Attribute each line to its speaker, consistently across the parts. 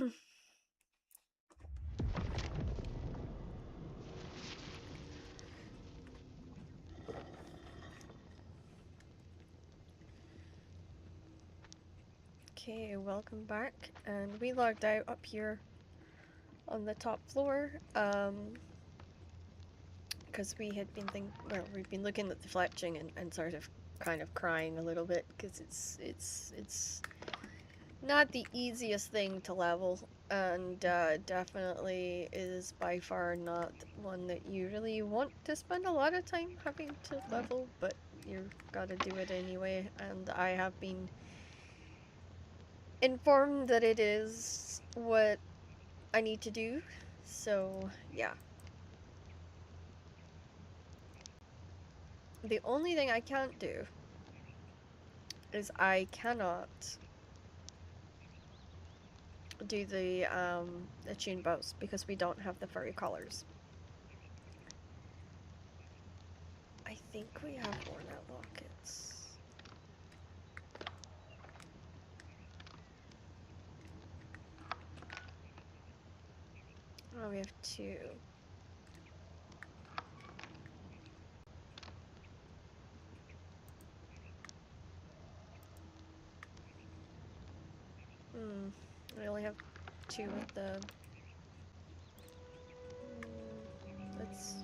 Speaker 1: Okay, welcome back. And we logged out up here on the top floor, because we had been we've been looking at the fletching and sort of kind of crying a little bit because it's not the easiest thing to level, and definitely is by far not one that you really want to spend a lot of time having to level, but you've got to do it anyway. And I have been informed that it is what I need to do, so yeah. The only thing I can't do is I cannot do the attune bows because we don't have the furry collars. I think we have ornate lockets. Oh, we have 2. I only have 2 with the... that's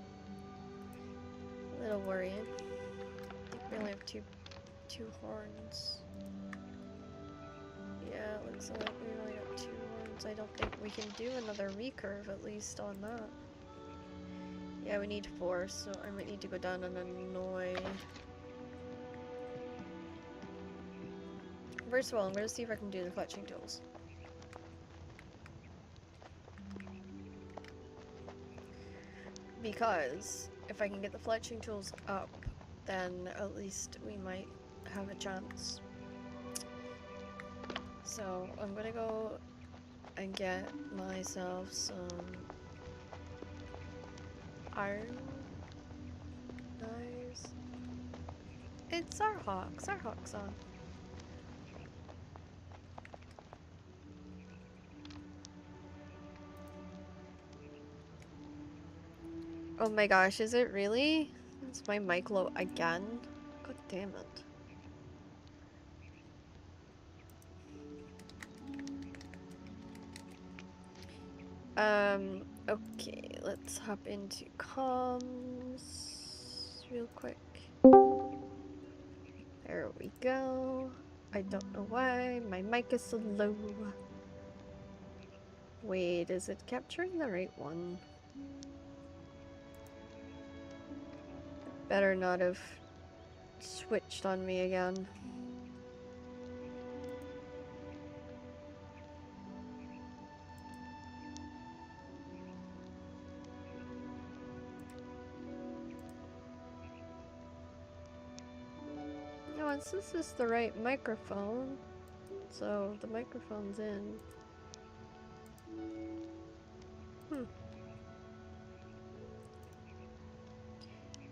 Speaker 1: a little worrying. I think we only have two horns. Yeah, it looks like we only got 2 horns. I don't think we can do another recurve, at least on that. Yeah, we need 4, so I might need to go down and annoy... First of all, I'm gonna see if I can do the fletching tools. Because if I can get the fletching tools up, then at least we might have a chance. So I'm gonna go and get myself some iron knives. It's our hawks on. Oh my gosh, is it really? It's my mic low again? God damn it. Okay, let's hop into comms real quick. There we go. I don't know why my mic is so low. Wait, is it capturing the right one? Better not have switched on me again. No, this is the right microphone. So the microphone's in.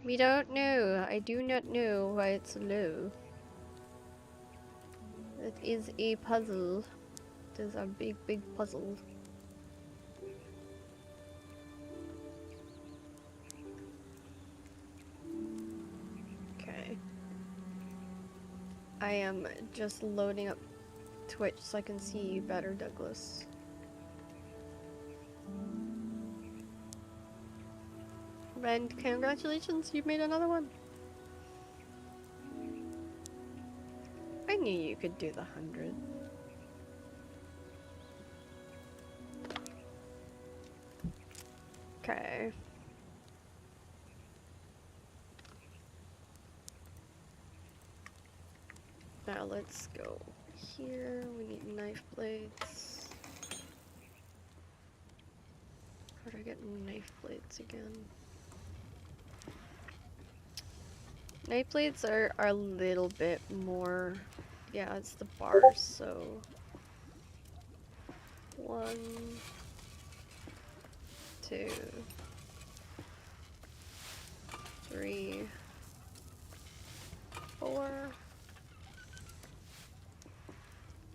Speaker 1: We don't know. I do not know why it's low. It is a puzzle. It is a big, big puzzle. Okay. I am just loading up Twitch so I can see you better, Douglas. And congratulations, you made another one. I knew you could do the 100. Okay. Now let's go here. We need knife blades. How do I get knife blades again? Knife blades are a little bit more... Yeah, it's the bars, so... 1, 2, 3, 4,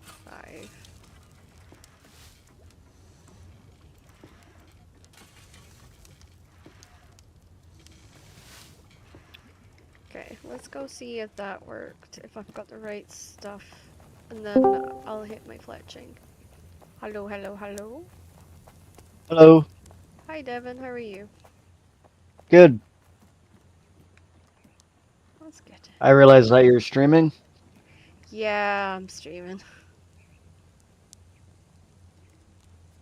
Speaker 1: 5, let's go see if that worked, if I've got the right stuff. And then I'll hit my fletching. Hello, hello, hello.
Speaker 2: Hello.
Speaker 1: Hi, Devin, how are you?
Speaker 2: Good.
Speaker 1: That's good.
Speaker 2: I realize that you're streaming.
Speaker 1: Yeah, I'm streaming.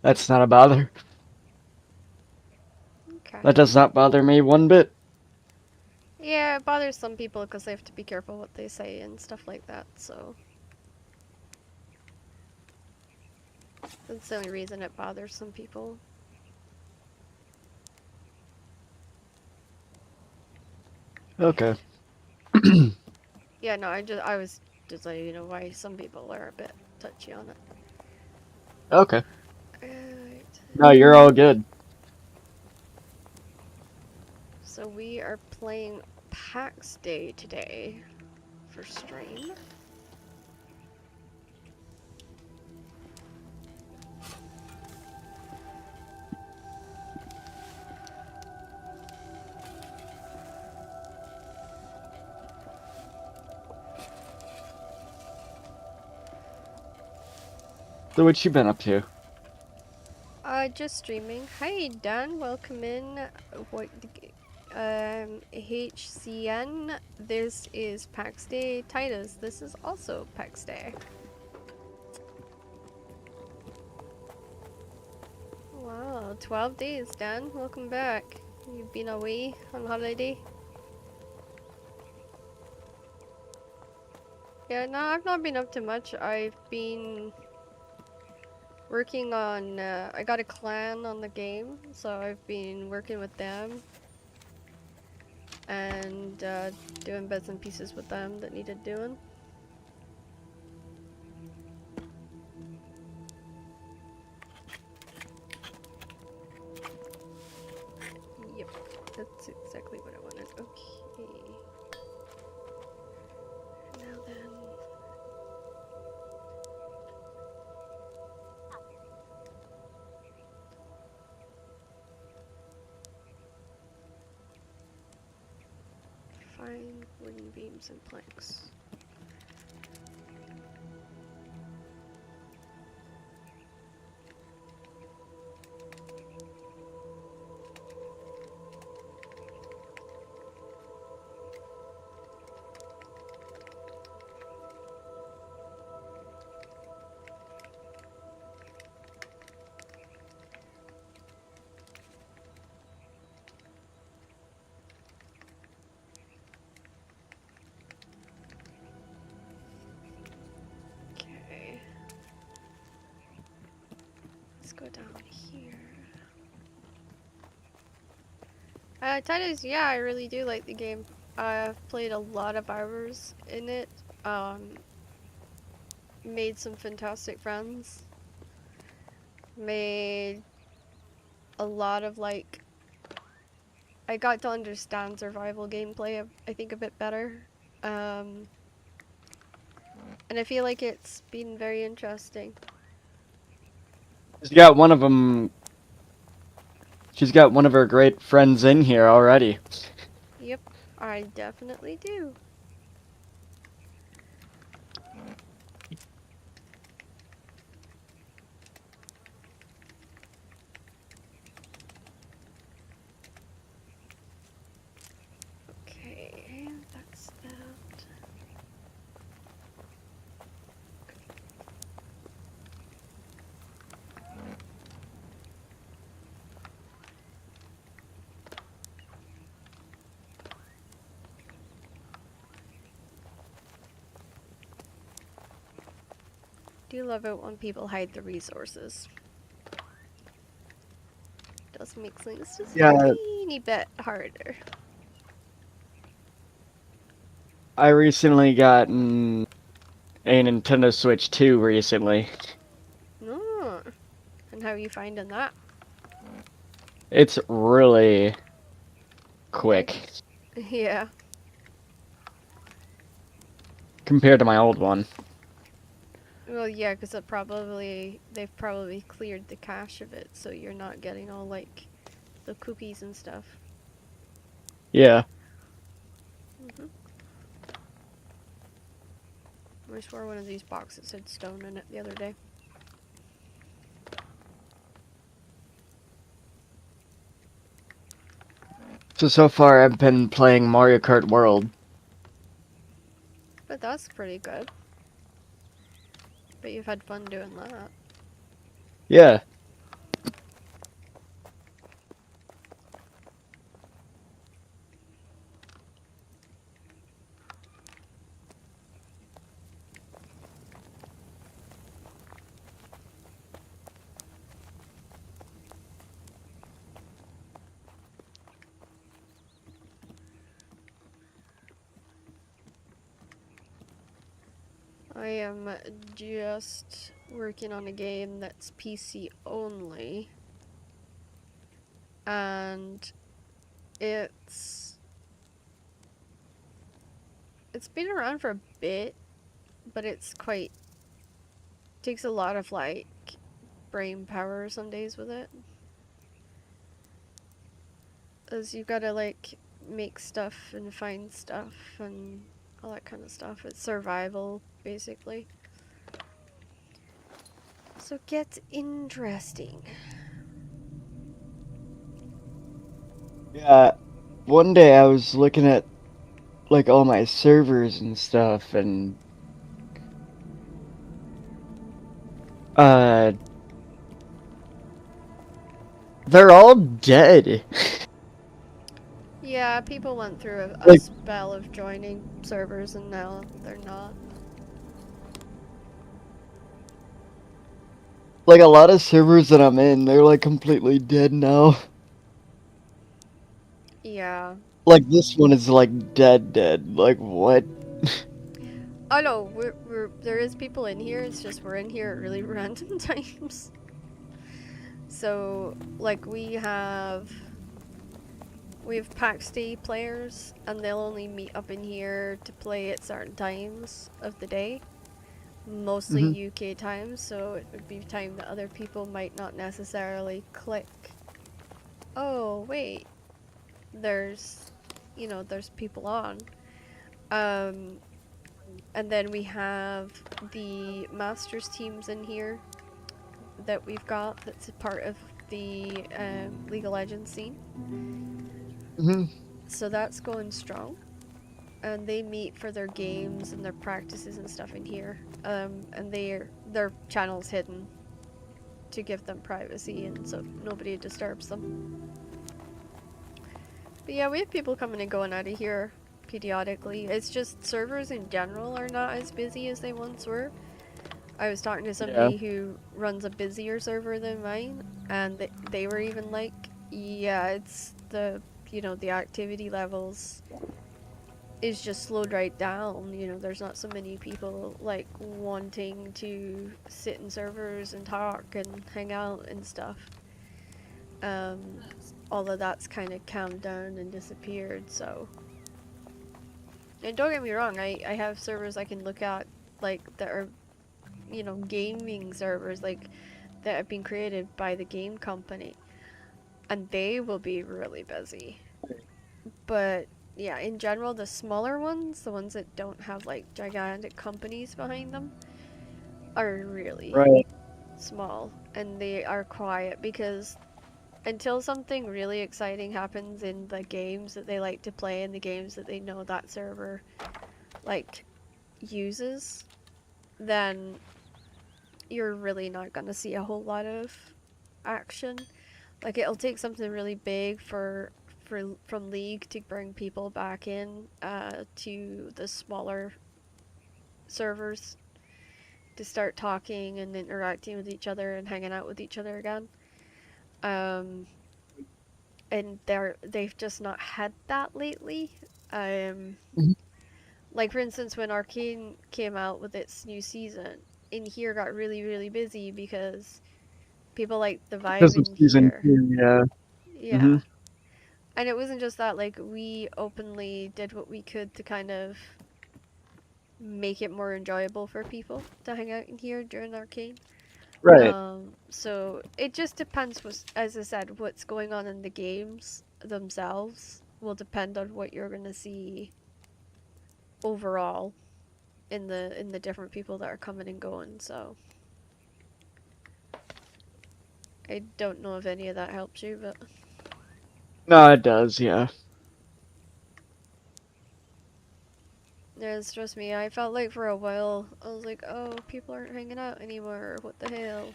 Speaker 2: That's not a bother.
Speaker 1: Okay.
Speaker 2: That does not bother me one bit.
Speaker 1: Yeah, it bothers some people because they have to be careful what they say and stuff like that, so. That's the only reason it bothers some people.
Speaker 2: Okay.
Speaker 1: Yeah, no, I was just letting you know why some people are a bit touchy on it.
Speaker 2: Okay.
Speaker 1: Alright.
Speaker 2: No, you're all good.
Speaker 1: So we are playing PAX Day today for stream.
Speaker 2: So what you been up to?
Speaker 1: Just streaming. Hi Dan, welcome in. What HCN, this is PAX Day. Titus, this is also PAX Day. Wow, 12 days, Dan. Welcome back. You've been away on holiday? Yeah, no, I've not been up to much. I've been working on, I got a clan on the game, so I've been working with them and doing bits and pieces with them that needed doing. Yep, that's exactly what I wanted. Okay. Now then. Find wooden beams and planks. Okay. Let's go down here. Titus, yeah, I really do like the game. I've played a lot of hours in it. Um, Made some fantastic friends. Made a lot of like, I got to understand survival gameplay, I think, a bit better. Um, and I feel like it's been very interesting.
Speaker 2: She's got one of them. She's got one of her great friends in here already.
Speaker 1: Yep, I definitely do. Okay, that's that. Do love it when people hide the resources. Does make things just a
Speaker 2: Yeah,
Speaker 1: teeny bit harder.
Speaker 2: I recently gotten a Nintendo Switch 2 recently.
Speaker 1: Oh, and how are you finding that?
Speaker 2: It's really quick
Speaker 1: Yeah.
Speaker 2: compared to my old one.
Speaker 1: Well, yeah, because they've probably cleared the cache of it, so you're not getting all like the cookies and stuff.
Speaker 2: Yeah.
Speaker 1: Hmm. I swore one of these boxes had stone in it the other day.
Speaker 2: So far I've been playing Mario Kart World.
Speaker 1: But that's pretty good. But you've had fun doing that.
Speaker 2: Yeah.
Speaker 1: I am just working on a game that's PC only. And it's been around for a bit, but it's quite takes a lot of like brain power some days with it. As you gotta like make stuff and find stuff and all that kind of stuff. It's survival basically. So it gets interesting.
Speaker 2: Yeah. One day I was looking at like all my servers and stuff, and uh they're all dead.
Speaker 1: Yeah, people went through a
Speaker 2: Like
Speaker 1: spell of joining servers and now they're not.
Speaker 2: like a lot of servers that I'm in, they're like completely dead now.
Speaker 1: Yeah.
Speaker 2: Like this one is like dead. Like what?
Speaker 1: Oh no, there is people in here, it's just we're in here at really random times. So, like we have PAX Day players, and they'll only meet up in here to play at certain times of the day. Mostly
Speaker 2: Mhm.
Speaker 1: UK times, so it would be time that other people might not necessarily click. Oh, wait. There's, there's people on. Um, and then we have the Masters teams in here that we've got that's a part of the League of Legends scene.
Speaker 2: Mhm.
Speaker 1: So that's going strong. And they meet for their games and their practices and stuff in here. And their channel's hidden to give them privacy and so nobody disturbs them. But yeah, we have people coming and going out of here periodically. It's just servers in general are not as busy as they once were. I was talking to
Speaker 2: Yeah.
Speaker 1: somebody who runs a busier server than mine, and they were even like, yeah, it's the activity levels is just slowed right down. There's not so many people like wanting to sit in servers and talk and hang out and stuff. Um, all of that's kind of calmed down and disappeared, so. And don't get me wrong, I have servers I can look at, like, that are, gaming servers, like, that have been created by the game company. And they will be really busy. But yeah, in general, the smaller ones, the ones that don't have like gigantic companies behind them, are really
Speaker 2: Right.
Speaker 1: small and they are quiet because until something really exciting happens in the games that they like to play and the games that they know that server like uses, then you're really not gonna see a whole lot of action. Like it'll take something really big from League to bring people back in to the smaller servers to start talking and interacting with each other and hanging out with each other again. Um, and they've just not had that lately. Um,
Speaker 2: Mhm.
Speaker 1: like for instance, when Arcane came out with its new season, in here got really really busy because people like the vibe
Speaker 2: Because of
Speaker 1: in
Speaker 2: season
Speaker 1: here.
Speaker 2: 2, yeah.
Speaker 1: Yeah.
Speaker 2: Mhm.
Speaker 1: And it wasn't just that, like, we openly did what we could to kind of make it more enjoyable for people to hang out in here during Arcane.
Speaker 2: Right.
Speaker 1: So it just depends, as I said, what's going on in the games themselves will depend on what you're gonna see overall. in the different people that are coming and going. So I don't know if any of that helps you, but
Speaker 2: No, it does, yeah.
Speaker 1: it's just me. I felt like for a while I was like, oh, people aren't hanging out anymore. What the hell?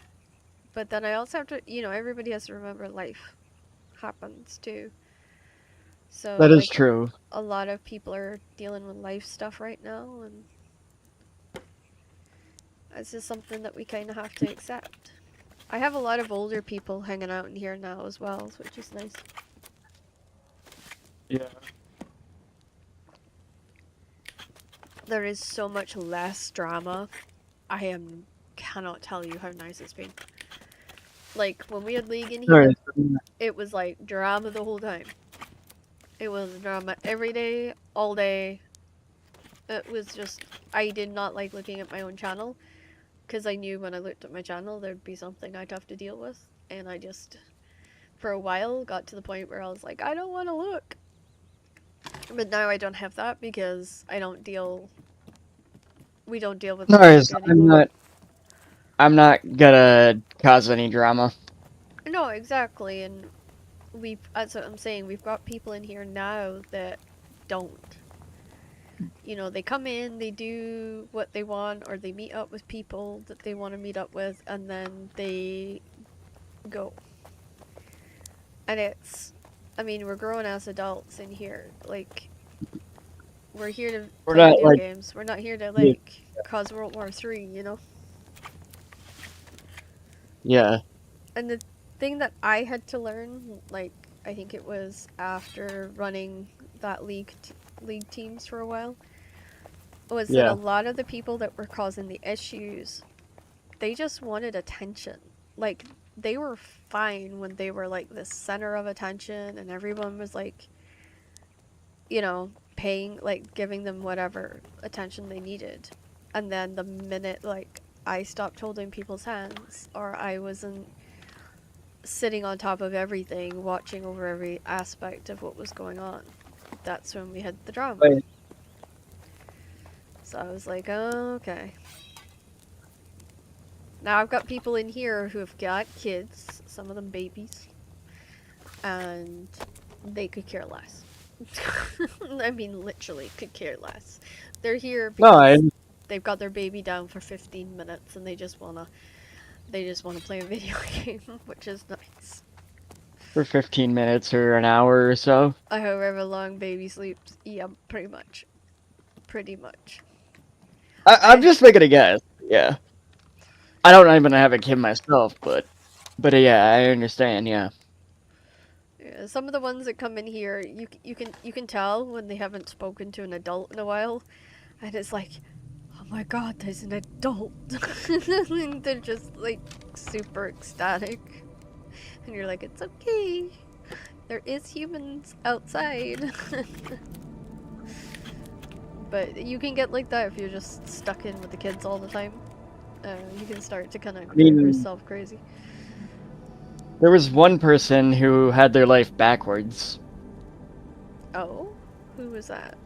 Speaker 1: But then I also have to, everybody has to remember life happens too. So
Speaker 2: That is
Speaker 1: like
Speaker 2: true.
Speaker 1: a lot of people are dealing with life stuff right now, and it's just something that we kind of have to accept. I have a lot of older people hanging out in here now as well, which is nice.
Speaker 2: Yeah.
Speaker 1: There is so much less drama. Cannot tell you how nice it's been. Like when we had League in here,
Speaker 2: Sorry.
Speaker 1: it was like drama the whole time. It was drama every day, all day. It was just, I did not like looking at my own channel because I knew when I looked at my channel there'd be something I'd have to deal with, and I just, for a while, got to the point where I was like, I don't want to look. But now I don't have that because we don't deal with
Speaker 2: No
Speaker 1: the
Speaker 2: worries,
Speaker 1: League anymore.
Speaker 2: I'm not gonna cause any drama.
Speaker 1: No, exactly, and that's what I'm saying, we've got people in here now that don't. They come in, they do what they want, or they meet up with people that they want to meet up with, and then they go. And we're grown as adults in here. Like, we're here to
Speaker 2: We're
Speaker 1: play
Speaker 2: not
Speaker 1: video
Speaker 2: like
Speaker 1: games. We're not here to,
Speaker 2: yeah.
Speaker 1: like, cause World War III, you know?
Speaker 2: Yeah.
Speaker 1: And the thing that I had to learn, like, I think it was after running that league teams for a while, was that a
Speaker 2: Yeah.
Speaker 1: lot of the people that were causing the issues, they just wanted attention. Like, they were fine when they were like the center of attention and everyone was like, paying, like, giving them whatever attention they needed. And then the minute, like, I stopped holding people's hands, or I wasn't sitting on top of everything, watching over every aspect of what was going on, that's when we had the drama.
Speaker 2: Wait.
Speaker 1: So I was like, oh, okay. Now I've got people in here who have got kids, some of them babies, and they could care less. I mean, literally could care less. They're here because they've got their baby down for 15 minutes and they just wanna play a video game, which is nice.
Speaker 2: For 15 minutes or an hour or so.
Speaker 1: However long baby sleeps, yeah, pretty much. Pretty much.
Speaker 2: I'm just making a guess. Yeah. I don't even have a kid myself, but yeah, I understand. Yeah.
Speaker 1: Yeah, some of the ones that come in here, you can tell when they haven't spoken to an adult in a while, and it's like, oh my god, there's an adult. And they're just like super ecstatic, and you're like, it's okay. There is humans outside. But you can get like that if you're just stuck in with the kids all the time. You can start to kind of drive yourself crazy.
Speaker 2: There was one person who had their life backwards.
Speaker 1: Oh? Who was that?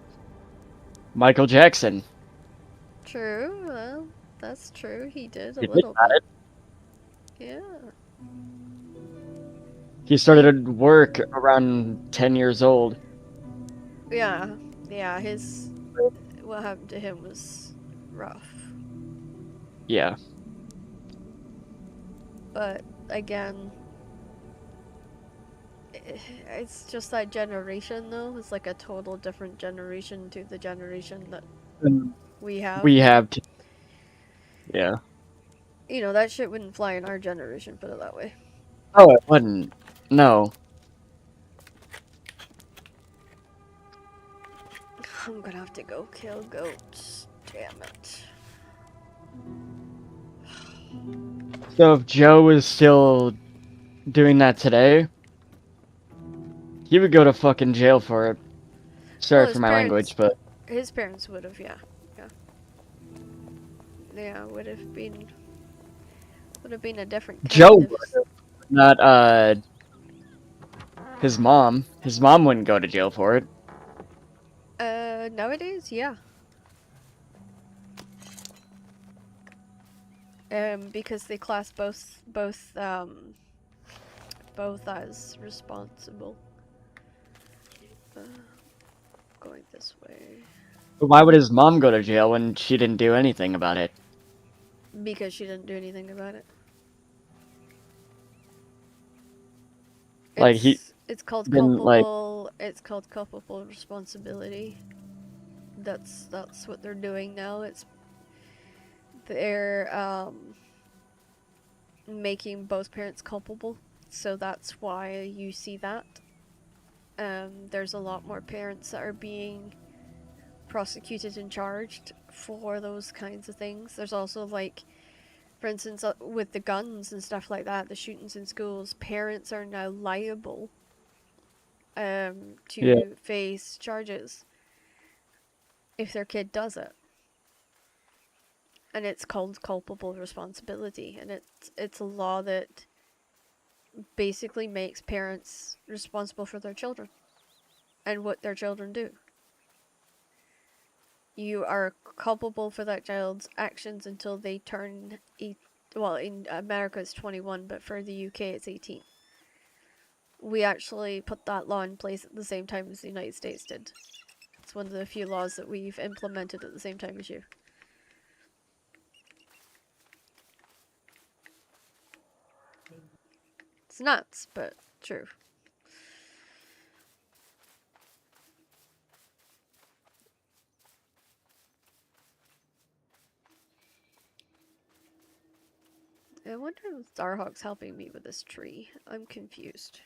Speaker 2: Michael Jackson.
Speaker 1: True, well, that's true. He did a
Speaker 2: He did
Speaker 1: little
Speaker 2: that.
Speaker 1: bit. Yeah.
Speaker 2: He started work around 10 years old.
Speaker 1: Yeah, what happened to him was rough.
Speaker 2: Yeah.
Speaker 1: But again, it's just that generation though. It's like a total different generation to the generation that we have.
Speaker 2: We have to. Yeah.
Speaker 1: That shit wouldn't fly in our generation, put it that way.
Speaker 2: Oh, it wouldn't. No.
Speaker 1: I'm gonna have to go kill goats. Damn it.
Speaker 2: So if Joe was still doing that today, he would go to fucking jail for it. Sorry for my language, but
Speaker 1: his parents would have, yeah. Yeah, would have been a different kind
Speaker 2: Joe
Speaker 1: of...
Speaker 2: would have, not his mom. His mom wouldn't go to jail for it.
Speaker 1: Nowadays, yeah. because they class both as responsible. Going this way.
Speaker 2: But why would his mom go to jail when she didn't do anything about it?
Speaker 1: Because she didn't do anything about it.
Speaker 2: Like, he
Speaker 1: It's called
Speaker 2: didn't, like...
Speaker 1: culpable. It's called culpable responsibility. That's what they're doing now. They're making both parents culpable. So that's why you see that. There's a lot more parents that are being prosecuted and charged for those kinds of things. There's also, like, for instance, with the guns and stuff like that, the shootings in schools, parents are now liable to face charges if their kid does it. And it's called culpable responsibility, and it's a law that basically makes parents responsible for their children and what their children do. You are culpable for that child's actions until they turn well, in America it's 21, but for the UK it's 18. We actually put that law in place at the same time as the United States did. It's one of the few laws that we've implemented at the same time as you. It's nuts, but true. I wonder if Starhawk's helping me with this tree. I'm confused.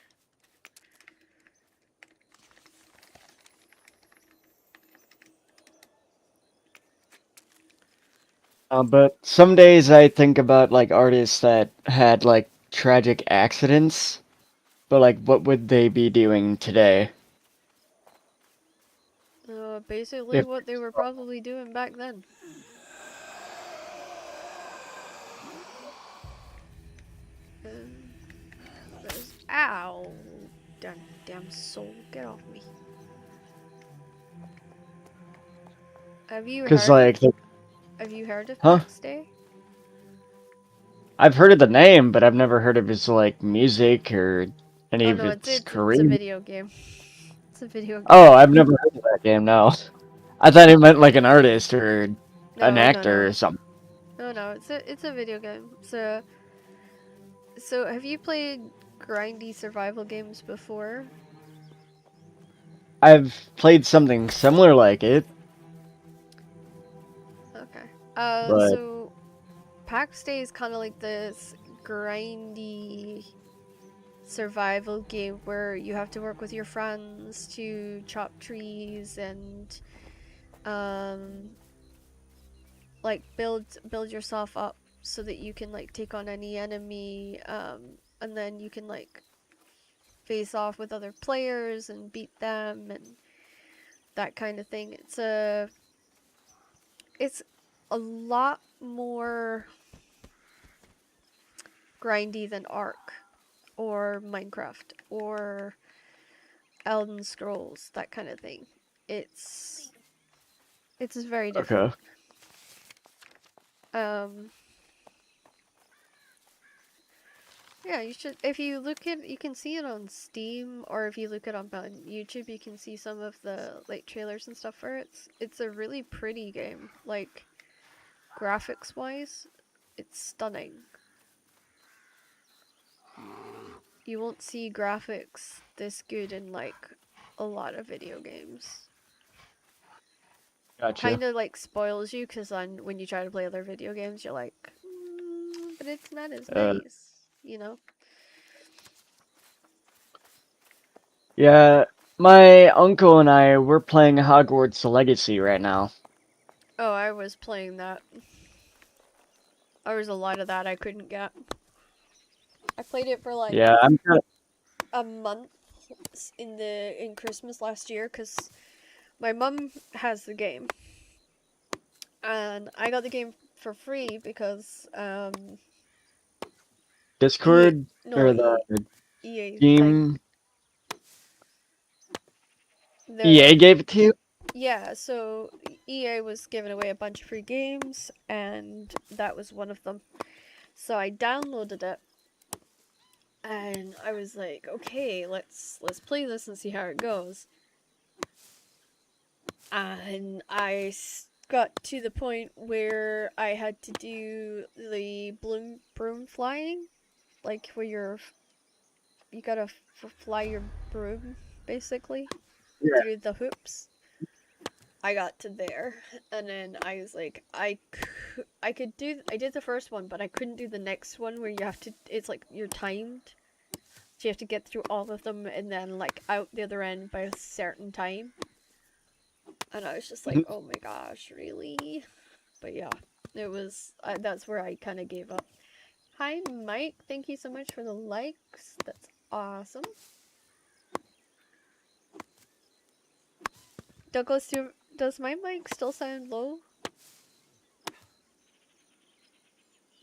Speaker 2: But some days I think about, like, artists that had, like, tragic accidents. But, like, what would they be doing today?
Speaker 1: Basically
Speaker 2: If
Speaker 1: what they were probably doing back then. Ow! Damn soul, get off me. Have you heard of
Speaker 2: Huh?
Speaker 1: PAX Day?
Speaker 2: I've heard of the name, but I've never heard of his, like, music or any
Speaker 1: Oh
Speaker 2: of
Speaker 1: no,
Speaker 2: its
Speaker 1: it's a
Speaker 2: career.
Speaker 1: video game. It's a video game.
Speaker 2: Oh, I've never heard of that game, no. I thought it meant like an artist or an actor or something.
Speaker 1: No, it's a video game. So have you played grindy survival games before?
Speaker 2: I've played something similar like it.
Speaker 1: Okay.
Speaker 2: But
Speaker 1: So PAX Day is kind of like this grindy survival game where you have to work with your friends to chop trees and like build yourself up so that you can like take on any enemy, and then you can like face off with other players and beat them and that kind of thing. It's a lot more grindy than Ark or Minecraft or Elden Scrolls, that kind of thing. It's very different.
Speaker 2: okay.
Speaker 1: Yeah, you should. If you look at, you can see it on Steam, or if you look it up on YouTube, you can see some of the like trailers and stuff for it. It's a really pretty game. Like graphics wise, it's stunning. You won't see graphics this good in like a lot of video games.
Speaker 2: Gotcha.
Speaker 1: Kind of like spoils you because when you try to play other video games, you're like, but it's not as nice, you know?
Speaker 2: Yeah, my uncle and I, we're playing Hogwarts Legacy right now.
Speaker 1: Oh, I was playing that. There was a lot of that I couldn't get. I played it for like a month in Christmas last year because my mum has the game, and I got the game for free because
Speaker 2: Discord or the
Speaker 1: EA
Speaker 2: Steam.
Speaker 1: EA
Speaker 2: gave it to you?
Speaker 1: Yeah, so EA was giving away a bunch of free games, and that was one of them. So I downloaded it, and I was like, okay, let's play this and see how it goes. And I got to the point where I had to do the broom flying, like where you gotta fly your broom basically through the hoops. I got to there, and then I was like, I did the first one, but I couldn't do the next one where you have to, it's like you're timed. So you have to get through all of them and then like out the other end by a certain time. And I was just like, oh my gosh, really? But yeah, it was, that's where I kind of gave up. Hi Mike, thank you so much for the likes. That's awesome. Douglas, does my mic still sound low?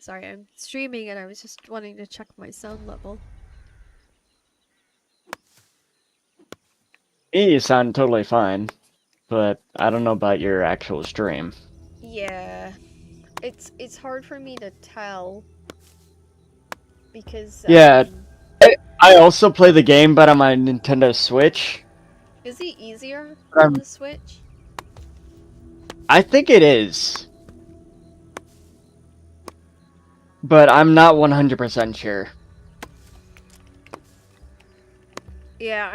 Speaker 1: Sorry, I'm streaming and I was just wanting to check my sound level.
Speaker 2: You sound totally fine, but I don't know about your actual stream.
Speaker 1: Yeah, it's hard for me to tell because
Speaker 2: Yeah, I also play the game, but on my Nintendo Switch.
Speaker 1: Is it easier on the Switch?
Speaker 2: I think it is. But I'm not 100% sure.
Speaker 1: Yeah,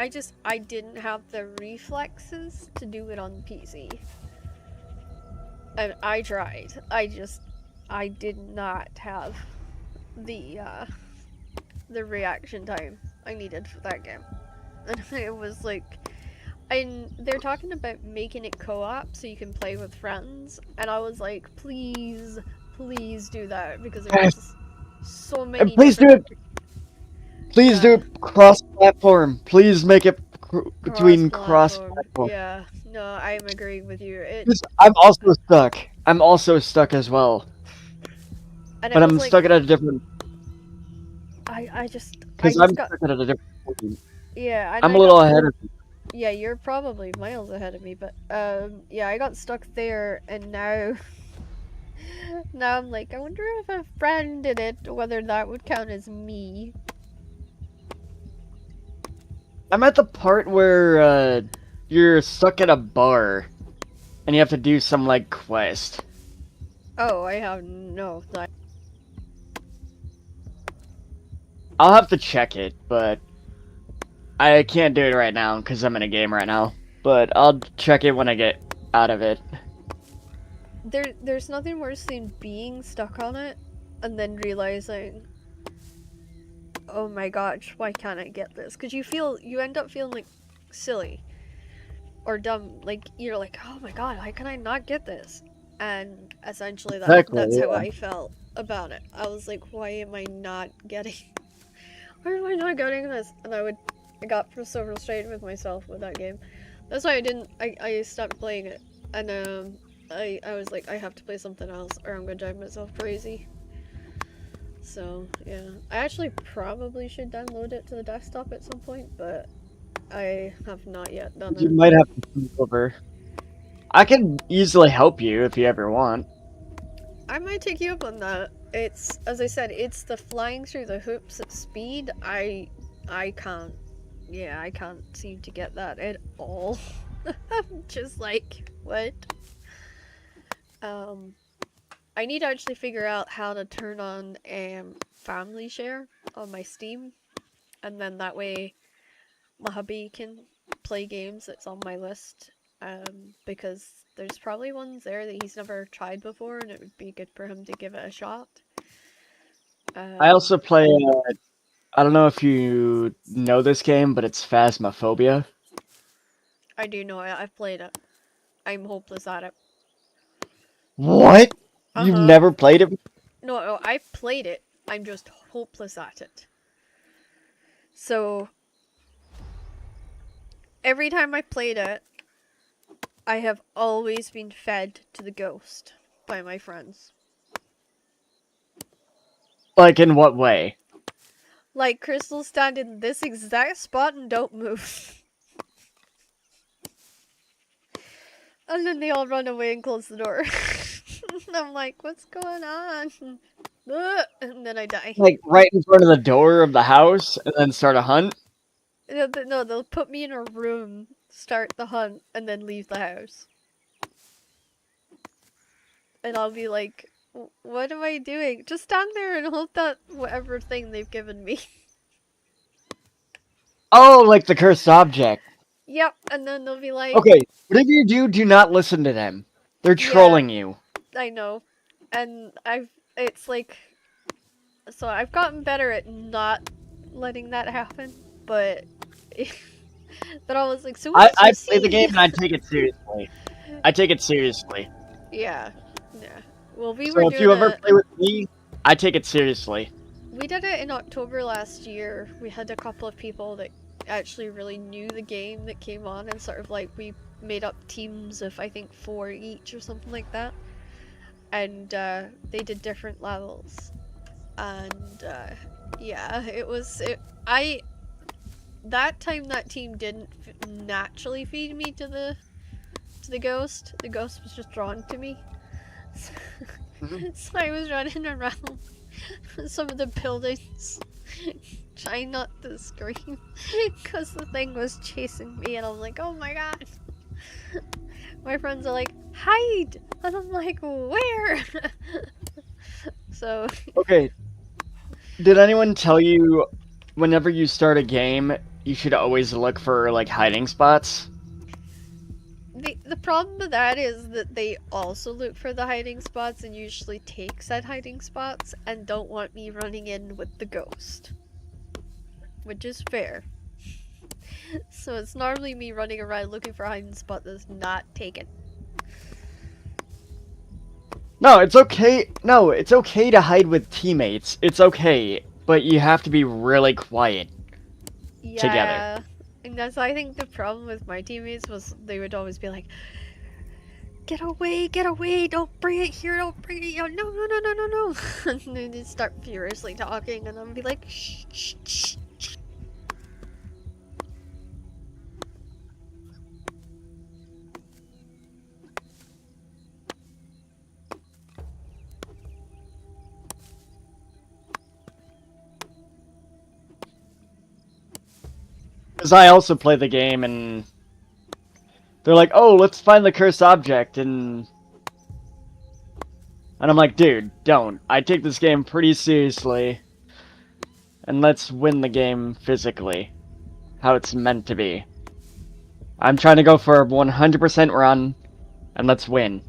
Speaker 1: I didn't have the reflexes to do it on PC. And I tried. I did not have the reaction time I needed for that game. And it was like, and they're talking about making it co-op so you can play with friends, and I was like, please do that, because there's so many.
Speaker 2: And please do it. Please do it cross-platform. Please make it between cross-platform.
Speaker 1: Yeah, no, I'm agreeing with you.
Speaker 2: I'm also stuck. I'm also stuck as well. But I'm
Speaker 1: like,
Speaker 2: stuck at a different.
Speaker 1: I just
Speaker 2: I'm
Speaker 1: got
Speaker 2: stuck at a different point.
Speaker 1: Yeah,
Speaker 2: I'm a little ahead of you.
Speaker 1: Yeah, you're probably miles ahead of me, but yeah, I got stuck there, and now now I'm like, I wonder if a friend did it, whether that would count as me.
Speaker 2: I'm at the part where you're stuck at a bar, and you have to do some like quest.
Speaker 1: Oh, I have no thought.
Speaker 2: I'll have to check it, but I can't do it right now because I'm in a game right now. But I'll check it when I get out of it.
Speaker 1: There's nothing worse than being stuck on it and then realizing, oh my gosh, why can't I get this? Because you end up feeling like silly or dumb. Like, you're like, oh my god, why can I not get this? And essentially that's how I felt about it. I was like, why am I not getting this? And I got so frustrated with myself with that game. That's why I stopped playing it. And I was like, I have to play something else or I'm gonna drive myself crazy. So yeah, I actually probably should download it to the desktop at some point, but I have not yet done it.
Speaker 2: You might have to come over. I can easily help you if you ever want.
Speaker 1: I might take you up on that. It's, as I said, it's the flying through the hoops at speed. I can't. Yeah, I can't seem to get that at all. I'm just like, what? I need to actually figure out how to turn on family share on my Steam, and then that way my hubby can play games that's on my list. Because there's probably ones there that he's never tried before, and it would be good for him to give it a shot.
Speaker 2: I also play. I don't know if you know this game, but it's Phasmophobia.
Speaker 1: I do know it. I've played it. I'm hopeless at it.
Speaker 2: What? You've never played it?
Speaker 1: No, I've played it. I'm just hopeless at it. So, every time I played it, I have always been fed to the ghost by my friends.
Speaker 2: Like, in what way?
Speaker 1: Like, Crystal, stand in this exact spot and don't move. And then they all run away and close the door. I'm like, what's going on? and then I die.
Speaker 2: Like right in front of the door of the house, and then start a hunt.
Speaker 1: No, they'll put me in a room, start the hunt, and then leave the house. And I'll be like, what am I doing? Just stand there and hold that whatever thing they've given me.
Speaker 2: Oh, like the cursed object.
Speaker 1: Yep, and then they'll be like,
Speaker 2: Okay, whatever you do, do not listen to them. They're
Speaker 1: yeah,
Speaker 2: trolling you.
Speaker 1: I know. And it's like, so I've gotten better at not letting that happen, but, but I was like, so what
Speaker 2: I
Speaker 1: did you
Speaker 2: play the
Speaker 1: see?
Speaker 2: game and I take it seriously. I take it seriously.
Speaker 1: Yeah, yeah. Well, we were
Speaker 2: So if
Speaker 1: doing
Speaker 2: you ever
Speaker 1: it.
Speaker 2: play with me, I take it seriously.
Speaker 1: We did it in October last year. We had a couple of people that actually really knew the game that came on, and sort of like we made up teams of I think 4 each or something like that, and they did different levels, and yeah, I that time that team didn't naturally feed me to the ghost. The ghost was just drawn to me. So I was running around some of the buildings trying not to scream because the thing was chasing me, and I'm like, oh my god. My friends are like, hide, and I'm like, where? So
Speaker 2: Okay. Did anyone tell you whenever you start a game, you should always look for like hiding spots?
Speaker 1: the problem with that is that they also look for the hiding spots and usually take said hiding spots and don't want me running in with the ghost, which is fair. So it's normally me running around looking for a hiding spot that's not taken.
Speaker 2: No, it's okay. No, it's okay to hide with teammates. It's okay, but you have to be really quiet together.
Speaker 1: Yeah, and that's I think the problem with my teammates was they would always be like, get away, don't bring it here, don't bring it here, no, no, no, no, no, no. And then they'd start furiously talking, and I'd be like, shh, shh, shh.
Speaker 2: Because I also play the game and they're like, oh, let's find the cursed object, and I'm like, dude, don't. I take this game pretty seriously, and let's win the game physically, how it's meant to be. I'm trying to go for a 100% run, and let's win.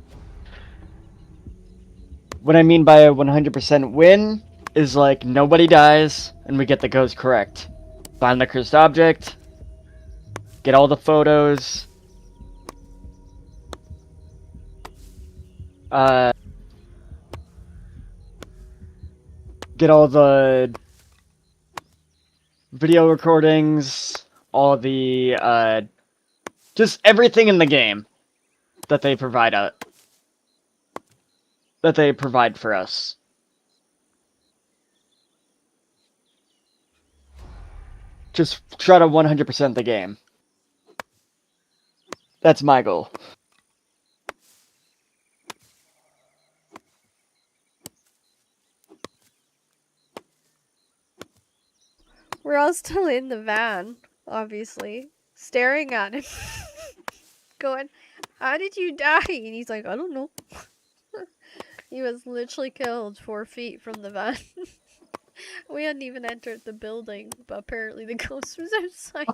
Speaker 2: What I mean by a 100% win is like nobody dies, and we get the ghost correct. Find the cursed object, get all the photos, get all the video recordings, all the, just everything in the game that they provide that they provide for us. Just try to 100% the game. That's my goal.
Speaker 1: We're all still in the van, obviously, staring at him, going, how did you die? And he's like, I don't know. He was literally killed 4 feet from the van. We hadn't even entered the building, but apparently the ghost was outside.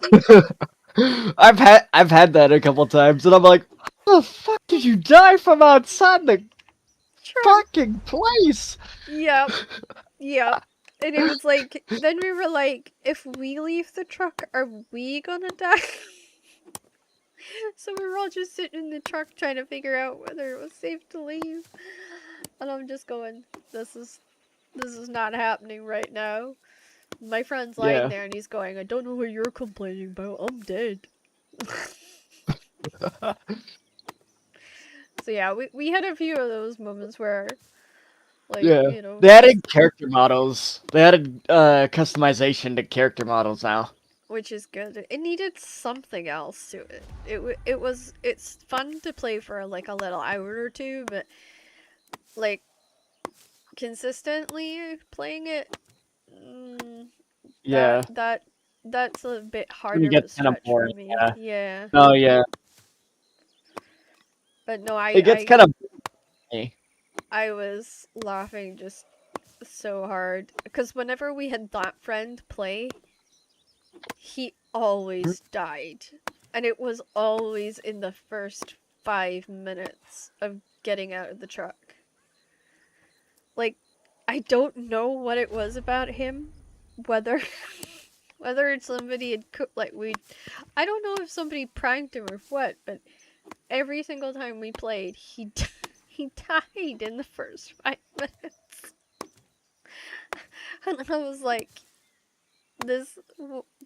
Speaker 2: I've had that a couple times, and I'm like, how the fuck did you die from outside the fucking place?
Speaker 1: Yep. Yep. And it was like, then we were like, if we leave the truck, are we gonna die? So we were all just sitting in the truck trying to figure out whether it was safe to leave. And I'm just going, this is not happening right now. My friend's lying there and he's going, I don't know what you're complaining about, I'm dead. So yeah, we had a few of those moments where, like, you know,
Speaker 2: they added character models. They added customization to character models now,
Speaker 1: which is good. It needed something else to it. It's fun to play for like a little hour or two, but like consistently playing it, mm,
Speaker 2: Yeah,
Speaker 1: that's a bit
Speaker 2: it
Speaker 1: harder of a
Speaker 2: gets kind of
Speaker 1: stretch for
Speaker 2: boring.
Speaker 1: me.
Speaker 2: Yeah.
Speaker 1: Yeah.
Speaker 2: No, yeah,
Speaker 1: But no,
Speaker 2: it gets kind of boring.
Speaker 1: I was laughing just so hard because whenever we had that friend play, he always died. And it was always in the first 5 minutes of getting out of the truck. Like, I don't know what it was about him, whether whether somebody had cooked I don't know if somebody pranked him or what, but every single time we played, he died in the first 5 minutes. And I was like,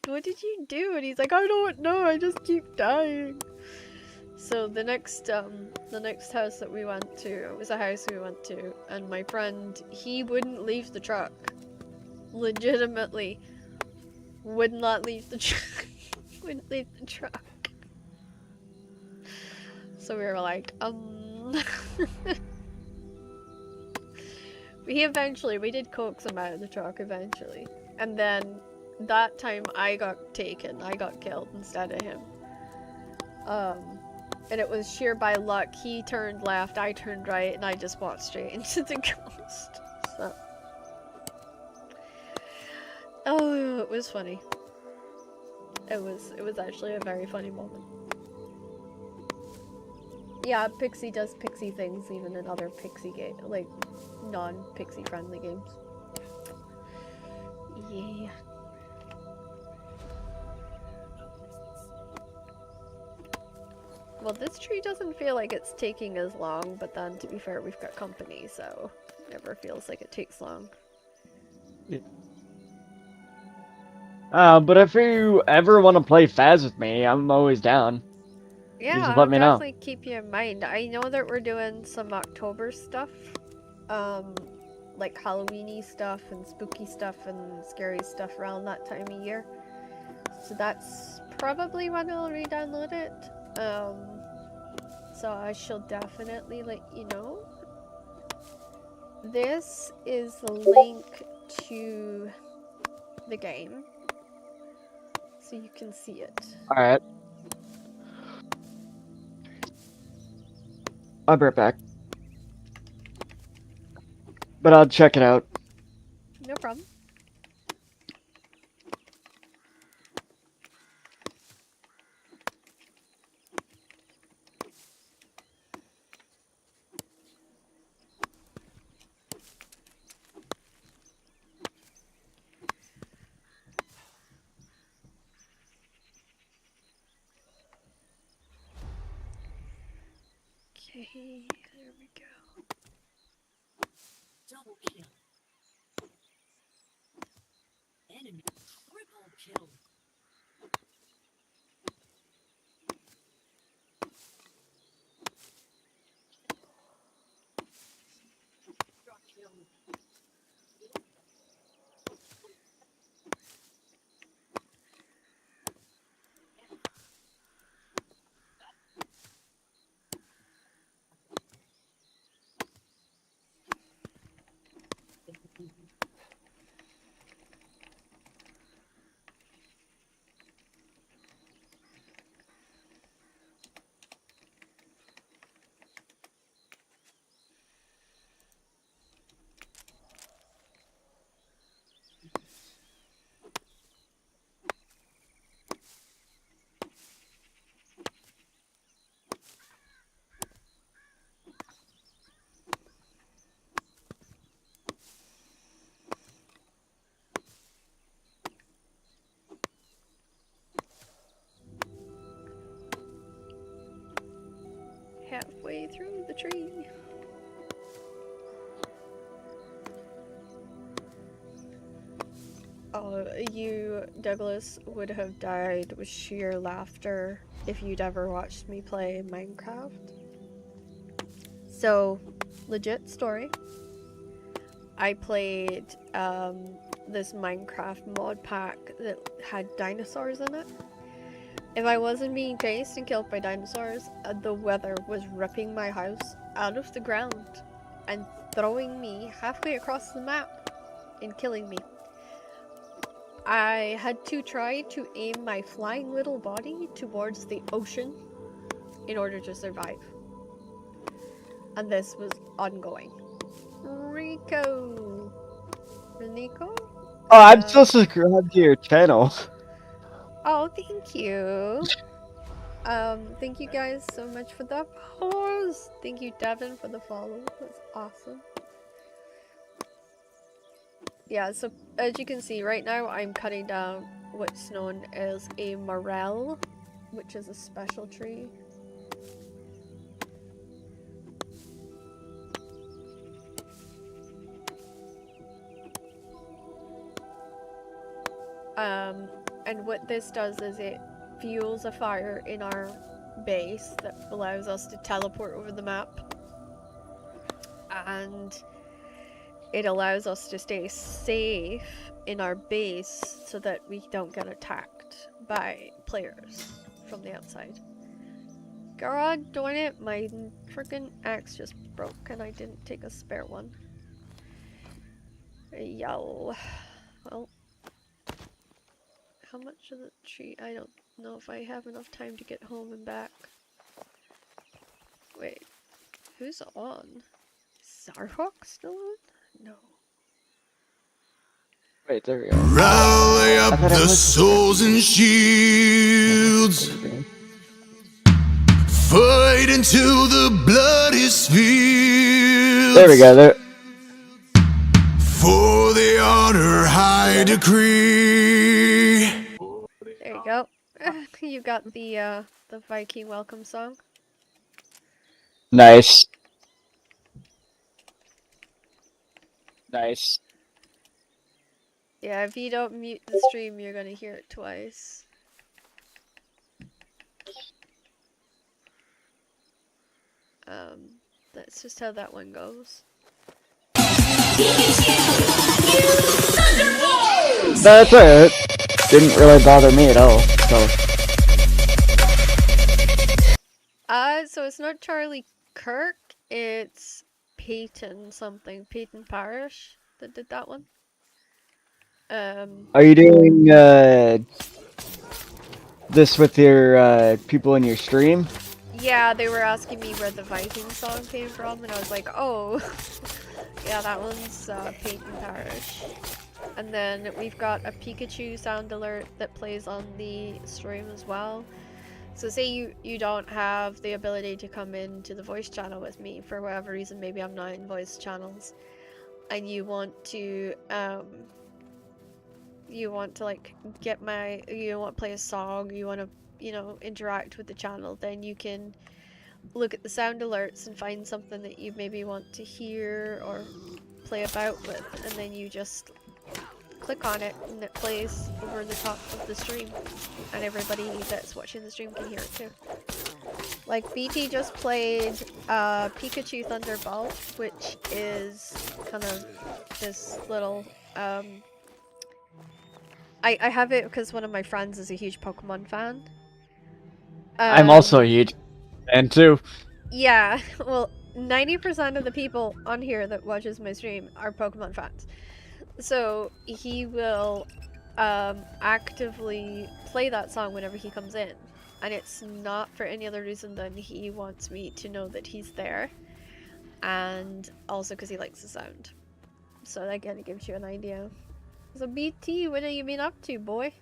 Speaker 1: what did you do? And he's like, I don't know, I just keep dying. So the next house that we went to, it was a house we went to, and my friend, he wouldn't leave the truck. Legitimately would not leave the truck. Wouldn't leave the truck. So we were like, we did coax him out of the truck eventually. And then that time I got killed instead of him. And it was sheer by luck. He turned left, I turned right, and I just walked straight into the ghost. So. Oh, it was funny. It was actually a very funny moment. Yeah, Pixie does Pixie things even in other Pixie game, like non-Pixie friendly games. Yeah. Well, this tree doesn't feel like it's taking as long, but then to be fair, we've got company, so it never feels like it takes long.
Speaker 2: But if you ever want to play Faz with me, I'm always down.
Speaker 1: Yeah,
Speaker 2: You just
Speaker 1: I'll
Speaker 2: let me know.
Speaker 1: definitely keep you in mind. I know that we're doing some October stuff. Like Halloween-y stuff and spooky stuff and scary stuff around that time of year. So that's probably when I'll re-download it. So I shall definitely let you know. This is the link to the game. So you can see it.
Speaker 2: Alright. I'll be right back. But I'll check it out.
Speaker 1: No problem. Okay, there we go.
Speaker 3: Double kill. Enemy triple kill. Struck kill.
Speaker 1: Halfway through the tree. Oh, you, Douglas, would have died with sheer laughter if you'd ever watched me play Minecraft. So, legit story. I played this Minecraft mod pack that had dinosaurs in it. If I wasn't being chased and killed by dinosaurs, the weather was ripping my house out of the ground. And throwing me halfway across the map and killing me. I had to try to aim my flying little body towards the ocean in order to survive. And this was ongoing. Rico! Nico?
Speaker 2: Oh, I'm still subscribed to your channel.
Speaker 1: Oh, thank you. Thank you guys so much for the pause. Thank you, Devin, for the follow. That's awesome. Yeah, so as you can see, right now I'm cutting down what's known as a morel, which is a special tree. And what this does is it fuels a fire in our base that allows us to teleport over the map. And it allows us to stay safe in our base so that we don't get attacked by players from the outside. God darn it, my freaking axe just broke and I didn't take a spare one. Yo. Well, how much of the tree? I don't know if I have enough time to get home and back. Wait, who's on? Is Zarhawk still on? No.
Speaker 2: Wait, there we go.
Speaker 4: Rally up
Speaker 2: I thought I
Speaker 4: the
Speaker 2: was-
Speaker 4: swords and shields, fight into the bloody fields.
Speaker 2: There we go. There.
Speaker 4: For the honor high decree.
Speaker 1: There you go. You got the Viking welcome song.
Speaker 2: Nice. Nice.
Speaker 1: Yeah, if you don't mute the stream, you're gonna hear it twice. That's just how that one goes.
Speaker 2: That's it. Didn't really bother me at all. So.
Speaker 1: So it's not Charlie Kirk, it's Peyton something, Peyton Parish that did that one.
Speaker 2: Are you doing this with your people in your stream?
Speaker 1: Yeah, they were asking me where the Viking song came from, and I was like, oh, yeah, that one's Peyton Parish. And then we've got a Pikachu sound alert that plays on the stream as well. So say you don't have the ability to come into the voice channel with me for whatever reason, maybe I'm not in voice channels, and you want to like get you want to play a song, you want to, you know, interact with the channel, then you can look at the sound alerts and find something that you maybe want to hear or play about with, and then you just click on it and it plays over the top of the stream, and everybody that's watching the stream can hear it too. Like BT just played Pikachu Thunderbolt, which is kind of this little I have it because one of my friends is a huge Pokemon fan.
Speaker 2: I'm also a huge fan too.
Speaker 1: Yeah, well, 90% of the people on here that watches my stream are Pokemon fans. So he will actively play that song whenever he comes in. And it's not for any other reason than he wants me to know that he's there. And also because he likes the sound. So that kind of gives you an idea. So BT, what have you been up to, boy?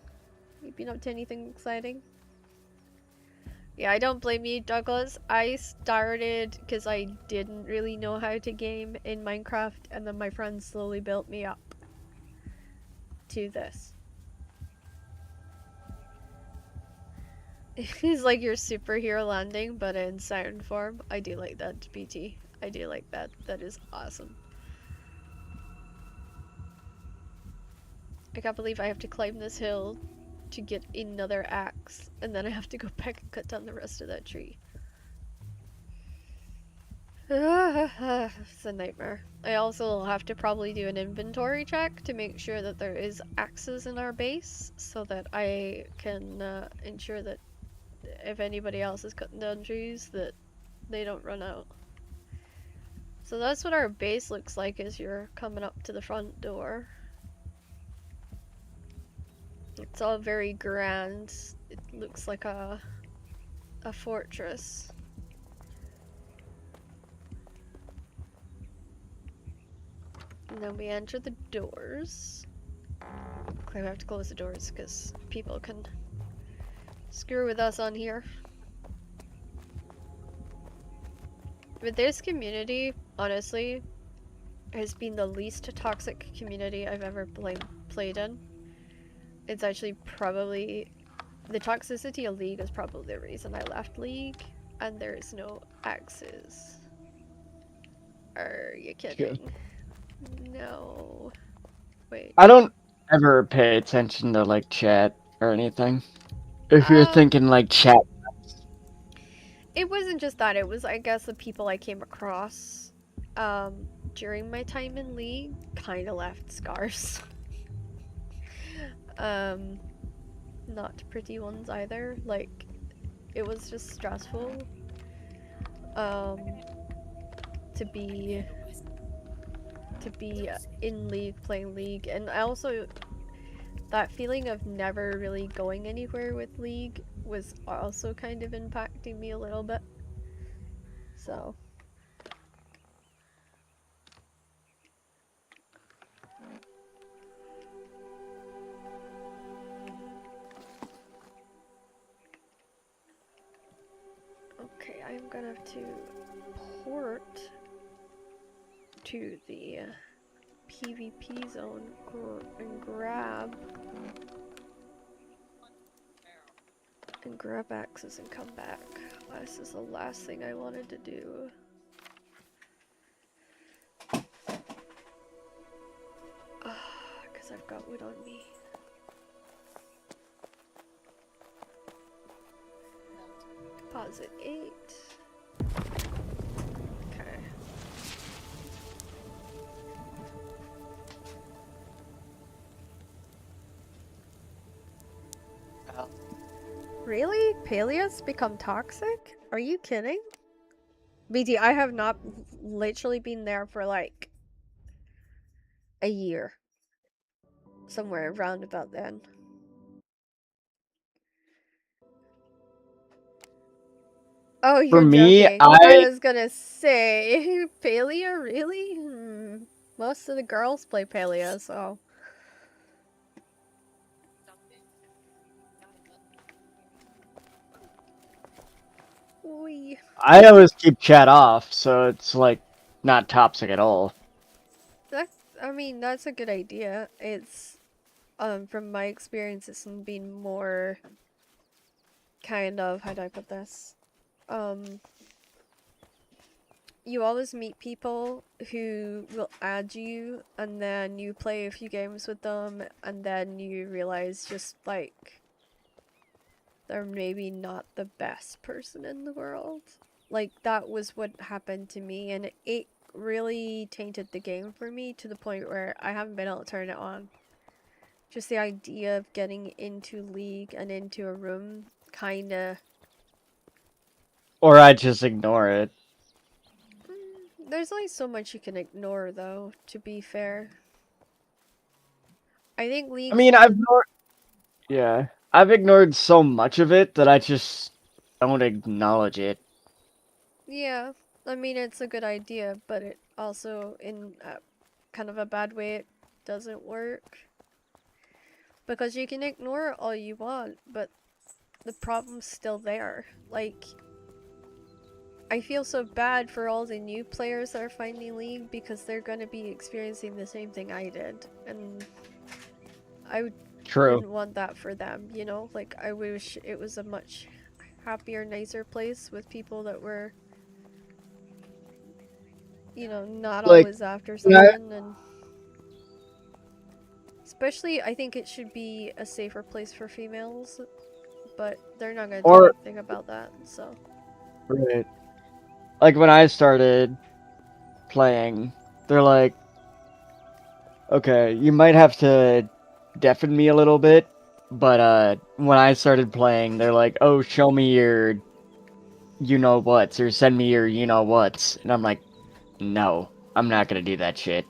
Speaker 1: You been up to anything exciting? Yeah, I don't blame you, Douglas. I started because I didn't really know how to game in Minecraft, and then my friends slowly built me up to this. It's like your superhero landing, but in sound form. I do like that, BT. I do like that. That is awesome. I can't believe I have to climb this hill to get another axe, and then I have to go back and cut down the rest of that tree. It's a nightmare. I also have to probably do an inventory check to make sure that there is axes in our base, so that I can ensure that if anybody else is cutting down trees, that they don't run out. So that's what our base looks like as you're coming up to the front door. It's all very grand. It looks like a fortress. And then we enter the doors. Okay, we have to close the doors because people can screw with us on here. But this community, honestly, has been the least toxic community I've ever played in. It's actually probably... The toxicity of League is probably the reason I left League, and there's no axes. Are you kidding? No. Wait.
Speaker 2: I don't ever pay attention to like chat or anything. If you're thinking like chat,
Speaker 1: It wasn't just that, it was, I guess, the people I came across during my time in League kind of left scars. Not pretty ones either. Like, it was just stressful to be in League, playing League, and I also, that feeling of never really going anywhere with League was also kind of impacting me a little bit. So. Okay, I'm gonna have to port to the PvP zone and grab axes and come back. This is the last thing I wanted to do. Because I've got wood on me. Deposit 8. Okay. Really? Paleos become toxic? Are you kidding? BD, I have not literally been there for like a year. Somewhere around about then. Oh, you're
Speaker 2: me,
Speaker 1: joking. I was gonna say, Paleo, really? Most of the girls play Paleo, so... Oy.
Speaker 2: I always keep chat off, so it's like not toxic at all.
Speaker 1: I mean, that's a good idea. It's, from my experience, it's been more kind of, how do I put this? You always meet people who will add you, and then you play a few games with them, and then you realize just, like, they're maybe not the best person in the world. Like, that was what happened to me, and it really tainted the game for me to the point where I haven't been able to turn it on. Just the idea of getting into League and into a room, kinda...
Speaker 2: Or I just ignore it.
Speaker 1: There's only so much you can ignore, though, to be fair. I think League...
Speaker 2: I mean, I've ignored so much of it that I just don't acknowledge it.
Speaker 1: Yeah, I mean, it's a good idea, but it also, in kind of a bad way, it doesn't work. Because you can ignore it all you want, but the problem's still there. Like, I feel so bad for all the new players that are finding League because they're gonna be experiencing the same thing I did, and I wouldn't want that for them, you know? Like, I wish it was a much happier, nicer place with people that were, you know, not
Speaker 2: Like,
Speaker 1: always after something, and especially, I think it should be a safer place for females, but they're not gonna do anything about that, so.
Speaker 2: Right. Like, when I started playing, they're like, okay, you might have to deafen me a little bit, but when I started playing, they're like, oh, show me your you-know-whats, or send me your you-know-whats, and I'm like, no, I'm not gonna do that shit.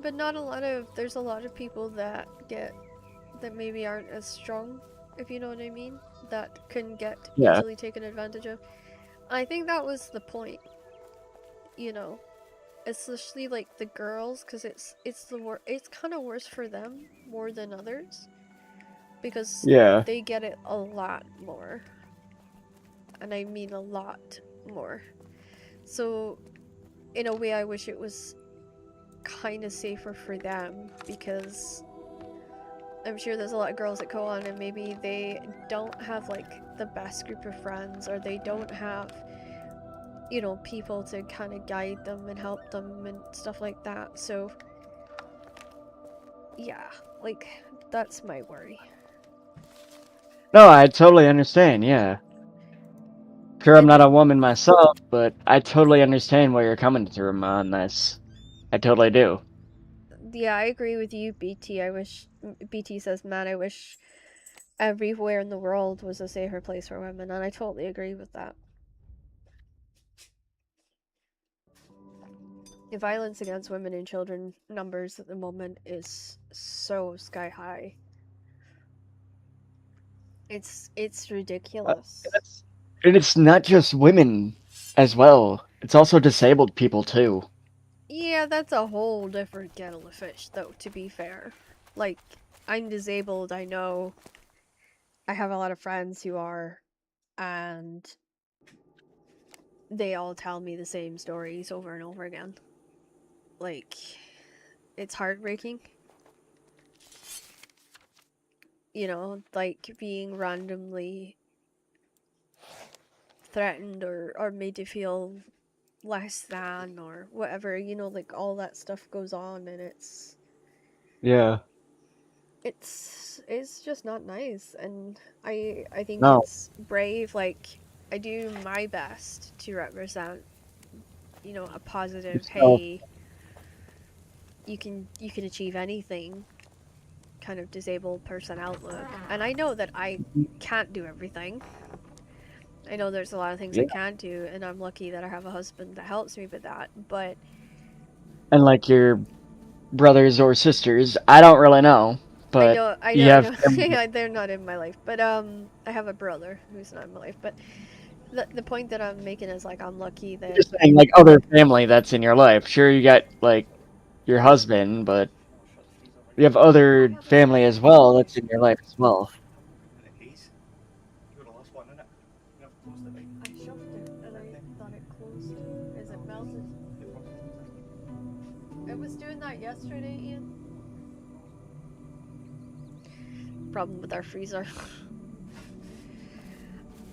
Speaker 1: But there's a lot of people that maybe aren't as strong, if you know what I mean, that can get
Speaker 2: Yeah.
Speaker 1: easily taken advantage of. I think that was the point, you know, especially like the girls, because it's kind of worse for them more than others, because
Speaker 2: Yeah.
Speaker 1: they get it a lot more, and I mean a lot more. So in a way, I wish it was kind of safer for them, because I'm sure there's a lot of girls that go on and maybe they don't have like the best group of friends, or they don't have, you know, people to kind of guide them and help them and stuff like that. So yeah, like that's my worry.
Speaker 2: No, I totally understand, yeah. Sure, I'm not a woman myself, but I totally understand where you're coming through on this. I totally do.
Speaker 1: Yeah, I agree with you, BT. BT says, man, I wish everywhere in the world was a safer place for women, and I totally agree with that. The violence against women and children numbers at the moment is so sky high. It's ridiculous.
Speaker 2: And it's not just women as well. It's also disabled people too.
Speaker 1: Yeah, that's a whole different kettle of fish, though, to be fair. Like, I'm disabled, I know. I have a lot of friends who are, and they all tell me the same stories over and over again. Like, it's heartbreaking. You know, like being randomly threatened or made to feel less than or whatever, you know, like all that stuff goes on, and
Speaker 2: Yeah.
Speaker 1: it's just not nice. And I think
Speaker 2: No.
Speaker 1: it's brave. Like, I do my best to represent, you know, a positive,
Speaker 2: Yourself.
Speaker 1: hey, you can achieve anything kind of disabled person outlook. And I know that I can't do everything. I know there's a lot of things I
Speaker 2: Yeah.
Speaker 1: can't do, and I'm lucky that I have a husband that helps me with that. But
Speaker 2: And like your brothers or sisters, I don't really know, but
Speaker 1: I
Speaker 2: you
Speaker 1: know, I
Speaker 2: have
Speaker 1: know. Yeah, they're not in my life. But I have a brother who's not in my life. But the point that I'm making is, like, I'm lucky that
Speaker 2: just saying like other family that's in your life. Sure, you got like your husband, but you have other family as well that's in your life as well.
Speaker 1: I shoved it and I thought it closed. Is it melted? It was doing that yesterday, Ian. Problem with our freezer.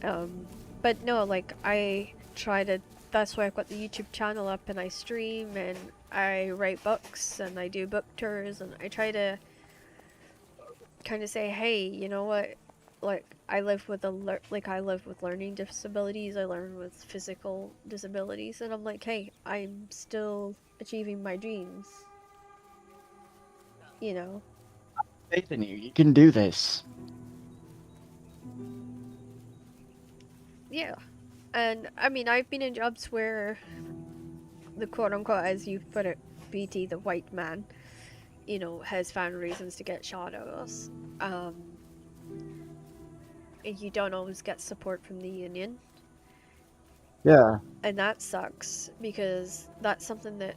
Speaker 1: But no, like, I try to. That's why I've got the YouTube channel up, and I stream and I write books and I do book tours, and I try to kind of say, hey, you know what? Like, I live with learning disabilities. I learn with physical disabilities, and I'm like, hey, I'm still achieving my dreams. You know.
Speaker 2: Faith in you. You can do this.
Speaker 1: Yeah. And I mean, I've been in jobs where the quote unquote, as you put it, BT, the white man, you know, has found reasons to get shot at us. And you don't always get support from the union.
Speaker 2: Yeah.
Speaker 1: And that sucks, because that's something that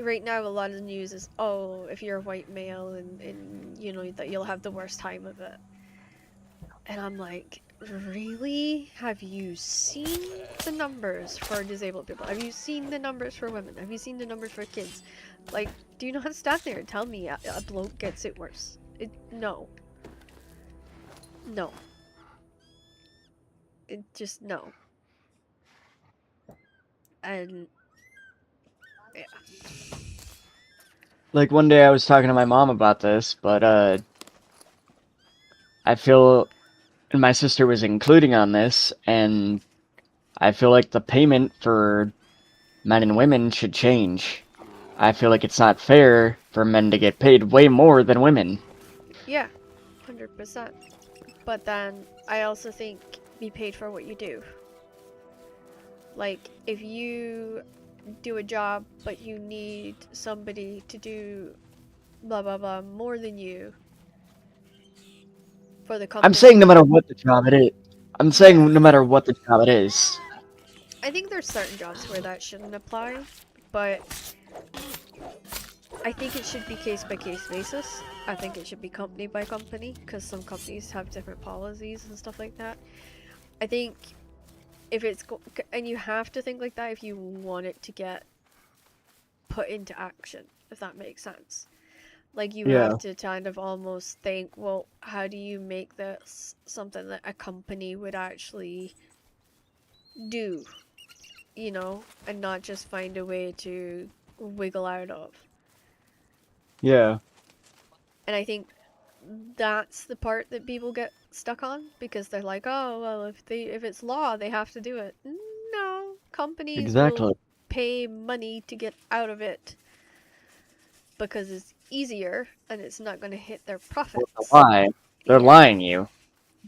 Speaker 1: right now a lot of the news is, oh, if you're a white male and you know that you'll have the worst time of it. And I'm like, really? Have you seen the numbers for disabled people? Have you seen the numbers for women? Have you seen the numbers for kids? Like, do you not stand there and tell me a bloke gets it worse? No. No. It just, no. And, yeah.
Speaker 2: Like one day I was talking to my mom about this, but I feel, and my sister was including on this, and I feel like the payment for men and women should change. I feel like it's not fair for men to get paid way more than women.
Speaker 1: Yeah, 100%. But then I also think be paid for what you do. Like, if you do a job, but you need somebody to do blah blah blah more than you for the company.
Speaker 2: I'm saying no matter what the job it is. I'm saying
Speaker 1: Yeah.
Speaker 2: no matter what the job it is.
Speaker 1: I think there's certain jobs where that shouldn't apply, but I think it should be case by case basis. I think it should be company by company, because some companies have different policies and stuff like that. I think if it's and you have to think like that if you want it to get put into action, if that makes sense. Like, you
Speaker 2: Yeah.
Speaker 1: have to kind of almost think, well, how do you make this something that a company would actually do, you know, and not just find a way to wiggle out of.
Speaker 2: Yeah.
Speaker 1: And I think that's the part that people get stuck on, because they're like, oh, well, if it's law, they have to do it. No, companies
Speaker 2: Exactly.
Speaker 1: will pay money to get out of it because it's easier and it's not going to hit their profits.
Speaker 2: Lie. They're
Speaker 1: Yeah.
Speaker 2: lying you.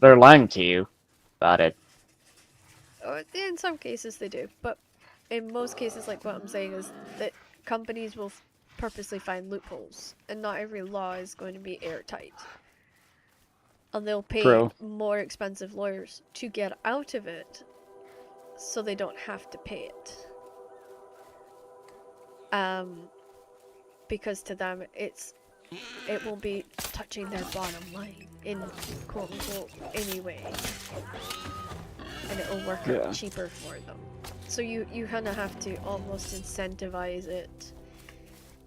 Speaker 2: They're lying to you about it.
Speaker 1: Or in some cases they do, but in most cases, like what I'm saying is that companies will purposely find loopholes, and not every law is going to be airtight. And they'll pay
Speaker 2: True.
Speaker 1: more expensive lawyers to get out of it, so they don't have to pay it. Because to them, it won't be touching their bottom line in quote unquote anyway, and it'll work
Speaker 2: Yeah.
Speaker 1: out cheaper for them. So you kind of have to almost incentivize it,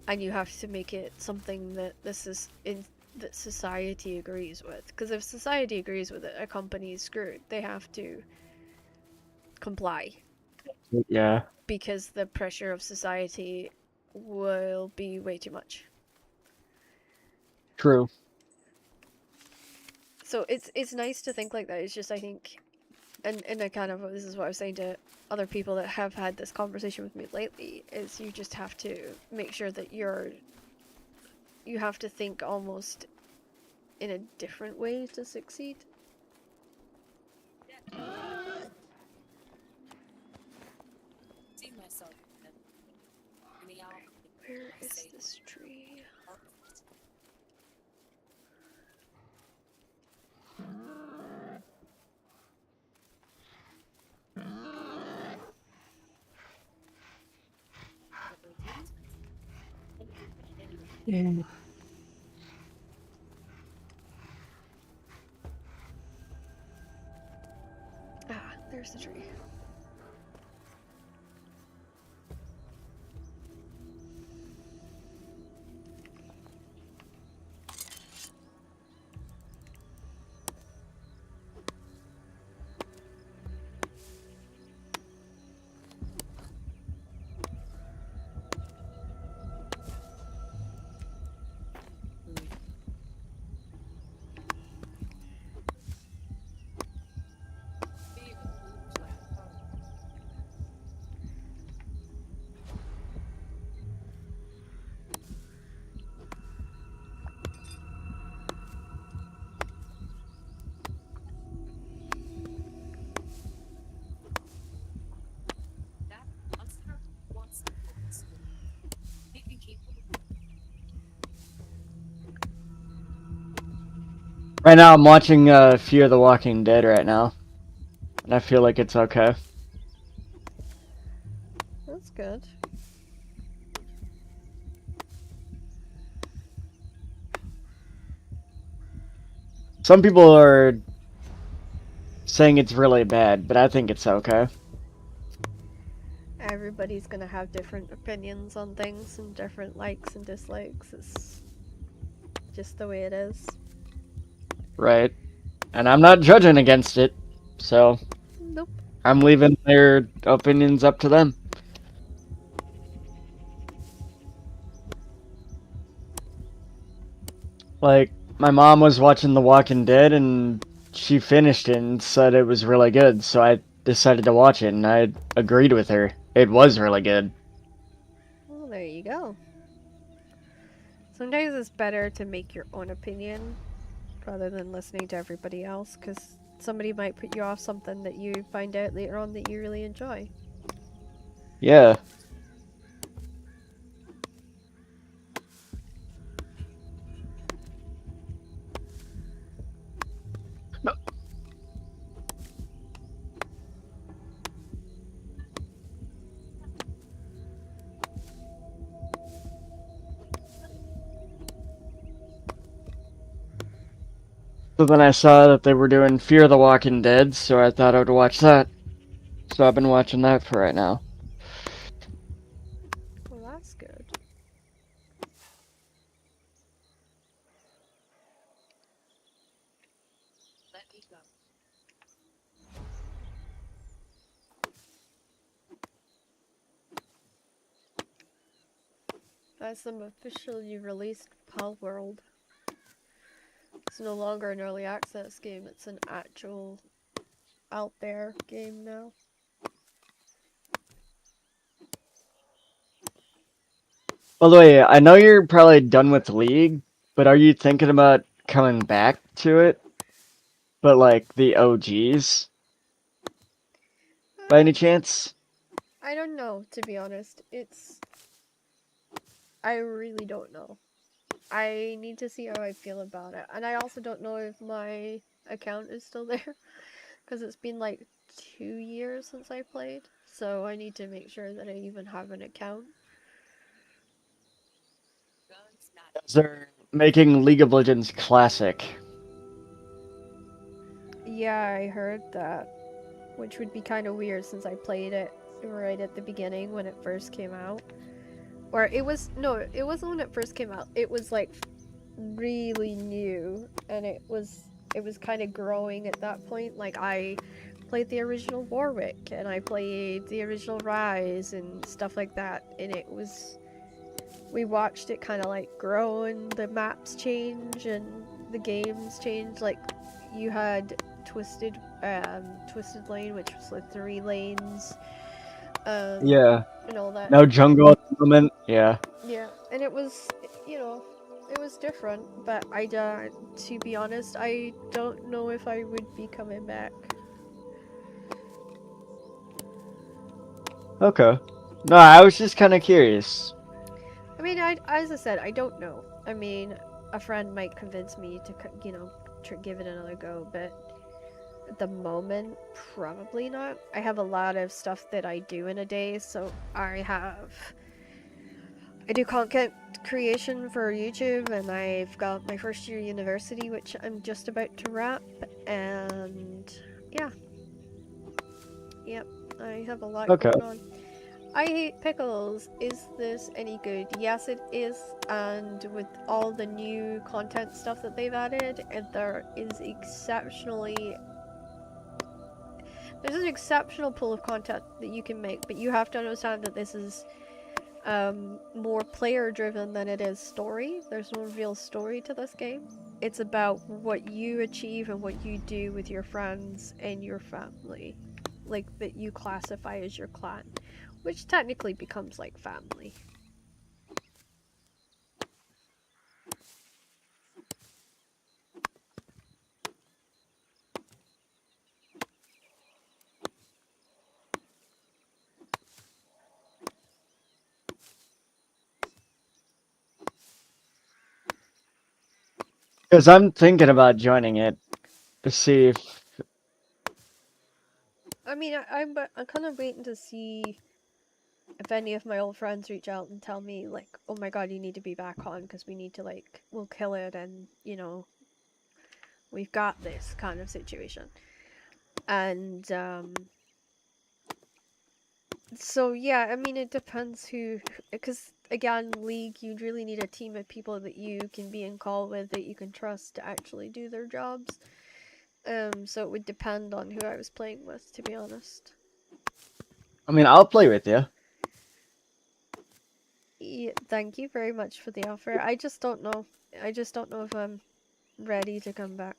Speaker 1: and you have to make it something that that society agrees with. Because if society agrees with it, a company is screwed. They have to comply,
Speaker 2: Yeah.
Speaker 1: because the pressure of society will be way too much.
Speaker 2: True.
Speaker 1: So it's nice to think like that. It's just, I think, and I kind of, this is what I was saying to other people that have had this conversation with me lately, is you just have to make sure that you have to think almost in a different way to succeed.
Speaker 3: See myself in the hour.
Speaker 1: Where is this tree? Ah, there's the tree.
Speaker 2: Right now, I'm watching Fear the Walking Dead right now, and I feel like it's okay.
Speaker 1: That's good.
Speaker 2: Some people are saying it's really bad, but I think it's okay.
Speaker 1: Everybody's gonna have different opinions on things and different likes and dislikes. It's just the way it is.
Speaker 2: Right. And I'm not judging against it, so
Speaker 1: Nope.
Speaker 2: I'm leaving their opinions up to them. Like, my mom was watching The Walking Dead, and she finished it and said it was really good, so I decided to watch it, and I agreed with her. It was really good.
Speaker 1: Well, there you go. Sometimes it's better to make your own opinion rather than listening to everybody else, because somebody might put you off something that you find out later on that you really enjoy.
Speaker 2: Yeah. So then I saw that they were doing Fear the Walking Dead, so I thought I would watch that. So I've been watching that for right now.
Speaker 1: Well, that's good.
Speaker 3: Let me go.
Speaker 1: As some officially released Pal World. It's no longer an early access game, it's an actual out there game now.
Speaker 2: By the way, I know you're probably done with League, but are you thinking about coming back to it? But like the OGs, by any
Speaker 1: Um,
Speaker 2: chance?
Speaker 1: I don't know, to be honest. I really don't know. I need to see how I feel about it. And I also don't know if my account is still there. Because it's been like 2 years since I played. So I need to make sure that I even have an account.
Speaker 3: Guns not.
Speaker 2: They're making League of Legends Classic.
Speaker 1: Yeah, I heard that. Which would be kind of weird since I played it right at the beginning when it first came out. Or it wasn't when it first came out. It was like really new and it was kind of growing at that point. Like I played the original Warwick and I played the original Rise and stuff like that, and we watched it kind of like grow and the maps change and the games change. Like you had Twisted Lane, which was like 3 lanes,
Speaker 2: Yeah.
Speaker 1: and all that.
Speaker 2: No jungle at the moment. Yeah.
Speaker 1: Yeah, and it was, it was different, but to be honest, I don't know if I would be coming back.
Speaker 2: Okay. No, I was just kind of curious.
Speaker 1: I mean, as I said, I don't know. I mean, a friend might convince me to, give it another go, but at the moment, probably not. I have a lot of stuff that I do in a day, so I do content creation for YouTube, and I've got my first year university, which I'm just about to wrap, and yeah. Yep, I have a lot
Speaker 2: Okay.
Speaker 1: going on. I hate pickles. Is this any good? Yes, it is, and with all the new content stuff that they've added, and there's an exceptional pool of content that you can make, but you have to understand that this is more player driven than it is story. There's no real story to this game. It's about what you achieve and what you do with your friends and your family, like that you classify as your clan, which technically becomes like family.
Speaker 2: Because I'm thinking about joining it to see if.
Speaker 1: I mean, I'm kind of waiting to see if any of my old friends reach out and tell me like, oh my god, you need to be back on because we need to we'll kill it, and we've got this kind of situation. And so yeah, I mean, it depends because again, League, you'd really need a team of people that you can be in call with, that you can trust to actually do their jobs. So it would depend on who I was playing with, to be honest.
Speaker 2: I mean, I'll play with you.
Speaker 1: Yeah, thank you very much for the offer. I just don't know. I just don't know if I'm ready to come back.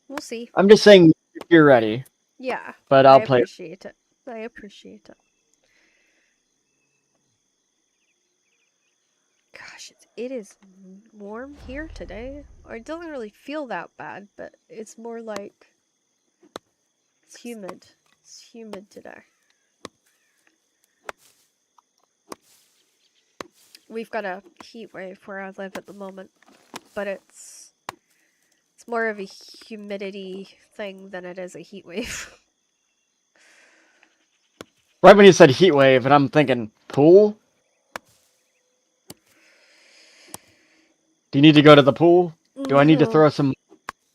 Speaker 1: We'll see.
Speaker 2: I'm just saying if you're ready,
Speaker 1: Yeah,
Speaker 2: but
Speaker 1: I
Speaker 2: I'll play.
Speaker 1: appreciate it. I appreciate it. Gosh, it is warm here today. Or it doesn't really feel that bad, but it's more like it's humid. It's humid today. we've got a heat wave where I live at the moment, but it's more of a humidity thing than it is a heat wave.
Speaker 2: Right when you said heat wave, and I'm thinking, pool? Do you need to go to the pool? Do I need to
Speaker 1: No.
Speaker 2: throw some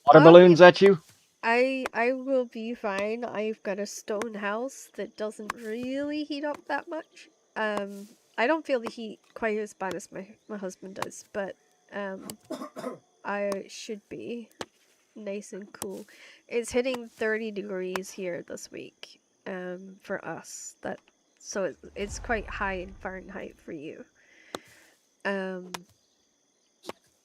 Speaker 2: water
Speaker 1: I
Speaker 2: balloons
Speaker 1: mean,
Speaker 2: at you?
Speaker 1: I will be fine. I've got a stone house that doesn't really heat up that much. I don't feel the heat quite as bad as my husband does, but I should be nice and cool. It's hitting 30 degrees here this week, for us. So it's quite high in Fahrenheit for you.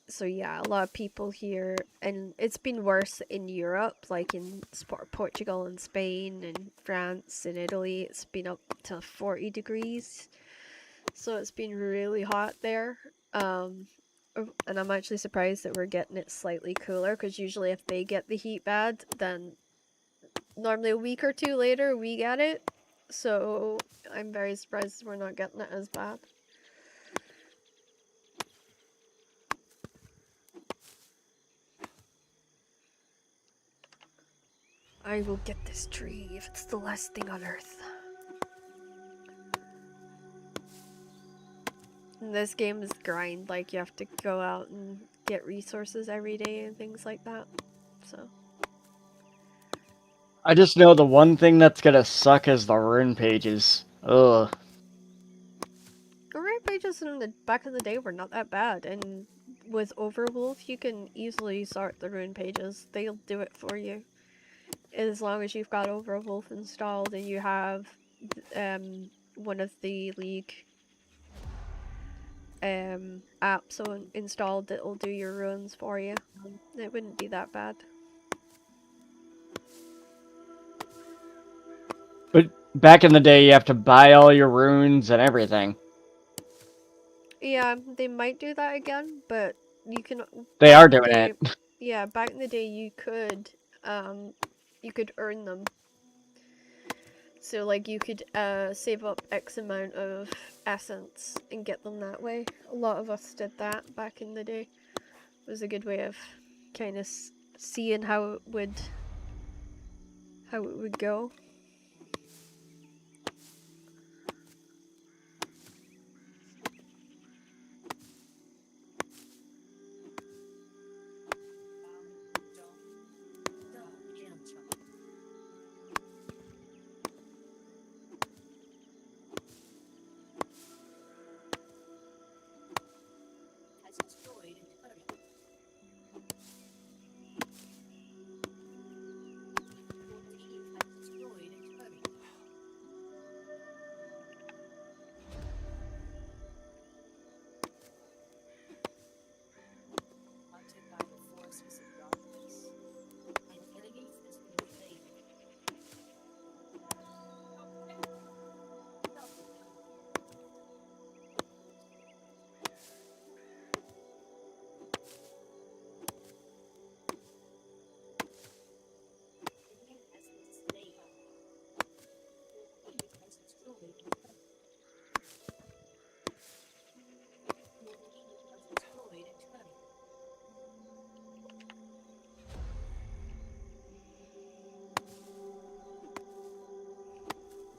Speaker 1: So yeah, a lot of people here, and it's been worse in Europe, like in Portugal and Spain and France and Italy. It's been up to 40 degrees, so it's been really hot there. And I'm actually surprised that we're getting it slightly cooler, because usually if they get the heat bad, then normally a week or two later we get it. So I'm very surprised we're not getting it as bad. I will get this tree if it's the last thing on earth. And this game is grind, like you have to go out and get resources every day and things like that. So
Speaker 2: I just know the one thing that's gonna suck is the rune pages. Ugh.
Speaker 1: rune pages in the back in the day were not that bad, and with Overwolf you can easily sort the rune pages. They'll do it for you. As long as you've got Overwolf installed and you have one of the League apps installed that'll do your runes for you. It wouldn't be that bad.
Speaker 2: But back in the day, you have to buy all your runes and everything.
Speaker 1: Yeah, they might do that again, but you can.
Speaker 2: They are doing it.
Speaker 1: Yeah, back in the day, you could earn them. So like you could save up X amount of essence and get them that way. A lot of us did that back in the day. It was a good way of kind of seeing how it would go.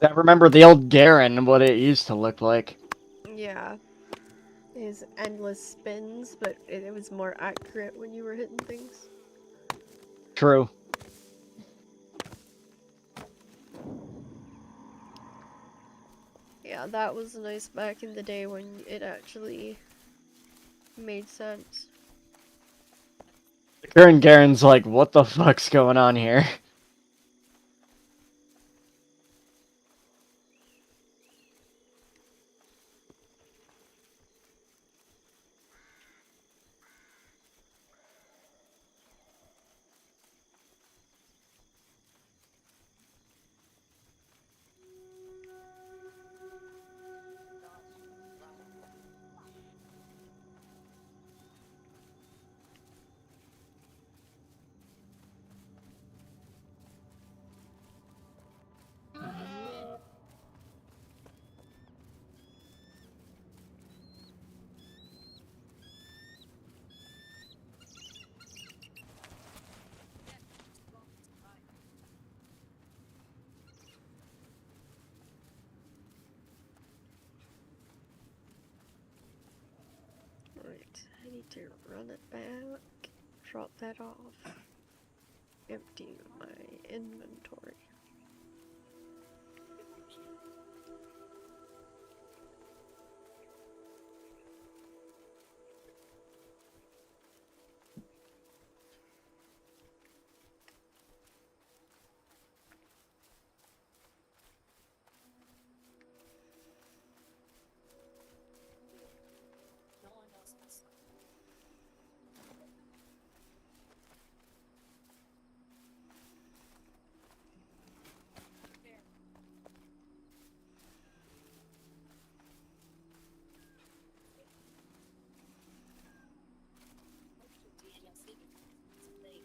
Speaker 2: I remember the old Garen, what it used to look like.
Speaker 1: Yeah. His endless spins, but it was more accurate when you were hitting things.
Speaker 2: True.
Speaker 1: Yeah, that was nice back in the day when it actually made sense.
Speaker 2: The current Garen's like, what the fuck's going on here?
Speaker 1: need to run it back, drop that off, empty my inventory.
Speaker 3: No one knows this. There. What you did, I see it. It's late.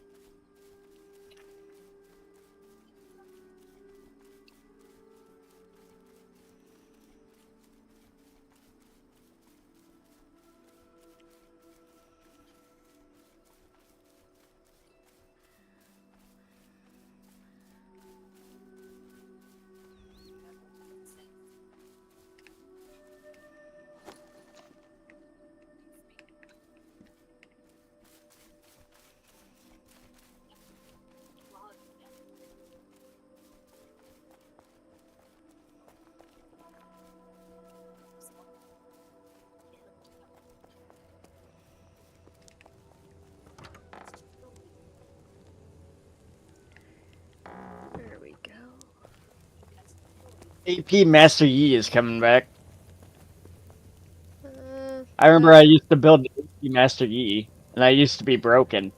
Speaker 1: There we go.
Speaker 2: AP Master Yi is coming back. I remember
Speaker 1: that-
Speaker 2: I used to build AP Master Yi, and I used to be broken.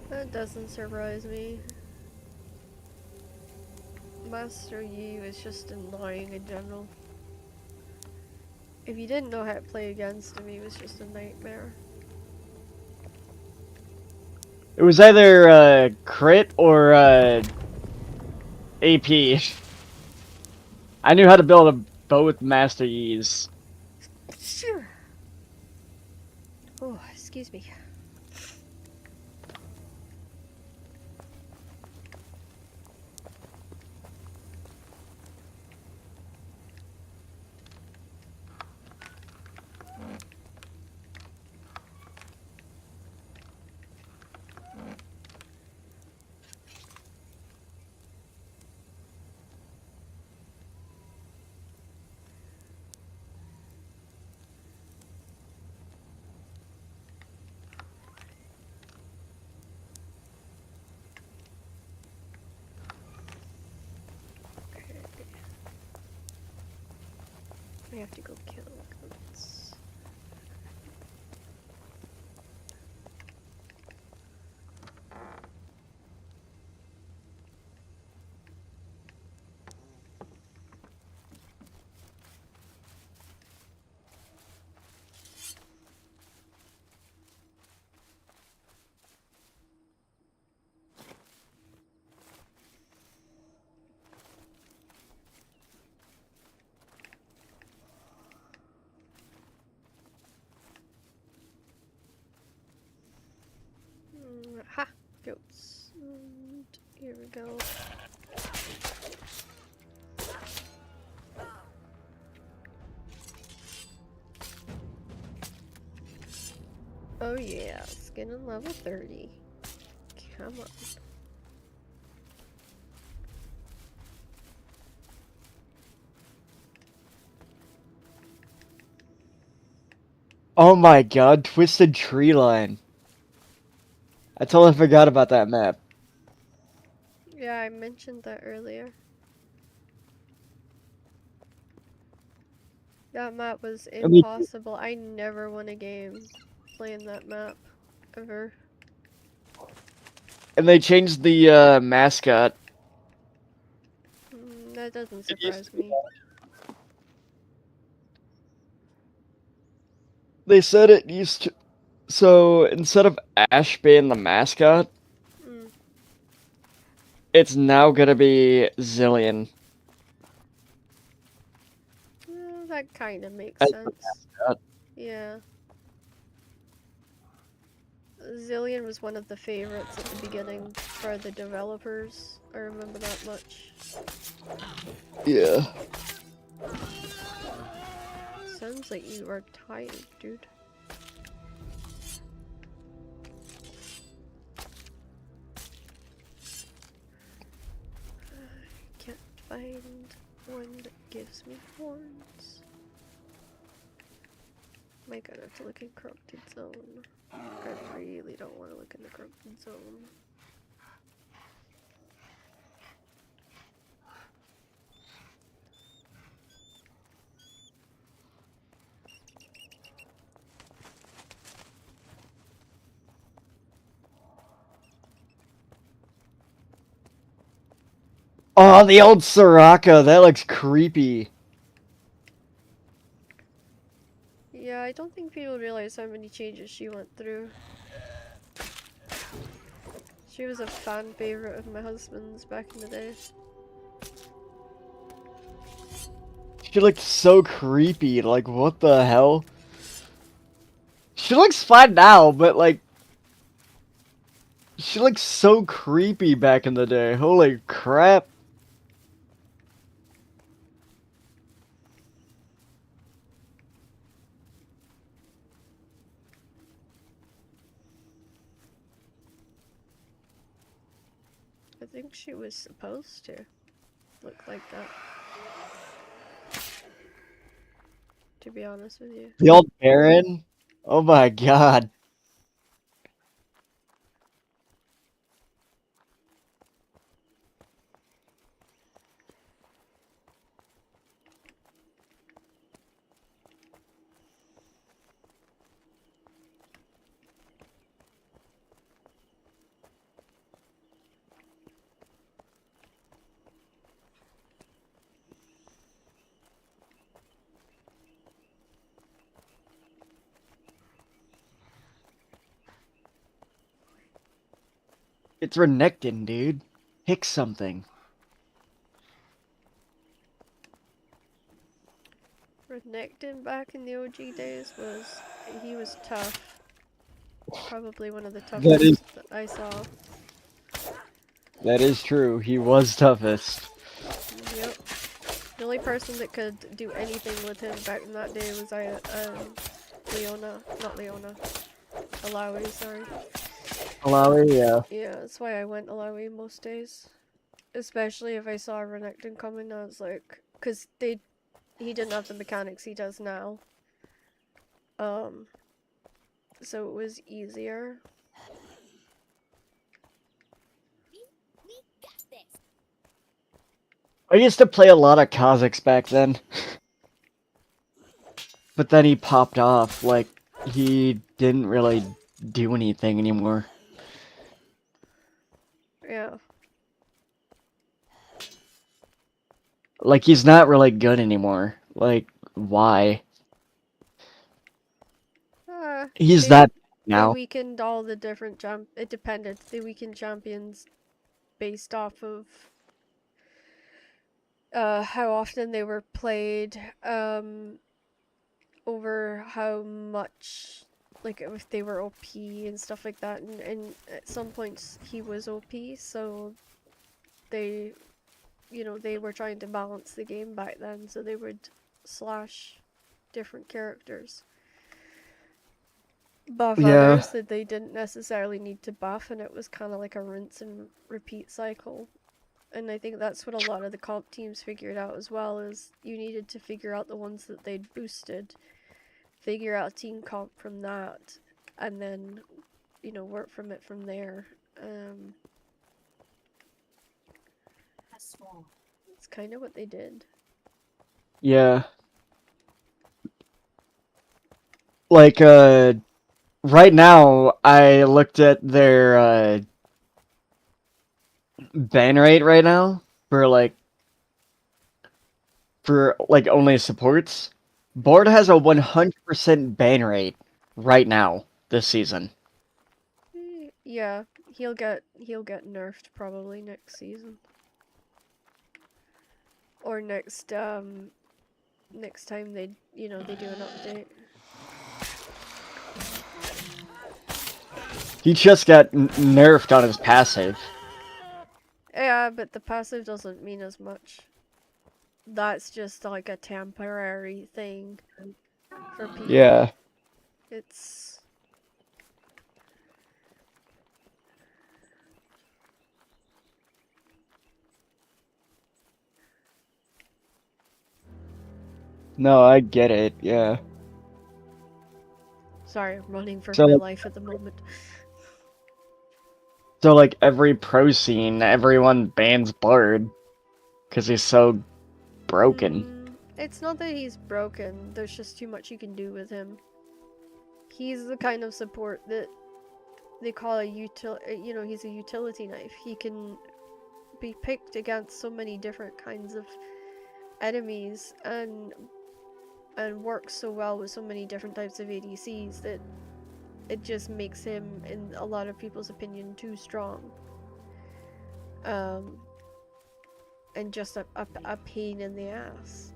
Speaker 1: That doesn't surprise me. Master Yi was just annoying in general. If you didn't know how to play against him, he was just a nightmare.
Speaker 2: It was either crit or AP. I knew how to build both Master Yis.
Speaker 1: Sure. Oh, excuse me. I have to go kill goats. Ha! Goats. And here we go. Oh yeah, skin on level 30. Come on.
Speaker 2: Oh my god, Twisted Tree Line. I totally forgot about that map.
Speaker 1: Yeah, I mentioned that earlier. That map was
Speaker 2: I mean-
Speaker 1: impossible. I never won a game playing that map. Ever.
Speaker 2: And they changed the mascot.
Speaker 1: That doesn't
Speaker 2: It used
Speaker 1: surprise
Speaker 2: to be
Speaker 1: me.
Speaker 2: They said it used to. So instead of Ash being the mascot,
Speaker 1: Mm.
Speaker 2: it's now gonna be Zillion.
Speaker 1: That kind of makes
Speaker 2: As the
Speaker 1: sense.
Speaker 2: mascot.
Speaker 1: Yeah. Zillion was one of the favorites at the beginning for the developers. I remember that much.
Speaker 2: Yeah.
Speaker 1: Sounds like you are tired, dude. find one that gives me horns. Might gonna have to look in Corrupted Zone. I really don't want to look in the Corrupted Zone.
Speaker 2: Oh, the old Soraka, that looks creepy.
Speaker 1: Yeah, I don't think people realize how many changes she went through. She was a fan favorite of my husband's back in the day.
Speaker 2: She looked so creepy, like what the hell? She looks fine now, but like... She looks so creepy back in the day, holy crap.
Speaker 1: I think she was supposed to look like that. To be honest with you.
Speaker 2: The old Baron? Oh my god. It's Renekton, dude. Pick something.
Speaker 1: Renekton back in the OG days he was tough. Probably one of the
Speaker 2: That is-
Speaker 1: toughest that I saw.
Speaker 2: That is true, he was toughest.
Speaker 1: Yep. The only person that could do anything with him back in that day was Leona. Not Leona. Alawi, sorry.
Speaker 2: Malawi, yeah.
Speaker 1: Yeah, that's why I went Alawi most days. Especially if I saw Renekton coming, I was like, cause he didn't have the mechanics he does now. So it was easier.
Speaker 3: We got this.
Speaker 2: I used to play a lot of Kazakhs back then. But then he popped off, like, he didn't really do anything anymore.
Speaker 1: Yeah.
Speaker 2: Like, he's not really good anymore. Like, why? He's
Speaker 1: They
Speaker 2: that
Speaker 1: They
Speaker 2: now.
Speaker 1: weakened all the different it depended. They weakened champions based off of how often they were played, over how much, like if they were OP and stuff like that, and at some points he was OP, so they, they were trying to balance the game back then, so they would slash different characters. Buff
Speaker 2: Yeah.
Speaker 1: others that they didn't necessarily need to buff, and it was kind of like a rinse and repeat cycle. And I think that's what a lot of the comp teams figured out as well, is you needed to figure out the ones that they'd boosted, figure out team comp from that, and then, work from it from there.
Speaker 3: That's all.
Speaker 1: It's kind of what they did.
Speaker 2: Yeah. Like, right now, I looked at their, ban rate right now for only supports. Board has a 100% ban rate right now this season.
Speaker 1: Yeah, he'll get nerfed probably next season. Or next time they do an update.
Speaker 2: He just got nerfed on his passive.
Speaker 1: Yeah, but the passive doesn't mean as much. That's just like a temporary thing for people.
Speaker 2: Yeah.
Speaker 1: It's...
Speaker 2: No, I get it. Yeah.
Speaker 1: Sorry, I'm running for
Speaker 2: So
Speaker 1: my
Speaker 2: like,
Speaker 1: life at the moment.
Speaker 2: so like every pro scene, everyone bans Bard because he's so broken.
Speaker 1: It's not that he's broken, there's just too much you can do with him. He's the kind of support that they call he's a utility knife. He can be picked against so many different kinds of enemies and works so well with so many different types of ADCs that it just makes him, in a lot of people's opinion, too strong. And just a pain in the ass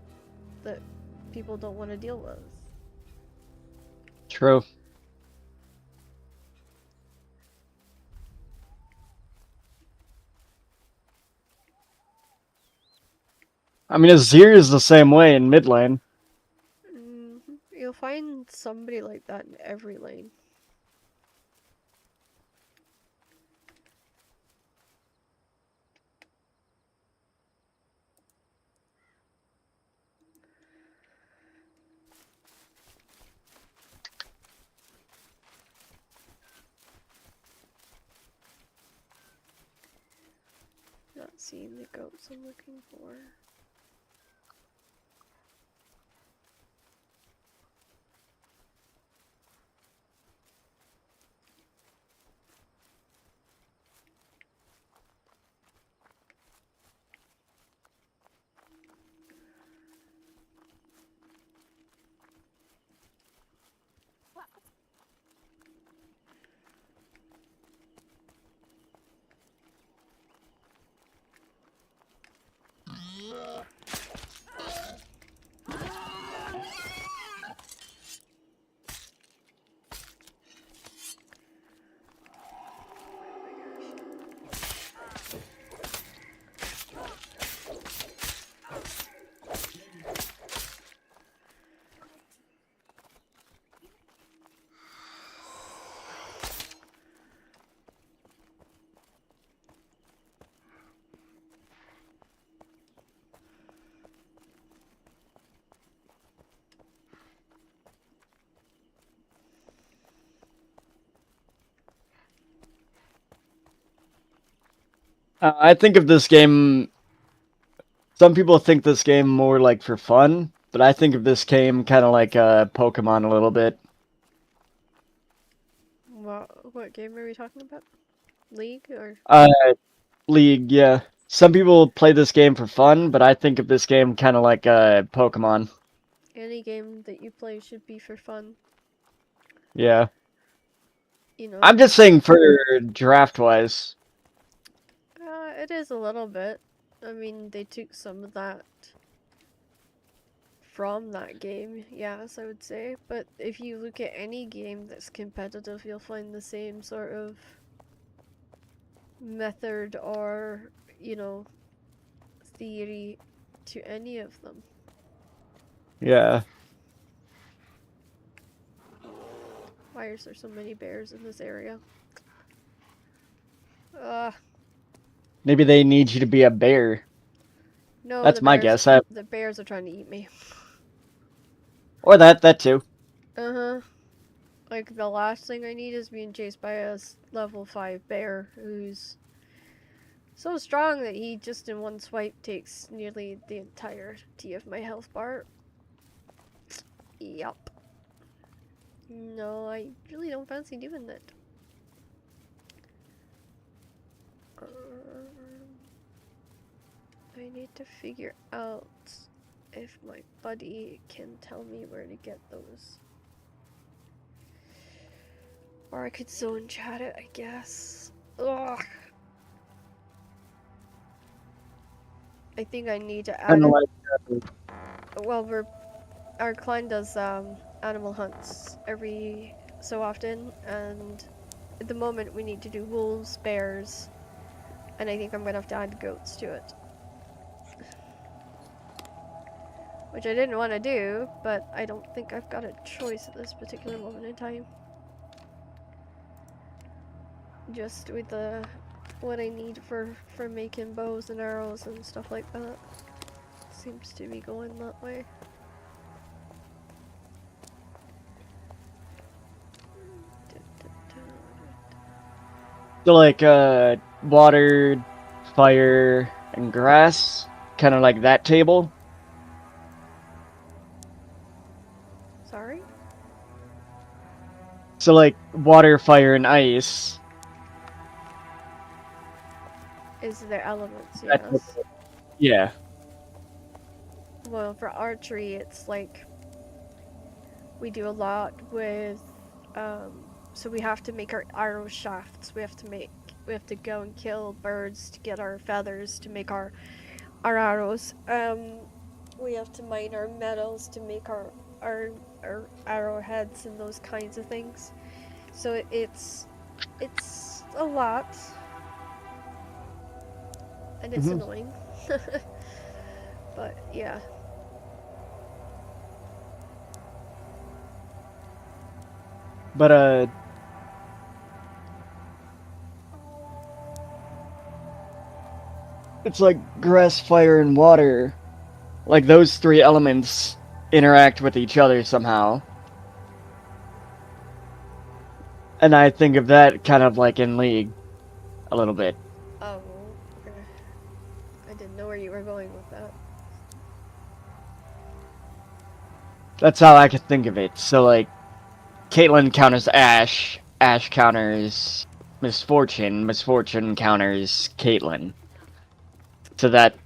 Speaker 1: that people don't want to deal with.
Speaker 2: True. I mean, Azir is the same way in mid lane.
Speaker 1: You'll find somebody like that in every lane. Not seeing the goats I'm looking for.
Speaker 2: I think of this game. Some people think this game more like for fun, but I think of this game kind of like Pokemon a little bit.
Speaker 1: What game are we talking about? League or?
Speaker 2: League, yeah. Some people play this game for fun, but I think of this game kind of like Pokemon.
Speaker 1: Any game that you play should be for fun.
Speaker 2: Yeah.
Speaker 1: You know.
Speaker 2: I'm just saying for draft-wise.
Speaker 1: It is a little bit. I mean, they took some of that from that game, yes, I would say. But if you look at any game that's competitive, you'll find the same sort of method or, theory to any of them.
Speaker 2: Yeah.
Speaker 1: Why is there so many bears in this area?
Speaker 2: Maybe they need you to be a bear.
Speaker 1: No,
Speaker 2: That's my guess.
Speaker 1: The bears are trying to eat me.
Speaker 2: Or that too.
Speaker 1: Uh-huh. Like, the last thing I need is being chased by a level 5 bear who's so strong that he just in one swipe takes nearly the entirety of my health bar. Yup. No, I really don't fancy doing that. I need to figure out if my buddy can tell me where to get those. Or I could zone chat it, I guess. Ugh. I think I need to add it. Well, our clan does animal hunts every so often, and at the moment we need to do wolves, bears, and I think I'm gonna have to add goats to it. Which I didn't want to do, but I don't think I've got a choice at this particular moment in time. Just with what I need for making bows and arrows and stuff like that. Seems to be going that way.
Speaker 2: So like water, fire, and grass, kind of like that table.
Speaker 1: Sorry?
Speaker 2: So like water, fire, and ice.
Speaker 1: Is there elements,
Speaker 2: That's what-
Speaker 1: yes.
Speaker 2: Yeah.
Speaker 1: Well, for archery, it's like we do a lot with, so we have to make our arrow shafts. We have to go and kill birds to get our feathers to make our arrows. We have to mine our metals to make our arrowheads and those kinds of things. So it's a lot, and it's
Speaker 2: Mhm.
Speaker 1: annoying. But yeah.
Speaker 2: But it's like grass, fire, and water. Like those three elements interact with each other somehow. And I think of that kind of like in League a little bit.
Speaker 1: Oh, okay. I didn't know where you were going with that.
Speaker 2: That's how I could think of it. So like Caitlyn counters Ash, Ash counters Misfortune, Misfortune counters Caitlyn. So that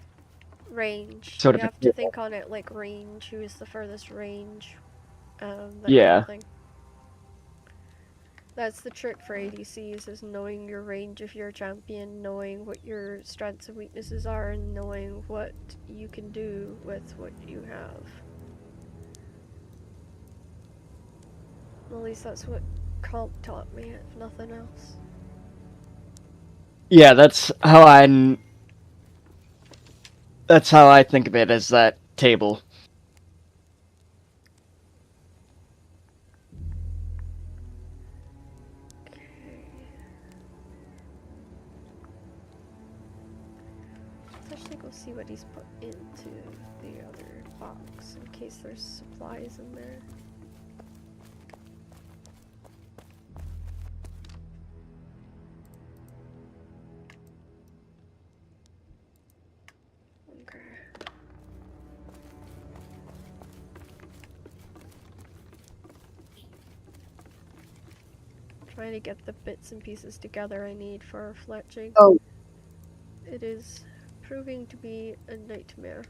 Speaker 1: Range.
Speaker 2: sort
Speaker 1: You
Speaker 2: of
Speaker 1: have to think on it like range. Who's the furthest range? That kind
Speaker 2: Yeah.
Speaker 1: of thing. That's the trick for ADCs, is knowing your range if you're a champion, knowing what your strengths and weaknesses are, and knowing what you can do with what you have. At least that's what comp taught me, if nothing else.
Speaker 2: Yeah, that's how I think of it, as that table.
Speaker 1: Let's actually go see what he's put into the other box, in case there's supplies in there. Okay. Trying to get the bits and pieces together I need for fletching.
Speaker 2: Oh.
Speaker 1: It is proving to be a nightmare.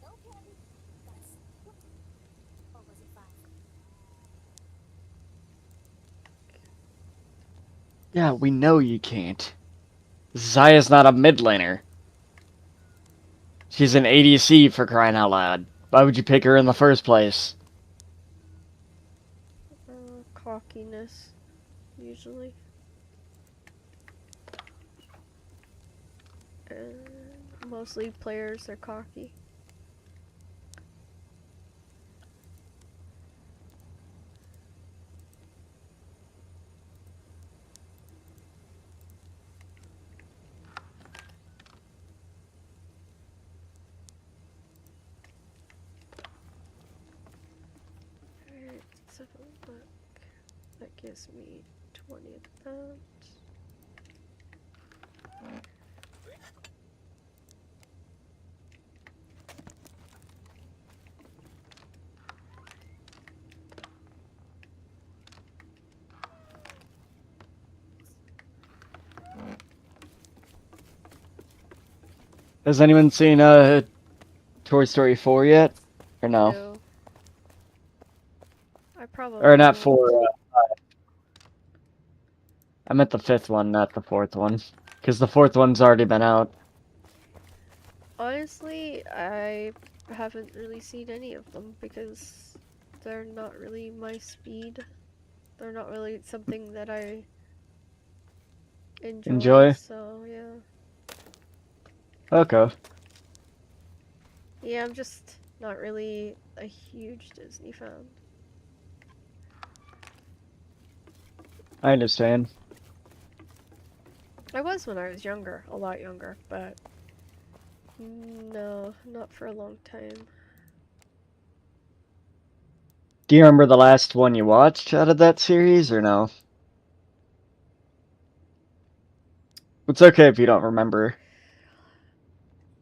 Speaker 3: No candy. That's or was it 5?
Speaker 2: Yeah, we know you can't. Zaya's not a mid laner. She's an ADC, for crying out loud. Why would you pick her in the first place?
Speaker 1: Cockiness, usually. And mostly players are cocky. Alright, let's have a look. That gives me 20 of that.
Speaker 2: Has anyone seen Toy Story 4 yet? Or no?
Speaker 1: I probably
Speaker 2: Or not
Speaker 1: won't.
Speaker 2: 4, I meant the 5th one, not the 4th one. Because the 4th one's already been out.
Speaker 1: Honestly, I haven't really seen any of them because they're not really my speed. They're not really something that I
Speaker 2: Enjoy?
Speaker 1: So yeah.
Speaker 2: Okay.
Speaker 1: Yeah, I'm just not really a huge Disney fan.
Speaker 2: I understand.
Speaker 1: I was when I was younger, a lot younger, but No, not for a long time.
Speaker 2: Do you remember the last one you watched out of that series, or no? It's okay if you don't remember.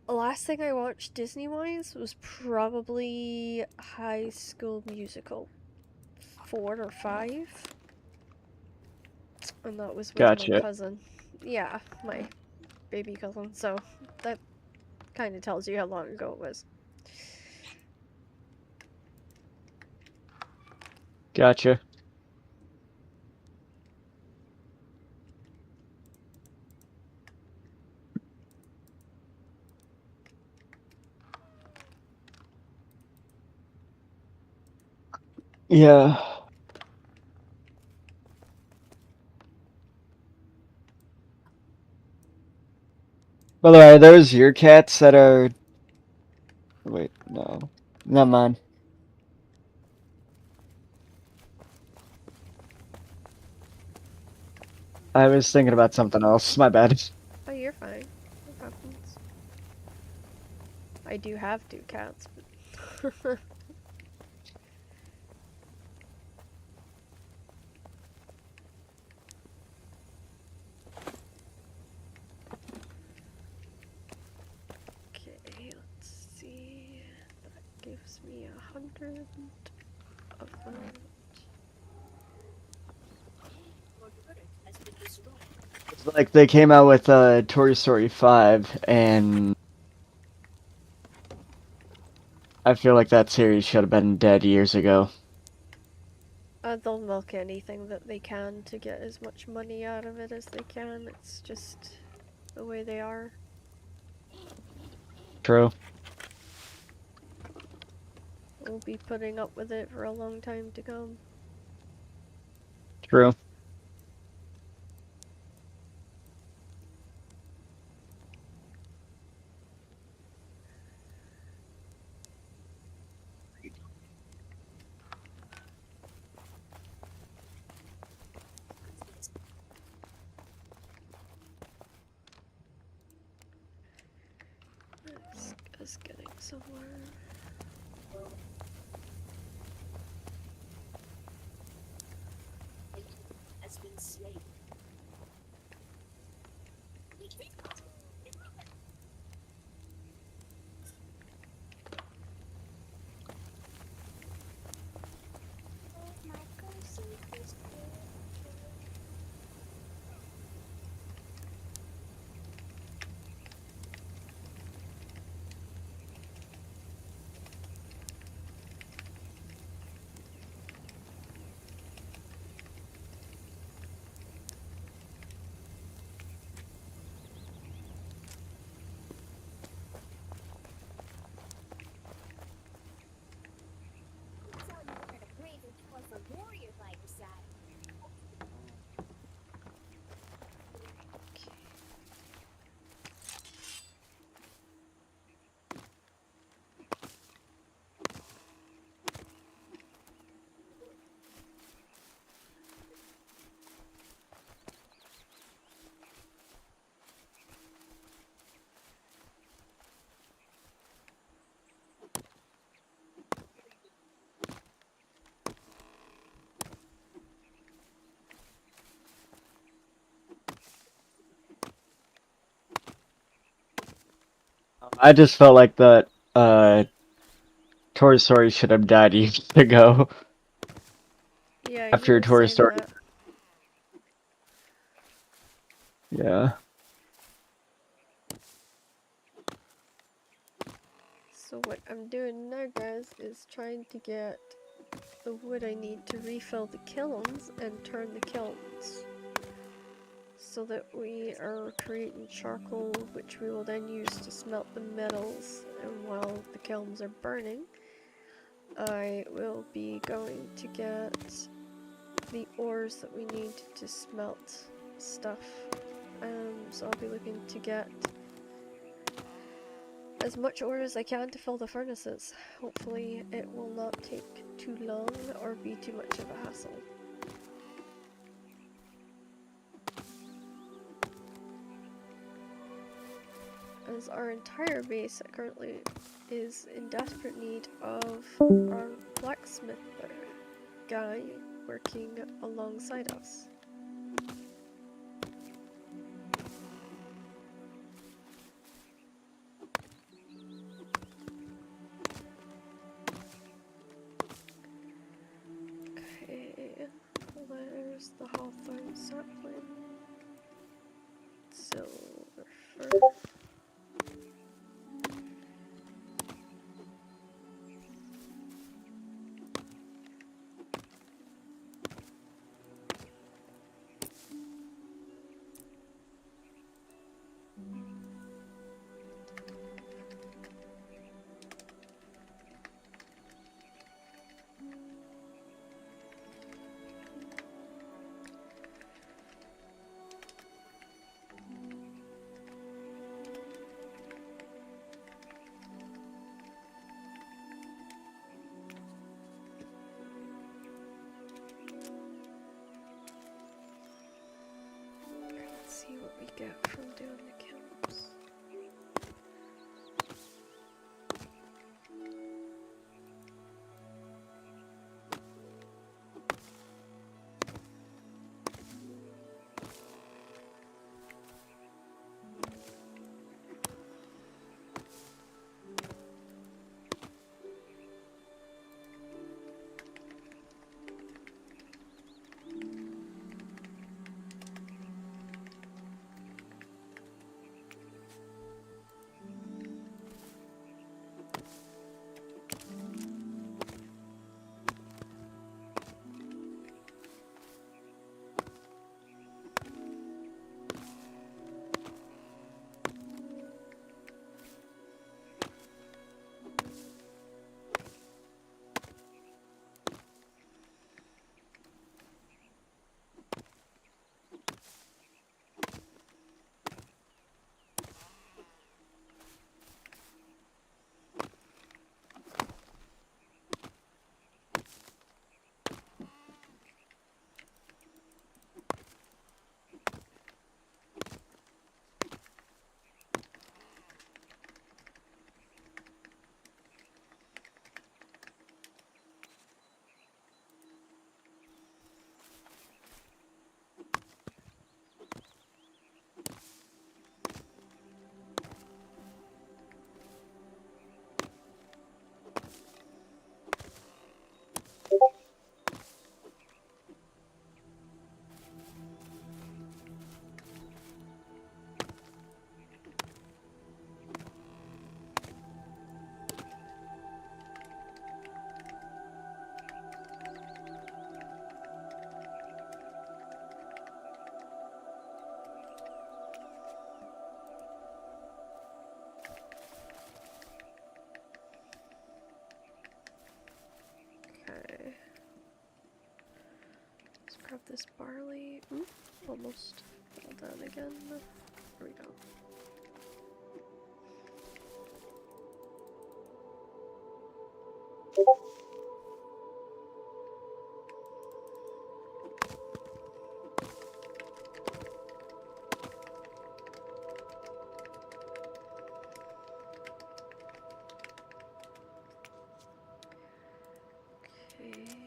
Speaker 1: The last thing I watched Disney-wise was probably High School Musical 4 or 5. And that was with my
Speaker 2: Gotcha.
Speaker 1: cousin. Yeah, my baby cousin. So that kind of tells you how long ago it was.
Speaker 2: Gotcha. Yeah. By the way, are those your cats that are... Wait, no. Not mine. I was thinking about something else. My bad.
Speaker 1: Oh, you're fine. What happens? I do have 2 cats, but okay, let's see. That gives me 100 of that.
Speaker 2: It's like they came out with Toy Story 5, and I feel like that series should have been dead years ago.
Speaker 1: They'll milk anything that they can to get as much money out of it as they can. It's just the way they are.
Speaker 2: True.
Speaker 1: We'll be putting up with it for a long time to come.
Speaker 2: True.
Speaker 1: It's us getting somewhere.
Speaker 3: Has been slain. Warrior by your side.
Speaker 2: I just felt like that Toy Story should have died years ago.
Speaker 1: Yeah, you
Speaker 2: After
Speaker 1: were
Speaker 2: Toy
Speaker 1: saying
Speaker 2: Story.
Speaker 1: that.
Speaker 2: Yeah.
Speaker 1: So what I'm doing now, guys, is trying to get the wood I need to refill the kilns and turn the kilns. So that we are creating charcoal, which we will then use to smelt the metals. And while the kilns are burning, I will be going to get the ores that we need to smelt stuff. So I'll be looking to get as much ore as I can to fill the furnaces. Hopefully it will not take too long or be too much of a hassle. as our entire base currently is in desperate need of our blacksmith guy working alongside us. Okay, where's the hawthorn sapling? Silver fir. Let's see what we get from doing the camps. Okay. Let's grab this barley. Ooh, almost fell down again. There we go. Okay.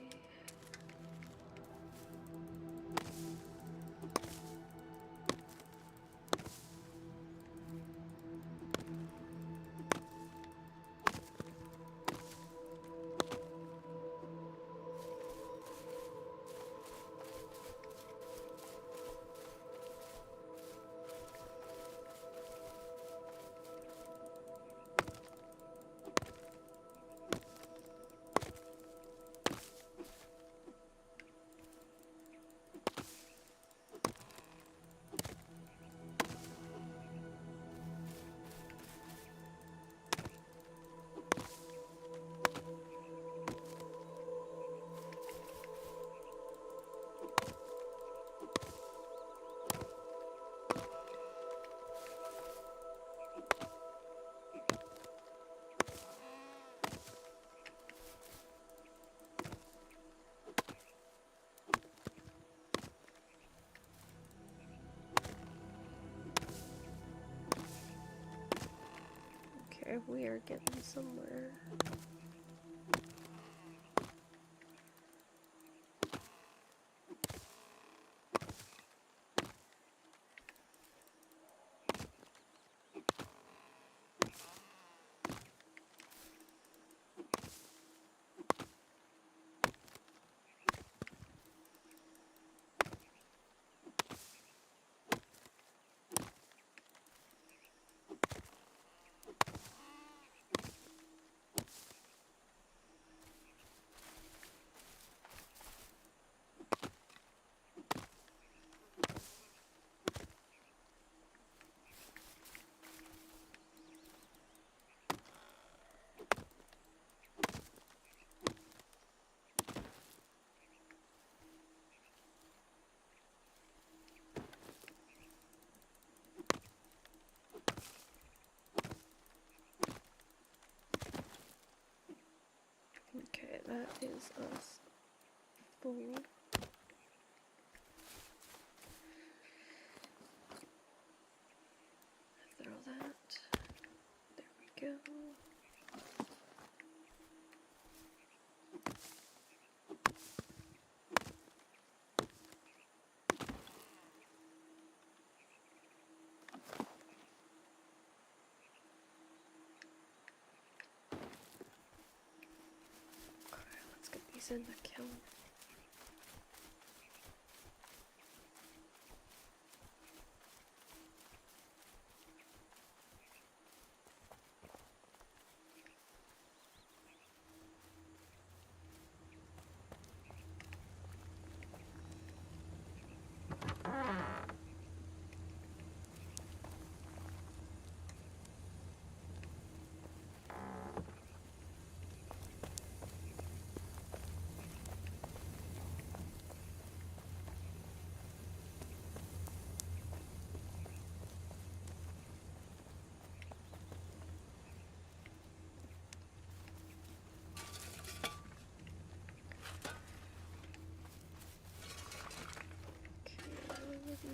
Speaker 1: Okay, we are getting somewhere. Okay, that is us full. Throw that. There we go. Okay, let's get these in the kiln.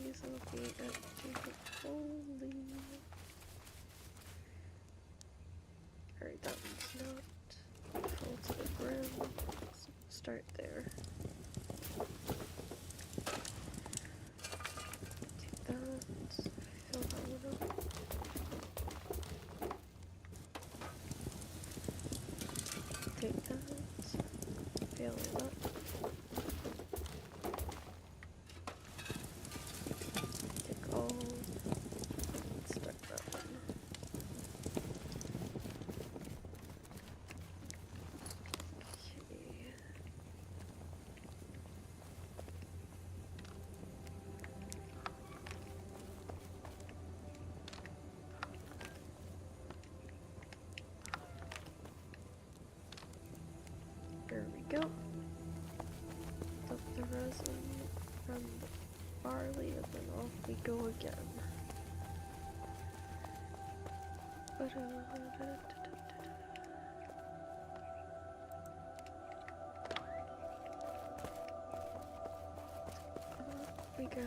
Speaker 1: These will be empty, but holy. Alright, that one's not full to the brim. So start there. Take that. Fill that one up. Take that. Fill it up. Take all. Let's start that one. Okay. There we go. Dump the resin from the barley and then off we go again. Up we go.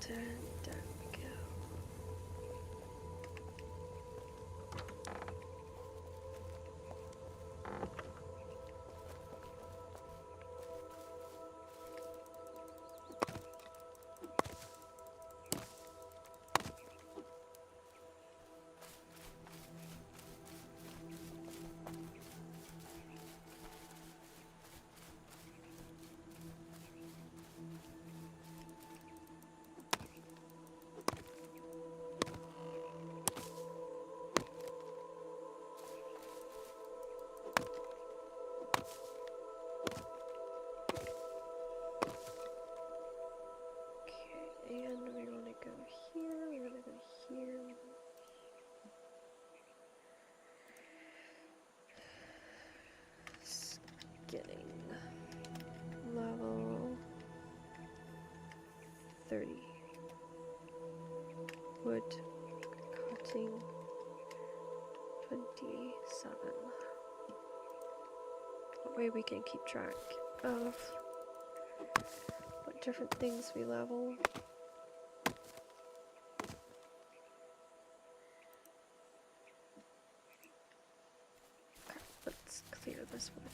Speaker 1: There we go. Okay, and we want to go here, we want to go here. Skinning. Level 30. Wood cutting. way we can keep track of what different things we level. Okay, let's clear this wood.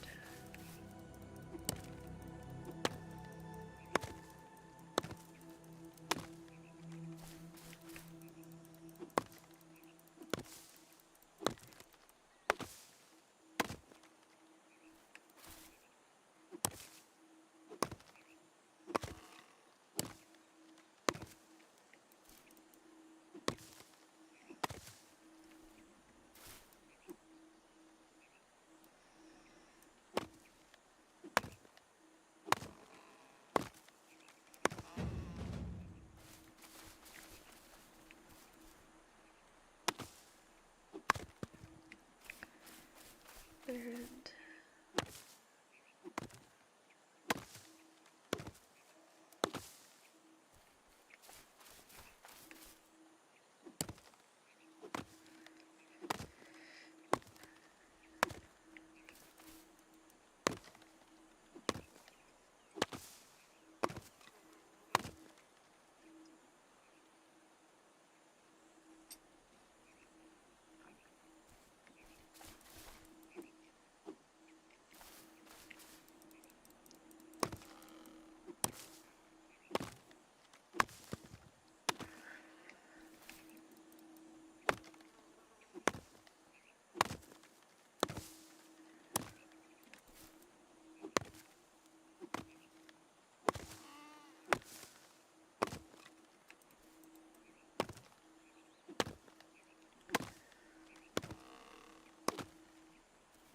Speaker 1: And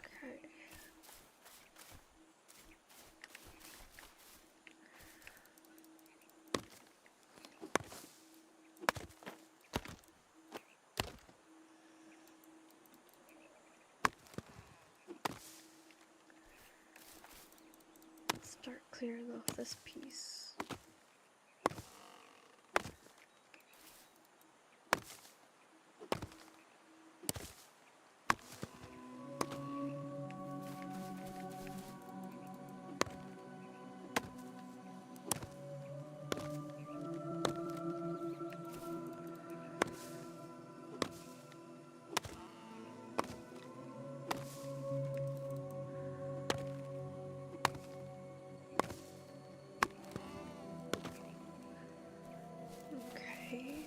Speaker 1: okay. Start clearing off this piece. Okay.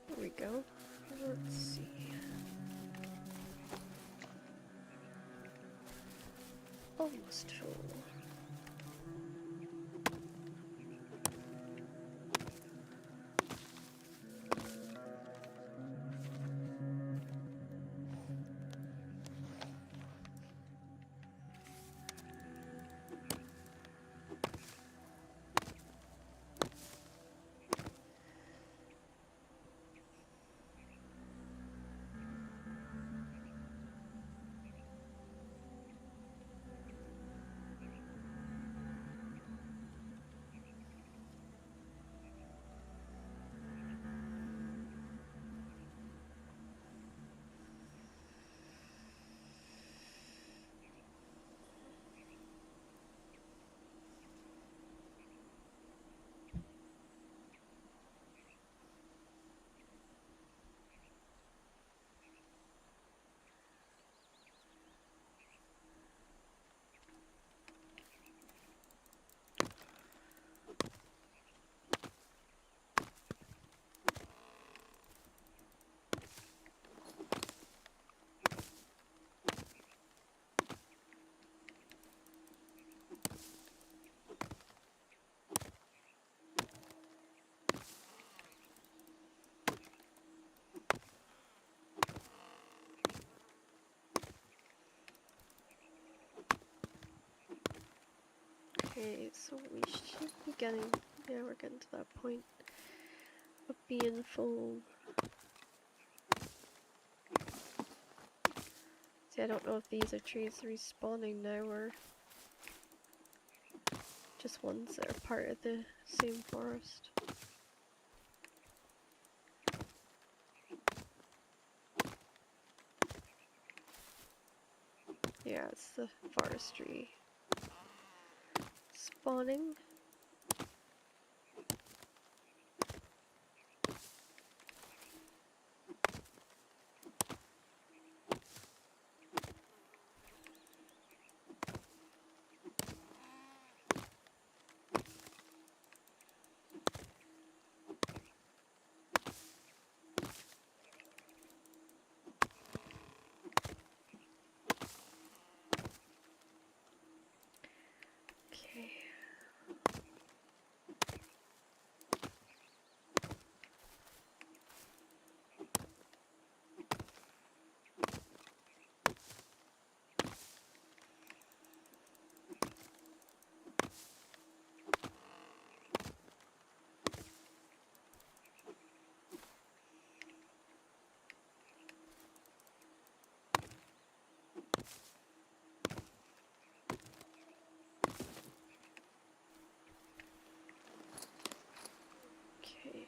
Speaker 1: There we go. Let's see. Almost full. Okay, so we should be getting, yeah, we're getting to that point of being full. See, I don't know if these are trees respawning now or just ones that are part of the same forest. Yeah, it's the forestry spawning. Okay. Okay.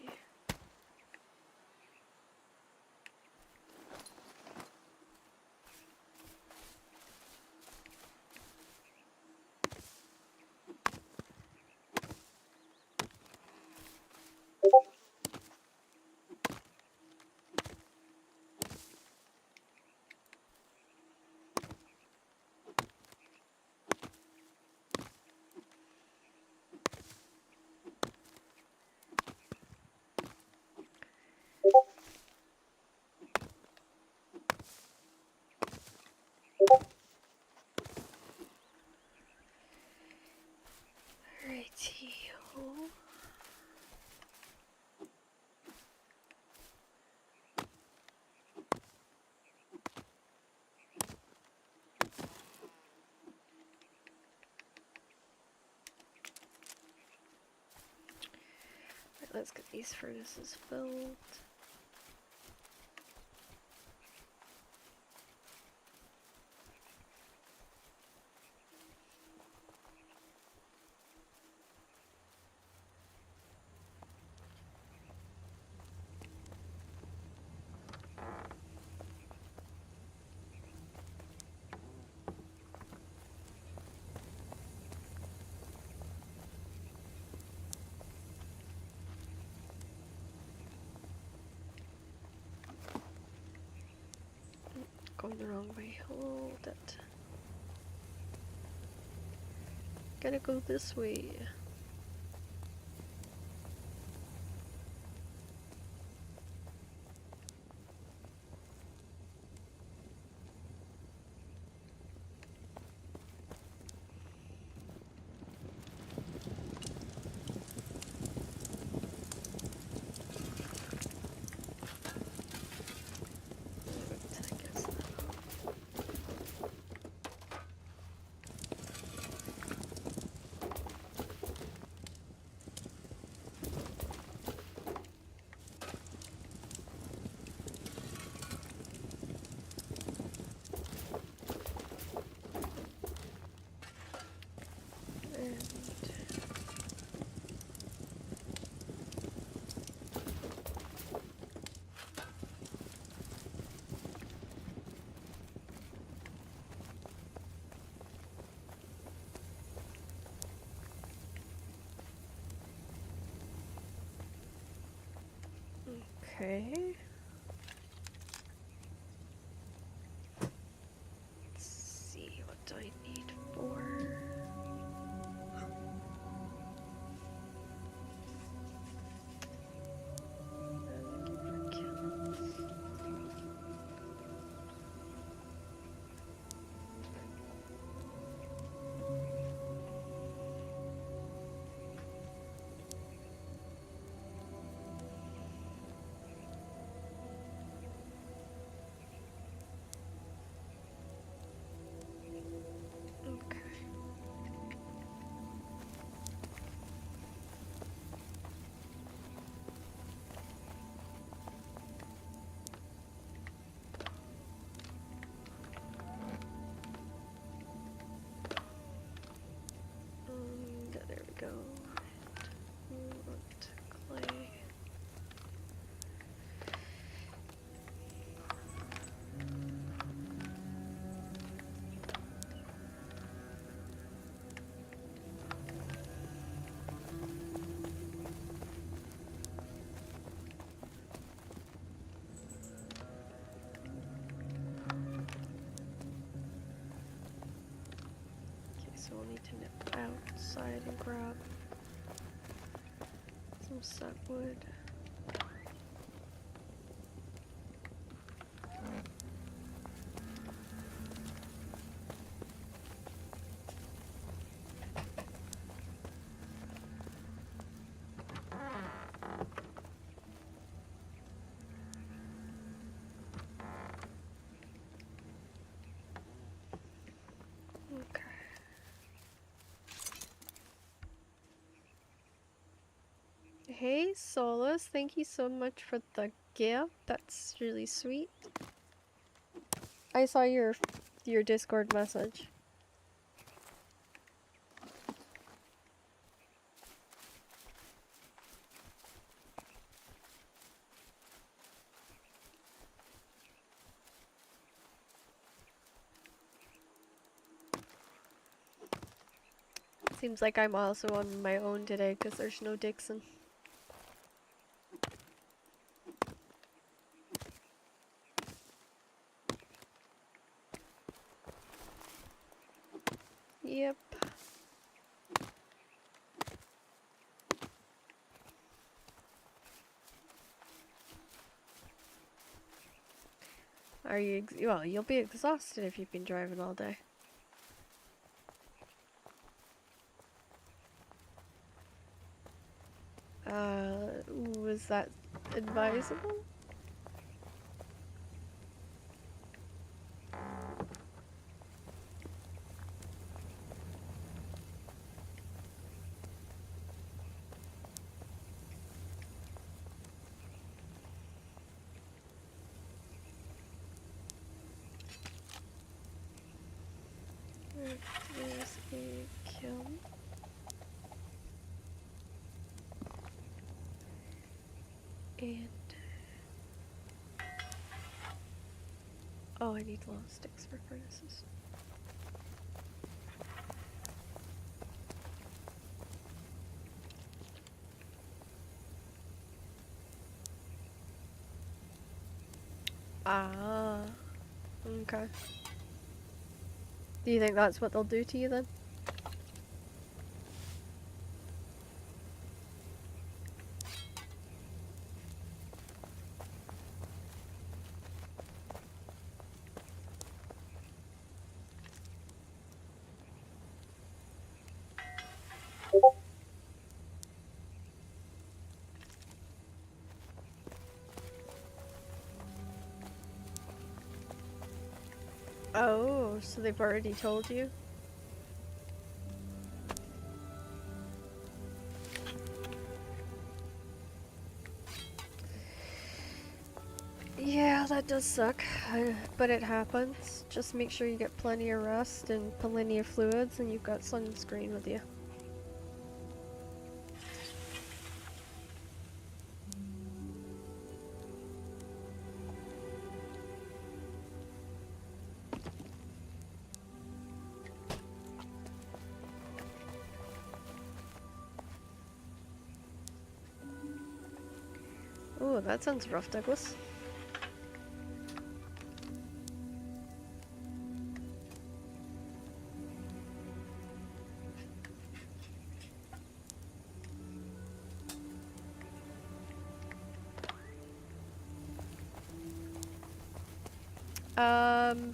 Speaker 1: Righty-ho. Right, let's get these furnaces filled. Going the wrong way. Hold it. Gotta go this way. I guess. And okay. Let's see, what do I need for? Looking for kilns. so we'll need to nip outside and grab some sapwood. Okay. Hey Solus, thank you so much for the gift. That's really sweet. I saw your Discord message. Seems like I'm also on my own today because there's no Dixon. Yep. Are you well, you'll be exhausted if you've been driving all day. Was that advisable? There's a kiln. And oh, I need long sticks for furnaces. Ah, okay. Do you think that's what they'll do to you then? Oh, so they've already told you? Yeah, that does suck, but it happens. Just make sure you get plenty of rest and plenty of fluids and you've got sunscreen with you. Oh, that sounds rough, Douglas.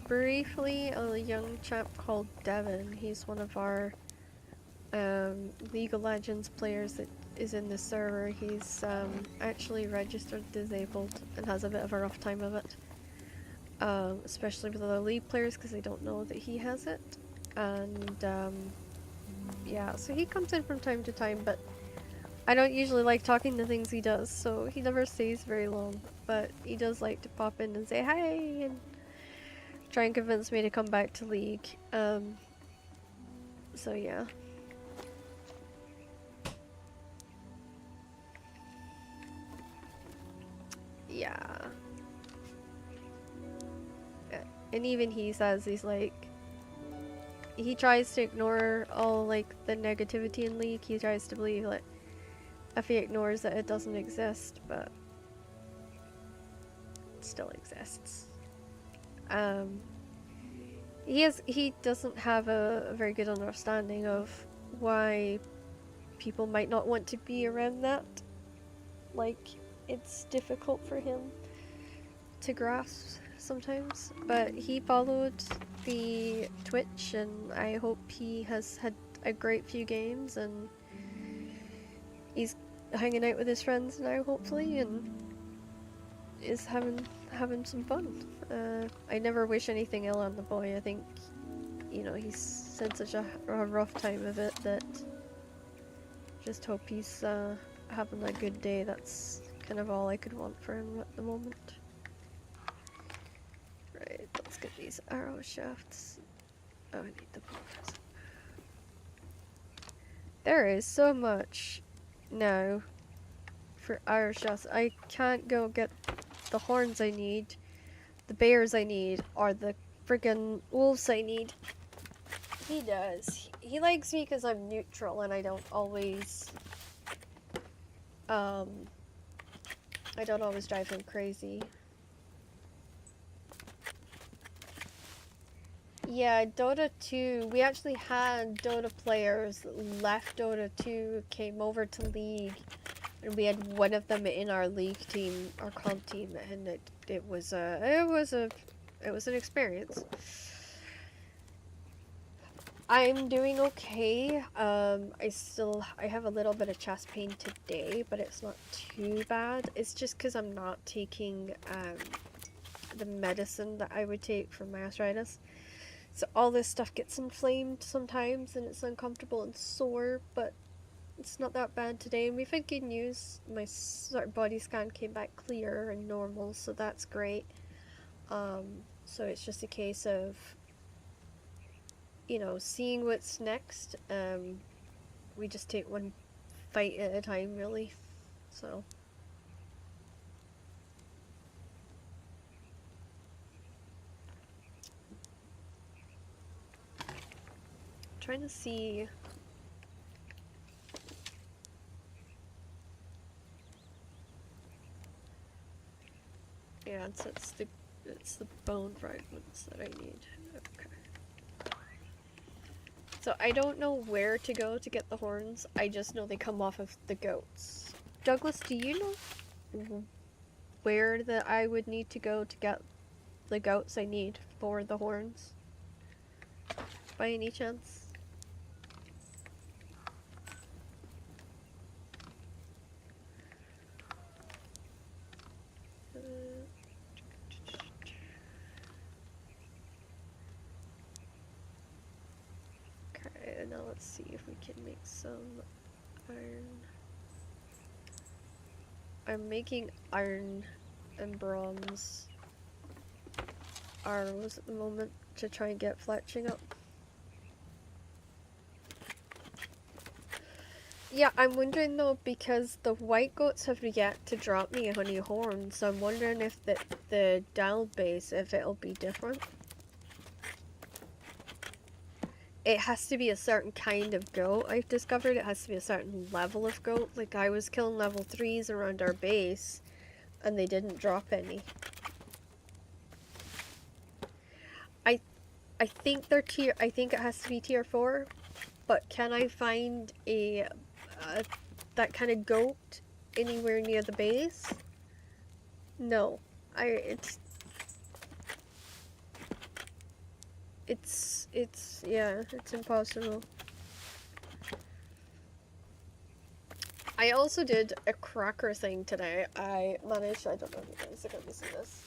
Speaker 1: Briefly, a young chap called Devin. He's one of our League of Legends players that is in the server. He's actually registered disabled and has a bit of a rough time of it. Especially with other League players because they don't know that he has it. And yeah, so he comes in from time to time, but I don't usually like talking to things he does, so he never stays very long. But he does like to pop in and say hi and try and convince me to come back to League. So yeah. Yeah. And even he says he's like, he tries to ignore all like the negativity in League. He tries to believe that if he ignores that it doesn't exist, but it still exists. he doesn't have a very good understanding of why people might not want to be around that. Like, it's difficult for him to grasp sometimes, but he followed the Twitch, and I hope he has had a great few games, and he's hanging out with his friends now, hopefully, and is having some fun. I never wish anything ill on the boy. I think, you know, he's had such a rough time of it that just hope he's having a good day. That's kind of all I could want for him at the moment. Right, let's get these arrow shafts. Oh, I need the bows. There is so much now for arrow shafts. I can't go get the horns I need, the bears I need, or the friggin' wolves I need. He does. He likes me because I'm neutral and I don't always drive him crazy. Yeah, Dota 2, we actually had Dota players that left Dota 2, came over to League, and we had one of them in our League team, our comp team, and it was an experience. I'm doing okay. I have a little bit of chest pain today, but it's not too bad. It's just because I'm not taking the medicine that I would take for my arthritis. So all this stuff gets inflamed sometimes, and it's uncomfortable and sore, but it's not that bad today. And we've had good news. My body scan came back clear and normal, so that's great. So it's just a case of, you know, seeing what's next. We just take one fight at a time, really. So. Trying to see. Yeah, it's the bone fragments that I need. Okay. So I don't know where to go to get the horns. I just know they come off of the goats. Douglas, do you know where that I would need to go to get the goats I need for the horns? By any chance? Okay, now let's see if we can make some iron. I'm making iron and bronze arrows at the moment to try and get fletching up. Yeah, I'm wondering though, because the white goats have yet to drop me a honey horn, so I'm wondering if the Dal base, if it'll be different. It has to be a certain kind of goat, I've discovered. It has to be a certain level of goat. Like, I was killing level 3s around our base, and they didn't drop any. I think they're tier. I think it has to be tier 4, but can I find a that kind of goat anywhere near the base? No, it's yeah, it's impossible. I also did a cracker thing today. I don't know if you guys are gonna be seeing this.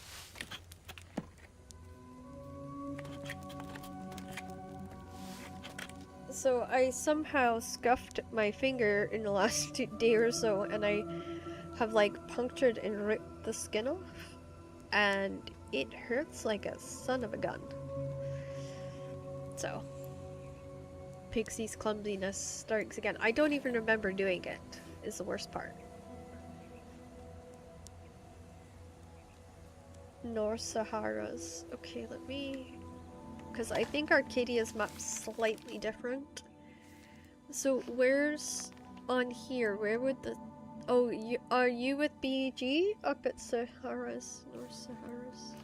Speaker 1: So I somehow scuffed my finger in the last day or so, and I have like punctured and ripped the skin off, and it hurts like a son of a gun. So, Pixie's clumsiness strikes again. I don't even remember doing it, is the worst part. North Saharas. Okay, let me... because I think Arcadia's map's slightly different. So where's on here? Where would the... oh, are you with BG? Up at Saharas, North Saharas.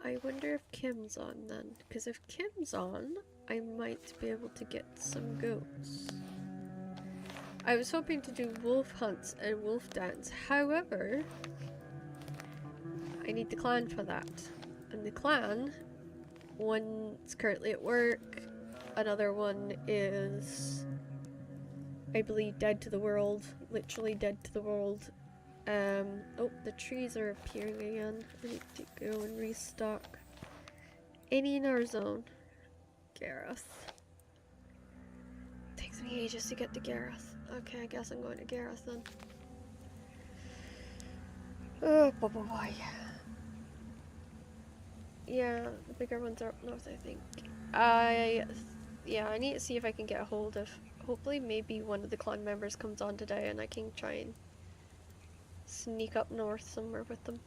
Speaker 1: I wonder if Kim's on then. Because if Kim's on, I might be able to get some goats. I was hoping to do wolf hunts and wolf dance. However, I need the clan for that. And the clan, one's currently at work, another one is, I believe, dead to the world. Literally dead to the world. Oh, the trees are appearing again. I need to go and restock. Any in our zone? Gareth. Takes me ages to get to Gareth. Okay, I guess I'm going to Gareth then. Oh, boy. Yeah, the bigger ones are up north, I think. Yeah, I need to see if I can get a hold of, hopefully maybe one of the clan members comes on today and I can try and sneak up north somewhere with them.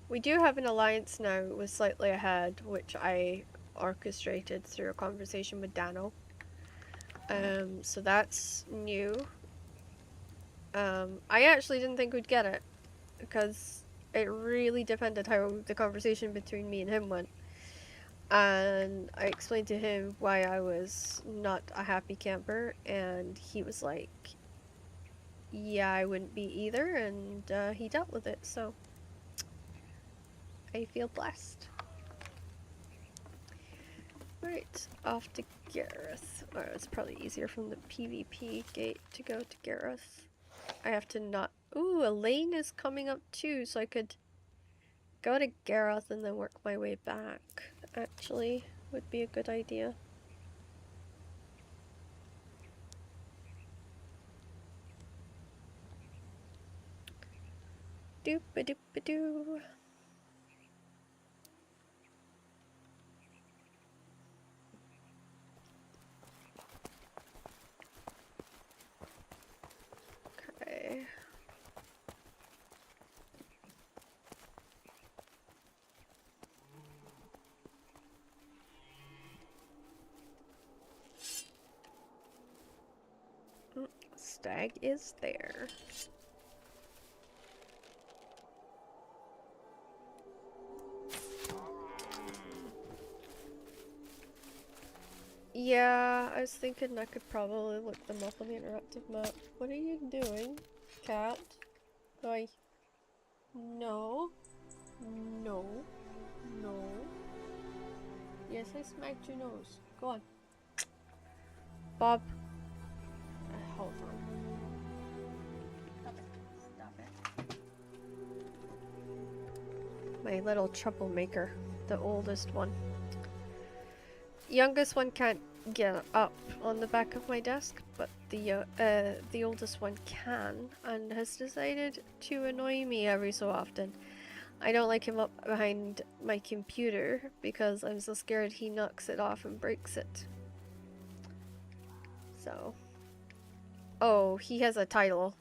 Speaker 1: We do have an alliance now with Slightly Ahead, which I orchestrated through a conversation with Dano. So that's new. I actually didn't think we'd get it, because it really depended how the conversation between me and him went. And I explained to him why I was not a happy camper, and he was like, yeah, I wouldn't be either, and he dealt with it, so I feel blessed. Right, off to Gareth. Oh, it's probably easier from the PvP gate to go to Gareth. I have to not... Ooh, Elaine is coming up too, so I could go to Gareth and then work my way back. Actually, would be a good idea. Doop-a-doop-a-doo. Okay. Stag is there. Yeah, I was thinking I could probably look them up on the interactive map. What are you doing, cat? Oi. No. No. No. Yes, I smacked your nose. Go on. Bob. Hold on. Stop it. Stop it. My little troublemaker. The oldest one. Youngest one can't get up on the back of my desk, but the oldest one can, and has decided to annoy me every so often. I don't like him up behind my computer because I'm so scared he knocks it off and breaks it. So, oh, he has a title.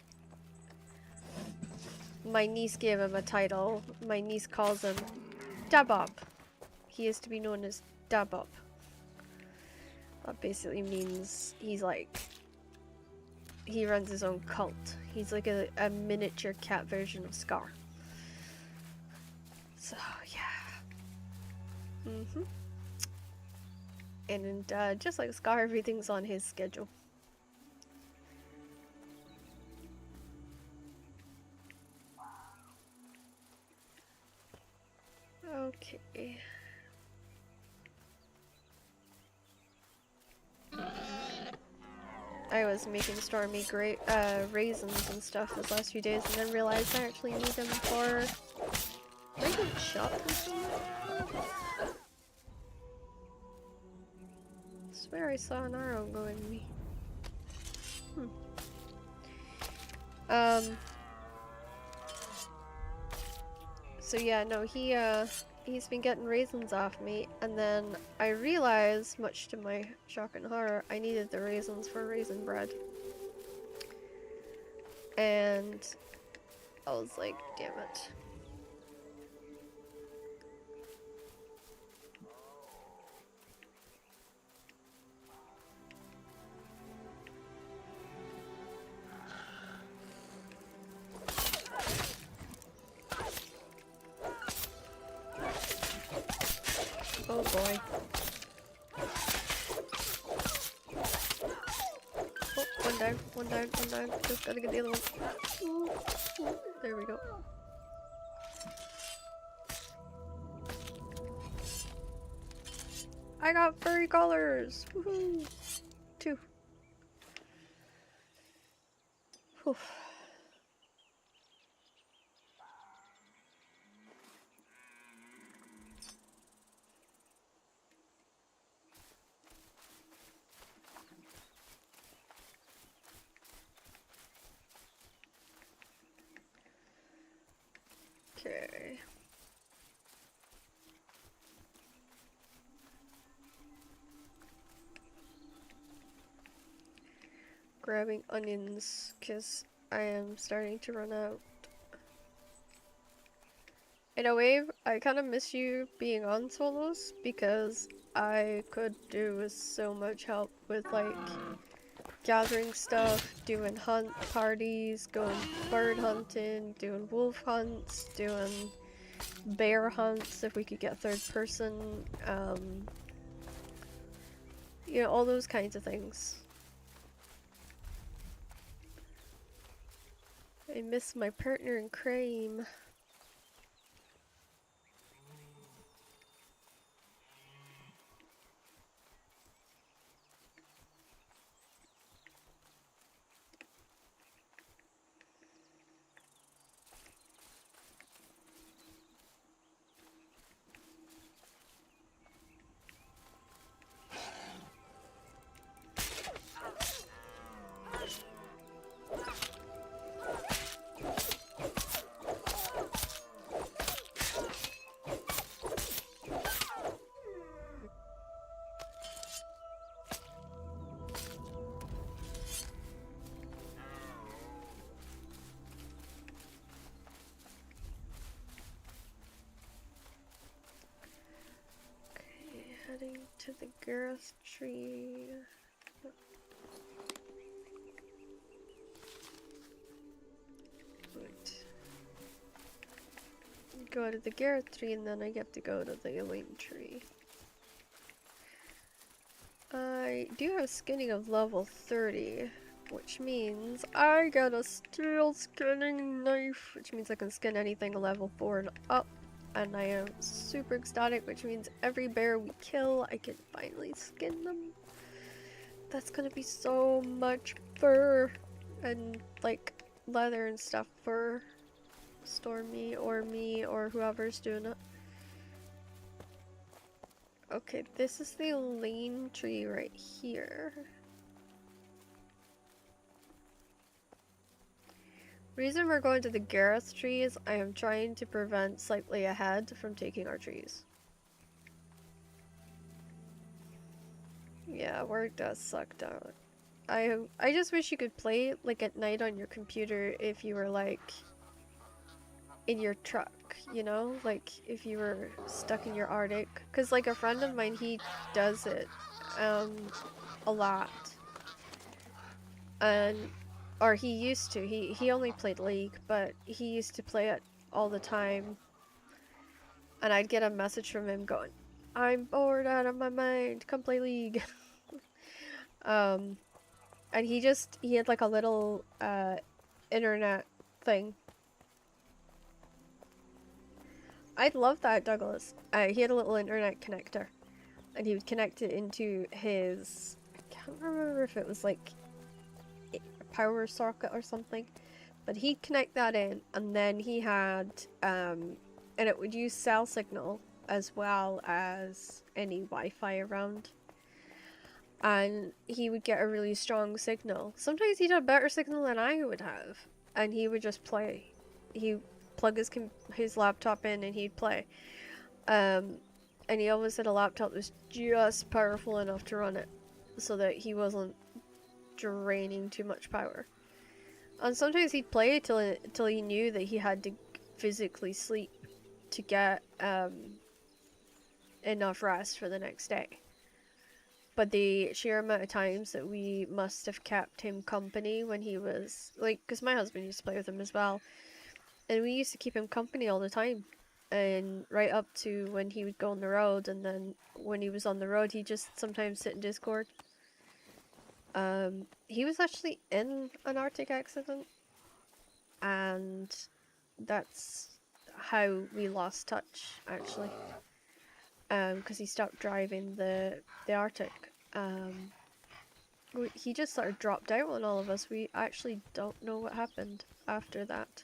Speaker 1: My niece gave him a title. My niece calls him Dabob. He is to be known as Dabob. That basically means he's like, he runs his own cult. He's like a miniature cat version of Scar. So, yeah. And just like Scar, everything's on his schedule. Okay. I was making Stormy great raisins and stuff those last few days, and then realized I actually need them for raisin shop or something. I swear I saw an arrow going to me. So yeah, no, he's been getting raisins off me, and then I realized, much to my shock and horror, I needed the raisins for raisin bread. And I was like, damn it. boy. Oh, one down, one down, one down. Just gotta get the other one. Ooh, ooh, there we go. I got furry collars! Woohoo! 2. Whew. Okay. Grabbing onions, because I am starting to run out. In a way, I kind of miss you being on solos, because I could do with so much help with, like, gathering stuff, doing hunt parties, going bird hunting, doing wolf hunts, doing bear hunts if we could get third person, you know, all those kinds of things. I miss my partner in crime. Heading to the Gareth tree. Wait. Go to the Gareth tree and then I get to go to the Elaine tree. I do have skinning of level 30, which means I got a steel skinning knife, which means I can skin anything level 4 and up. And I am super ecstatic, which means every bear we kill, I can finally skin them. That's gonna be so much fur and like leather and stuff for Stormy or me or whoever's doing it. Okay, this is the Elaine tree right here. Reason we're going to the Gareth tree is I am trying to prevent Slightly Ahead from taking our trees. Yeah, work does suck down. I just wish you could play like at night on your computer if you were like in your truck, you know? Like if you were stuck in your Arctic. Cause like a friend of mine, he does it a lot. And or he used to. He only played League, but he used to play it all the time. And I'd get a message from him going, "I'm bored out of my mind. Come play League." And he had like a little internet thing. I'd love that, Douglas. He had a little internet connector, and he would connect it into his. I can't remember if it was like power socket or something, but he'd connect that in, and then he had and it would use cell signal as well as any Wi-Fi around, and he would get a really strong signal. Sometimes he'd have better signal than I would have, and he would just play. He'd plug his laptop in and he'd play, and he always had a laptop that was just powerful enough to run it so that he wasn't draining too much power. And sometimes he'd play till he knew that he had to physically sleep to get enough rest for the next day. But the sheer amount of times that we must have kept him company when he was like, because my husband used to play with him as well, and we used to keep him company all the time. and right up to when he would go on the road, and then when he was on the road, he just sometimes sit in Discord. He was actually in an Arctic accident, and that's how we lost touch, actually. Because he stopped driving the Arctic. He just sort of dropped out on all of us. We actually don't know what happened after that.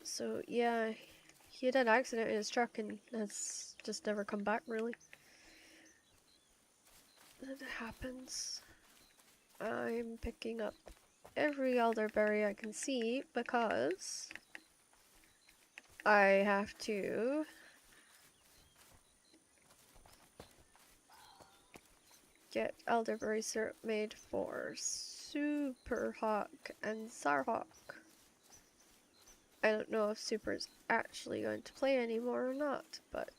Speaker 1: So yeah, he had an accident in his truck and has just never come back, really. That happens. I'm picking up every elderberry I can see because I have to get elderberry syrup made for Super Hawk and Sarhawk. I don't know if Super is actually going to play anymore or not, but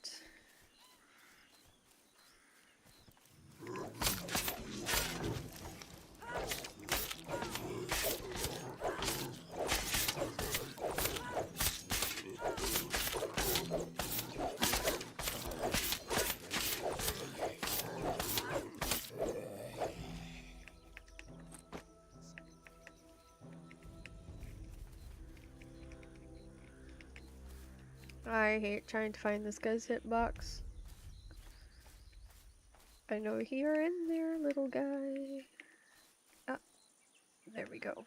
Speaker 1: I hate trying to find this guy's hitbox. I know you're in there, little guy. Ah, there we go.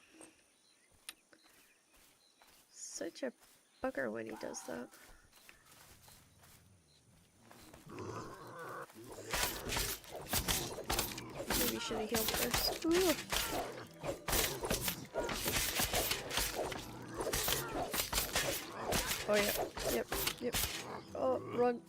Speaker 1: Such a bugger when he does that. Maybe should have healed first. Ooh. Oh yeah, yep. Oh, run.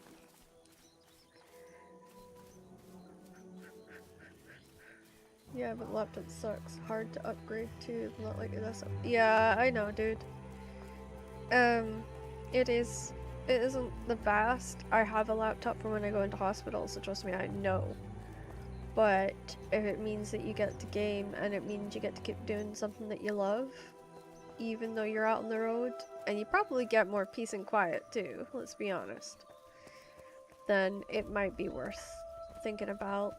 Speaker 1: Yeah, but laptop sucks. Hard to upgrade too, not like this. Yeah, I know, dude. It is. It isn't the best. I have a laptop for when I go into hospital, so trust me, I know. But if it means that you get to game and it means you get to keep doing something that you love, even though you're out on the road, and you probably get more peace and quiet too, let's be honest, then it might be worth thinking about.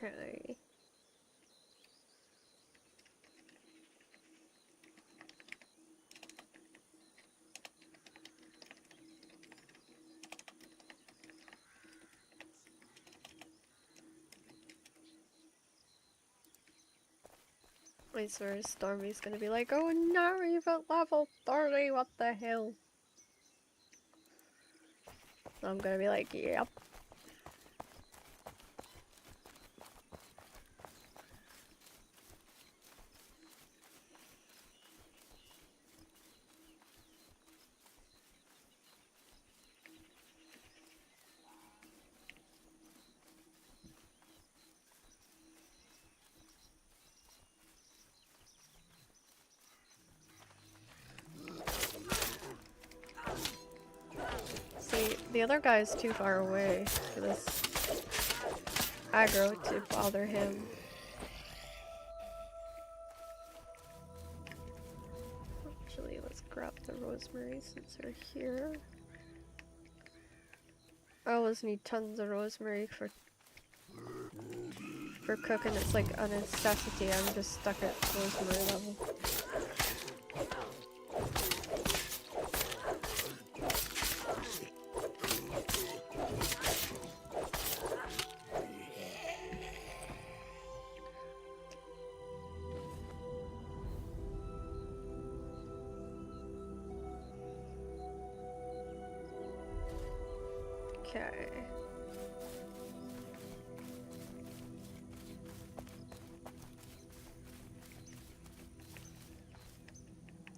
Speaker 1: Okay. I swear Stormy's gonna be like, oh no, you've at level 30, what the hell? I'm gonna be like, yep. See, the other guy's too far away for this aggro to bother him. Actually, let's grab the rosemary since we're here. I always need tons of rosemary for cooking. It's like a necessity. I'm just stuck at rosemary level. Okay.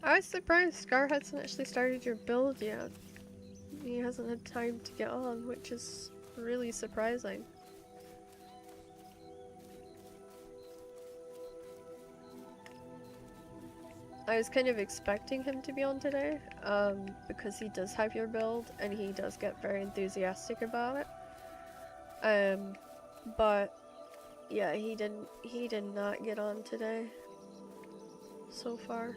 Speaker 1: I was surprised Scar hasn't actually started your build yet. He hasn't had time to get on, which is really surprising. I was kind of expecting him to be on today, because he does have your build and he does get very enthusiastic about it. But yeah, he did not get on today so far.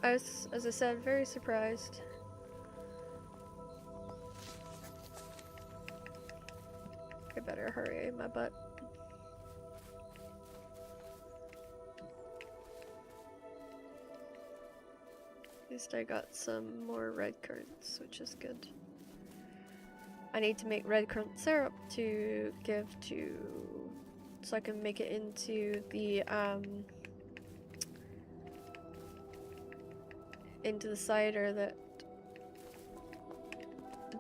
Speaker 1: I was, as I said, very surprised. I better hurry my butt. At least I got some more red currants, which is good. I need to make red currant syrup to give to, so I can make it into the cider that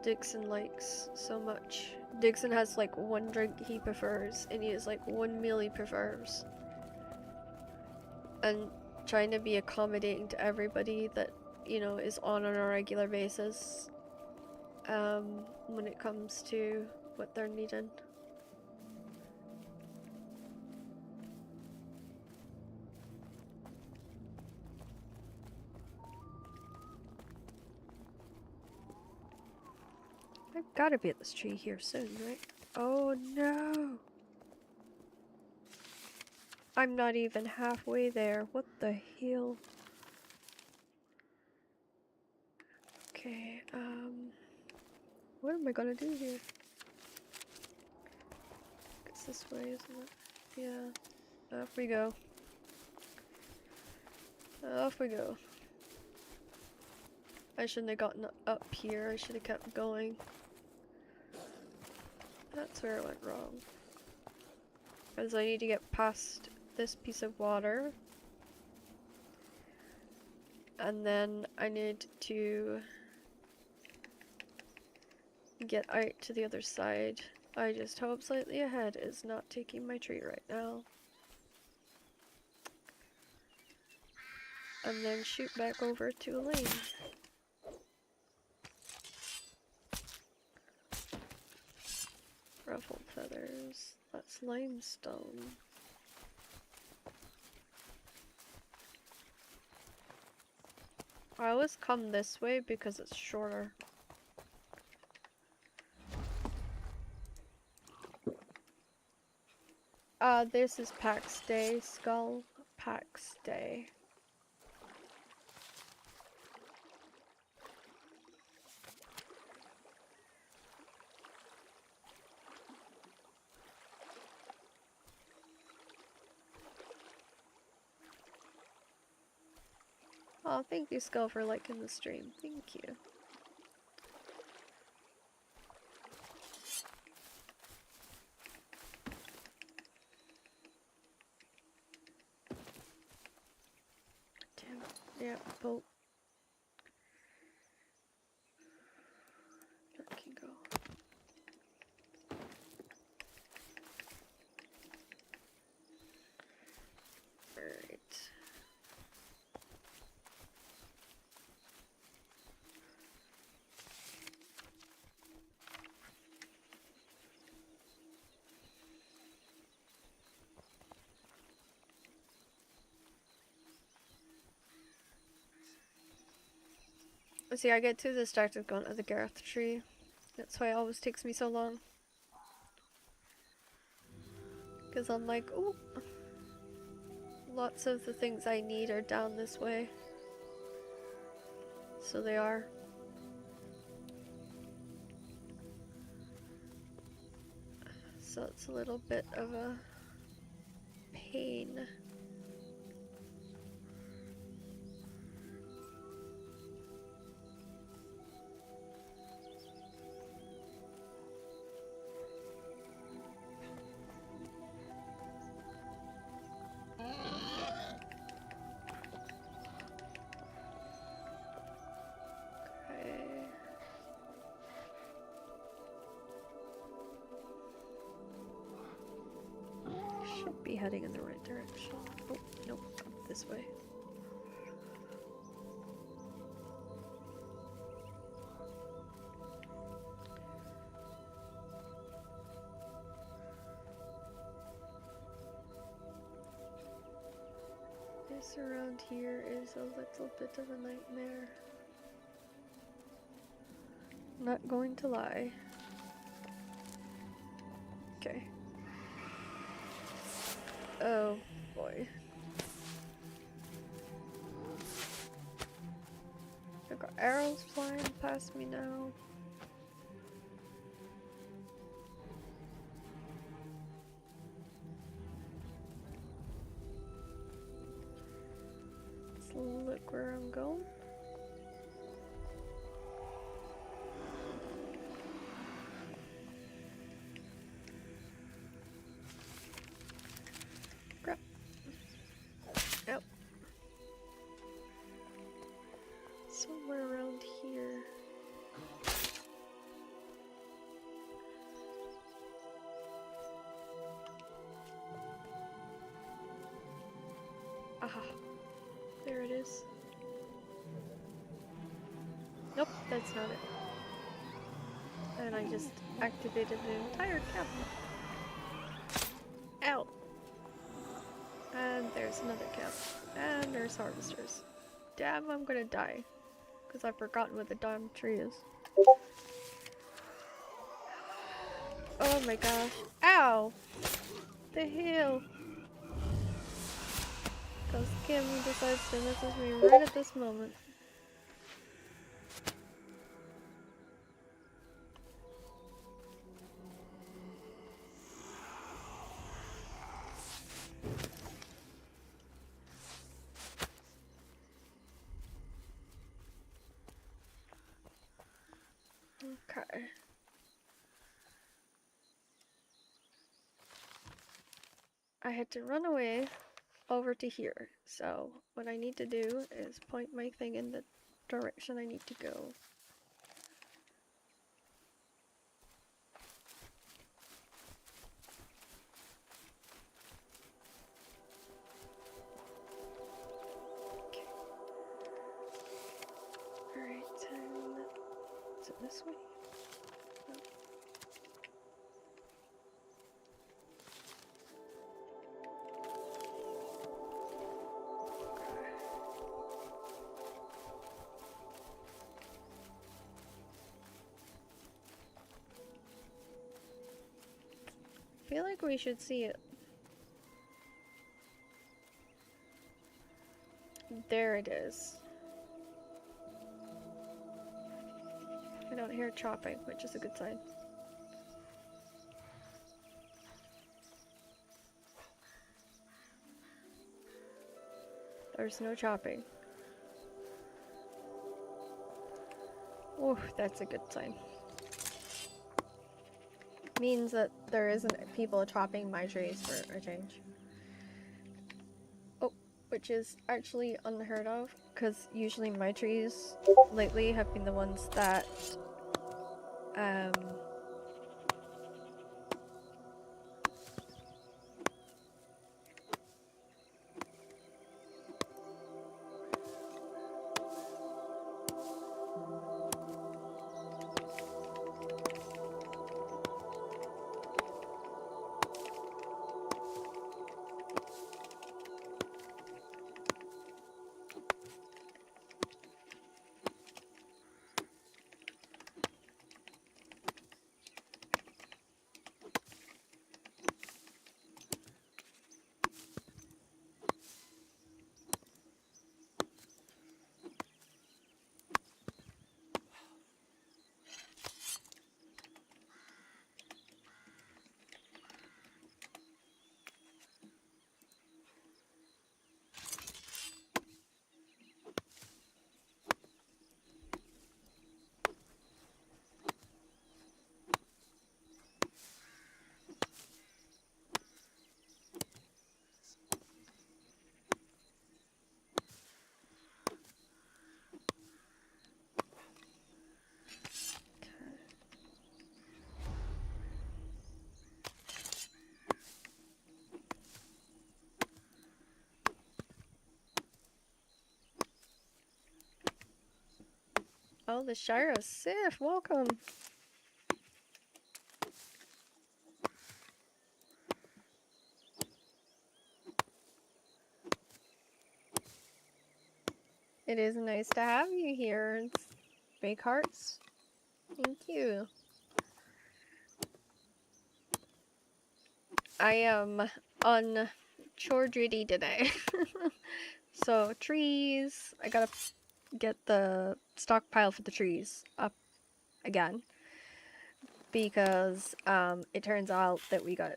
Speaker 1: Dixon likes so much. Dixon has like one drink he prefers, and he has like one meal he prefers. And trying to be accommodating to everybody that, you know, is on a regular basis, when it comes to what they're needing. I've gotta be at this tree here soon, right? Oh no! I'm not even halfway there. What the hell? Okay, what am I gonna do here? It's this way, isn't it? Yeah. Off we go. Off we go. I shouldn't have gotten up here. I should have kept going. That's where I went wrong. Because I need to get past this piece of water. And then I need to get out to the other side. I just hope Slightly Ahead is not taking my tree right now. And then shoot back over to Elaine. Ruffled feathers. That's limestone. I always come this way because it's shorter. This is Pax Day, Skull. Pax Day. Oh, thank you, Skull, for liking the stream. Thank you. Damn. Yeah, boat. That can go. Alright. See, I get too distracted going to the Gareth tree. That's why it always takes me so long. Because I'm like, ooh, lots of the things I need are down this way. So they are. So it's a little bit of a pain. Should be heading in the right direction. Oh, nope, up this way. This around here is a little bit of a nightmare. Not going to lie. Okay. Oh boy. I've got arrows flying past me now. Let's look where I'm going. Crap. Yep. Somewhere around here. Aha. There it is. Nope, that's not it. And I just activated an entire camp. Ow! And there's another camp. And there's harvesters. Damn, I'm gonna die. Because I've forgotten what the damn tree is. Oh my gosh. Ow! The hell? Because Kimmy decides to message me right at this moment. Okay. I had to run away over to here. So what I need to do is point my thing in the direction I need to go. Okay. Alright, is it this way? No. I feel like we should see it. There it is. I don't hear chopping, which is a good sign. There's no chopping. Oh, that's a good sign. Means that there isn't people chopping my trees for a change. Oh, which is actually unheard of, because usually my trees lately have been the ones that oh, the Shire of Sif, welcome! It is nice to have you here. It's big hearts. Thank you. I am on chore duty today. So trees, I gotta get the stockpile for the trees up again. Because it turns out that we got,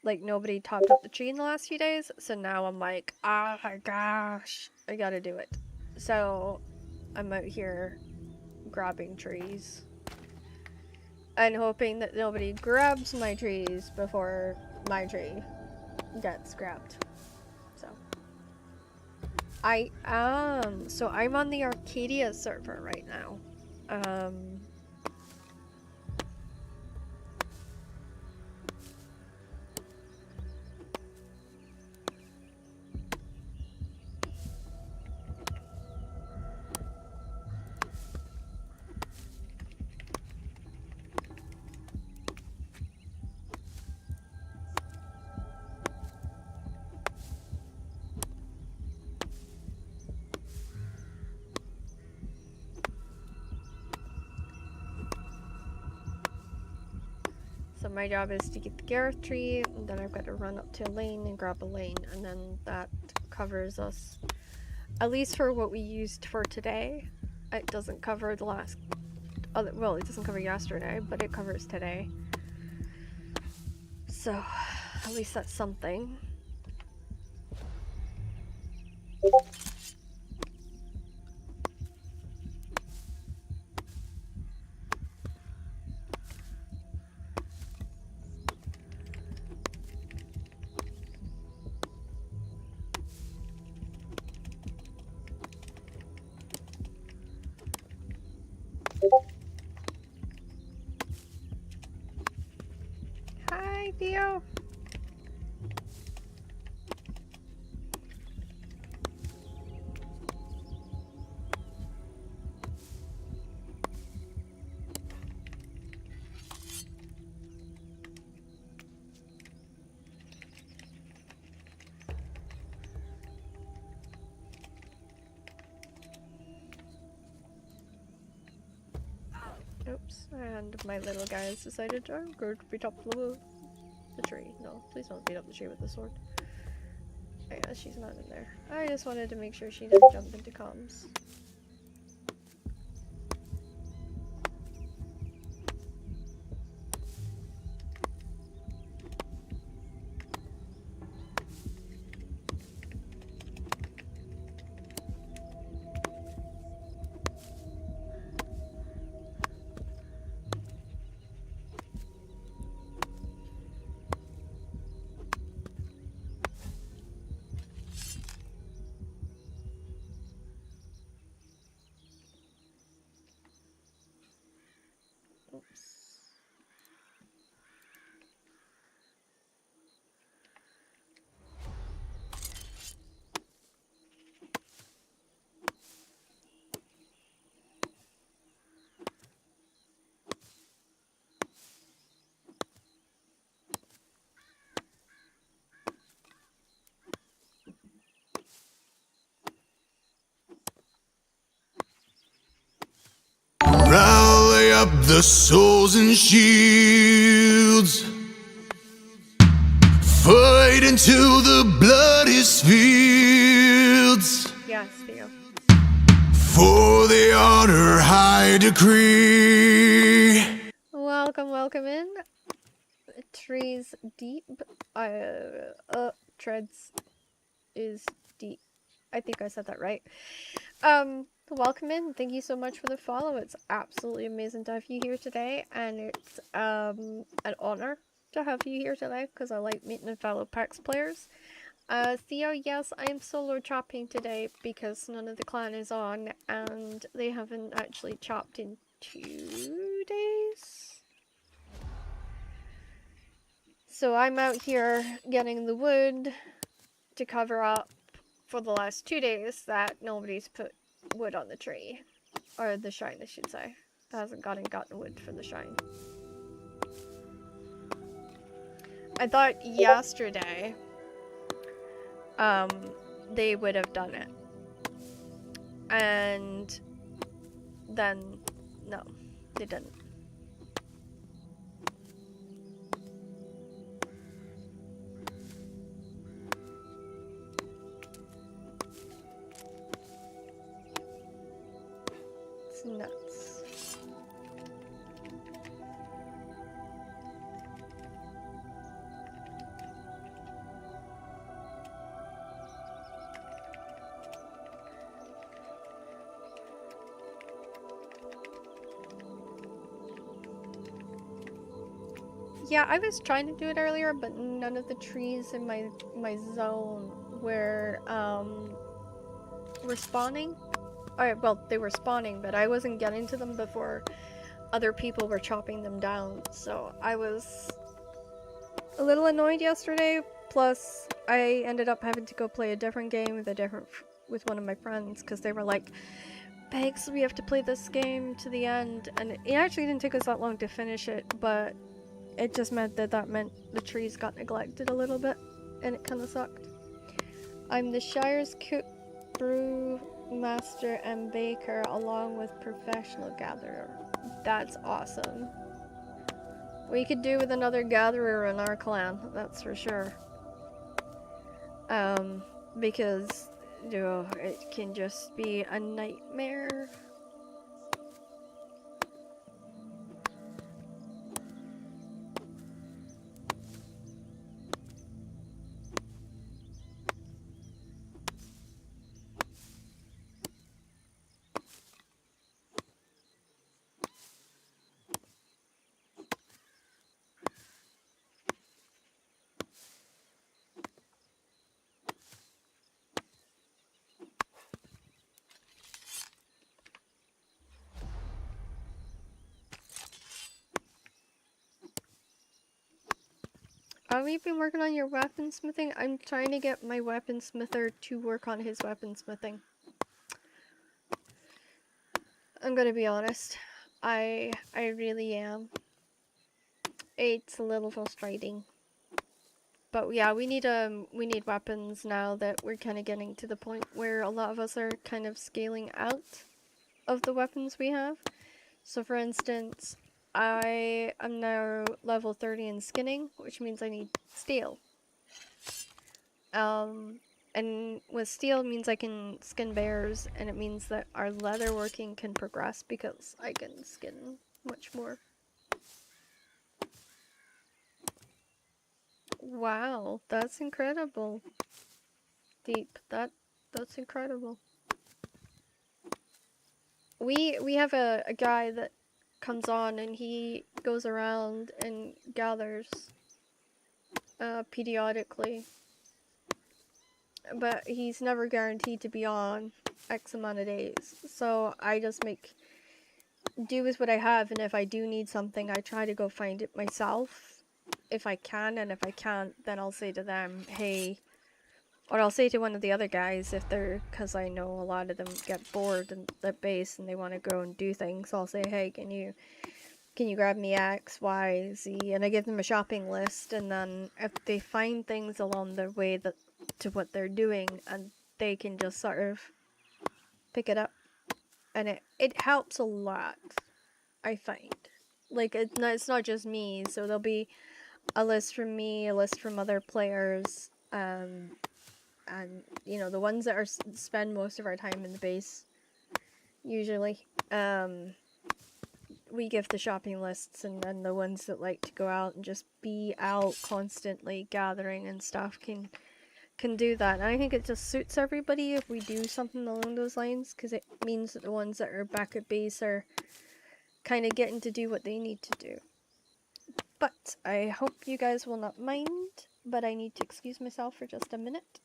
Speaker 1: like, nobody topped up the tree in the last few days. So now I'm like, oh my gosh, I gotta do it. So I'm out here grabbing trees. And hoping that nobody grabs my trees before my tree gets grabbed. So so I'm on the Arcadia server right now. So my job is to get the Gareth tree, and then I've got to run up to a lane and grab a lane, and then that covers us, at least for what we used for today. It doesn't cover the last, well, it doesn't cover yesterday, but it covers today. So, at least that's something. Hi, Theo. Oops, and my little guy has decided I'm going to beat up the tree. No, please don't beat up the tree with the sword. Oh, yeah, she's not in there. I just wanted to make sure she didn't jump into comms. Oops.
Speaker 4: Rally up the swords and shields. Fight into the bloodiest fields.
Speaker 1: Yes, Theo.
Speaker 4: For the honor I decree.
Speaker 1: Welcome, welcome in. Trees deep. Treads is deep. I think I said that right. Welcome in. Thank you so much for the follow. It's absolutely amazing to have you here today, and it's an honor to have you here today because I like meeting fellow PAX players. Theo, yes, I am solo chopping today because none of the clan is on, and they haven't actually chopped in 2 days. So I'm out here getting the wood to cover up for the last 2 days that nobody's put wood on the tree. Or the shrine, I should say. That hasn't gotten wood for the shrine. I thought yesterday, they would have done it. And then, no, they didn't. It's nuts. Yeah, I was trying to do it earlier, but none of the trees in my zone were spawning. Alright, well, they were spawning, but I wasn't getting to them before other people were chopping them down. So I was a little annoyed yesterday. Plus, I ended up having to go play a different game with one of my friends because they were like, "Pegs, we have to play this game to the end," and it actually didn't take us that long to finish it, but it just meant that the trees got neglected a little bit, and it kind of sucked. I'm the Shire's cook, brew master, and baker, along with professional gatherer. That's awesome. We could do with another gatherer in our clan, that's for sure. Because, it can just be a nightmare. We've been working on your weaponsmithing. I'm trying to get my weaponsmither to work on his weaponsmithing. I'm gonna be honest. I really am. It's a little frustrating. But yeah, we need weapons now that we're kind of getting to the point where a lot of us are kind of scaling out of the weapons we have. So for instance, I am now level 30 in skinning, which means I need steel. And with steel it means I can skin bears, and it means that our leatherworking can progress because I can skin much more. Wow, that's incredible. Deep, that's incredible. We have a guy that comes on and he goes around and gathers periodically, but he's never guaranteed to be on X amount of days, so I just make do with what I have, and if I do need something I try to go find it myself if I can, and if I can't then I'll say to them, hey, or I'll say to one of the other guys if they're, because I know a lot of them get bored in the base and they want to go and do things, so I'll say, hey, can you grab me X, Y, Z, and I give them a shopping list, and then if they find things along their way that to what they're doing, and they can just sort of pick it up, and it helps a lot, I find. Like, it's not just me, so there'll be a list from me, a list from other players, and the ones that spend most of our time in the base, usually, we give the shopping lists, and then the ones that like to go out and just be out constantly gathering and stuff can do that. And I think it just suits everybody if we do something along those lines, because it means that the ones that are back at base are kind of getting to do what they need to do. But I hope you guys will not mind, but I need to excuse myself for just a minute.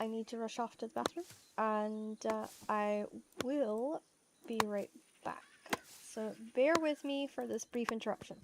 Speaker 1: I need to rush off to the bathroom, and I will be right back. So bear with me for this brief interruption.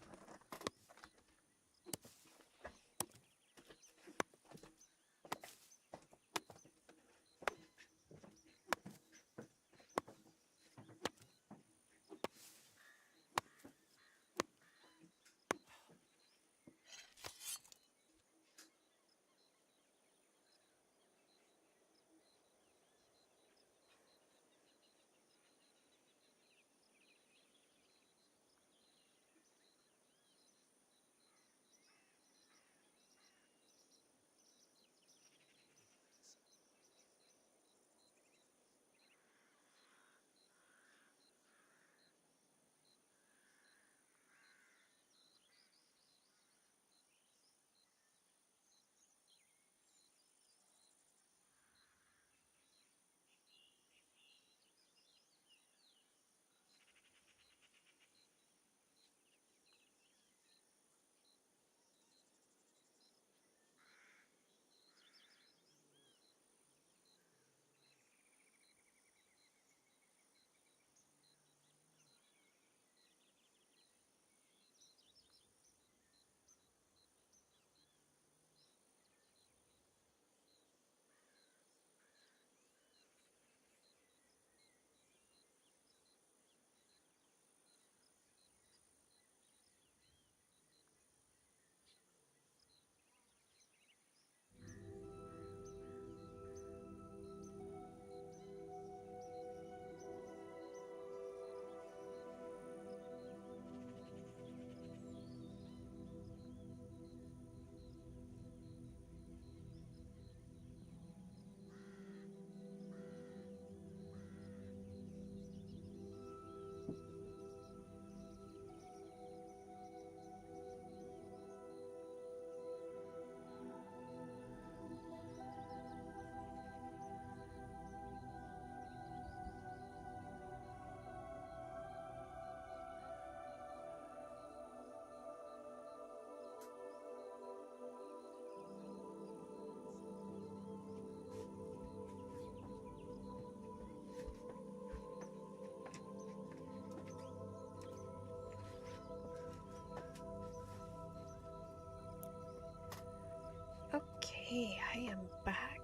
Speaker 1: Okay, I am back.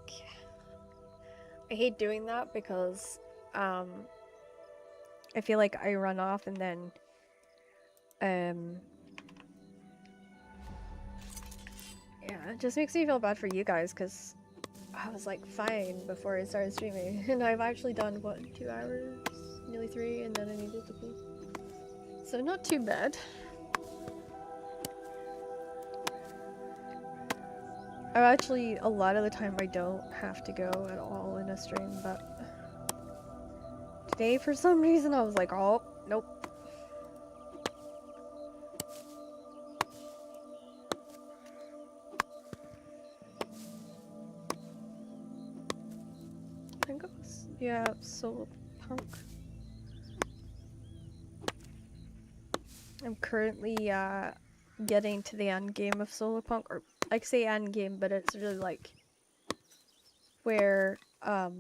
Speaker 1: I hate doing that because I feel like I run off and then yeah, it just makes me feel bad for you guys because I was like fine before I started streaming, and I've actually done what, 2 hours, nearly 3, and then I needed to pee. So not too bad. I'm actually, a lot of the time I don't have to go at all in a stream, but today for some reason I was like, oh, nope. I think it was, yeah, Solo Punk. I'm currently getting to the end game of Solo Punk, or I say end game, but it's really like where I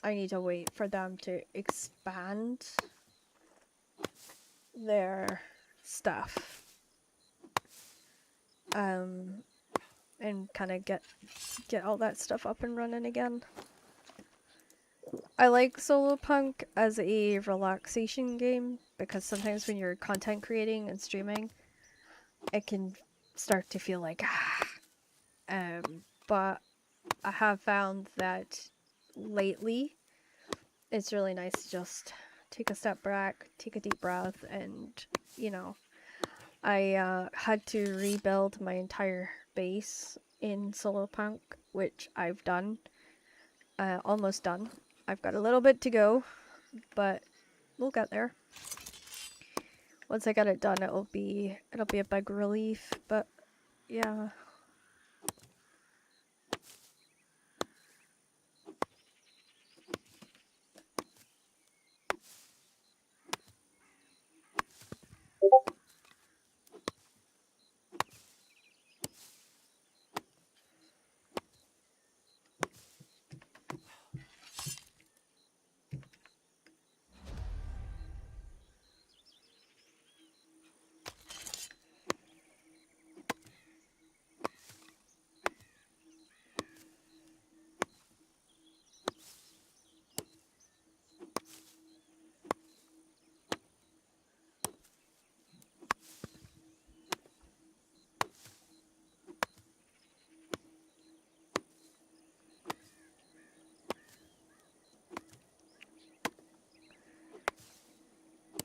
Speaker 1: need to wait for them to expand their stuff and kind of get all that stuff up and running again. I like Solo Punk as a relaxation game because sometimes when you're content creating and streaming, it can start to feel like but I have found that lately it's really nice to just take a step back, take a deep breath, and you know, I had to rebuild my entire base in Solo Punk, which I've done. Almost done. I've got a little bit to go, but we'll get there. Once I get it done, it'll be a big relief, but yeah.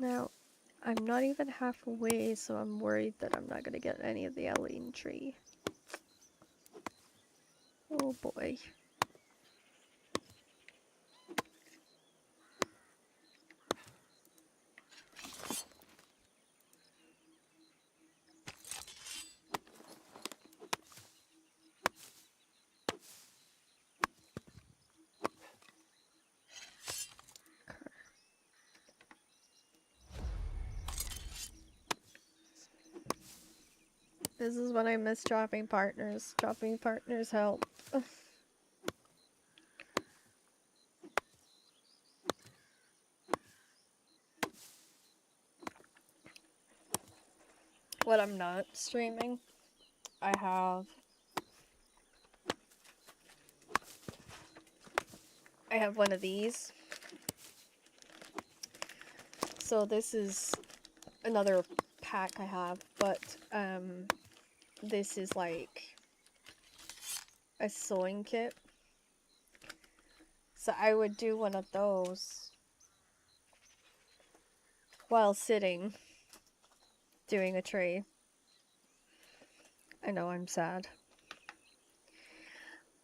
Speaker 1: Now, I'm not even halfway, so I'm worried that I'm not gonna get any of the Alene tree. Oh boy. This is when I miss dropping partners. Dropping partners help. When I'm not streaming, I have one of these. So this is another pack I have, but this is like a sewing kit. So I would do one of those while sitting doing a tree. I know I'm sad.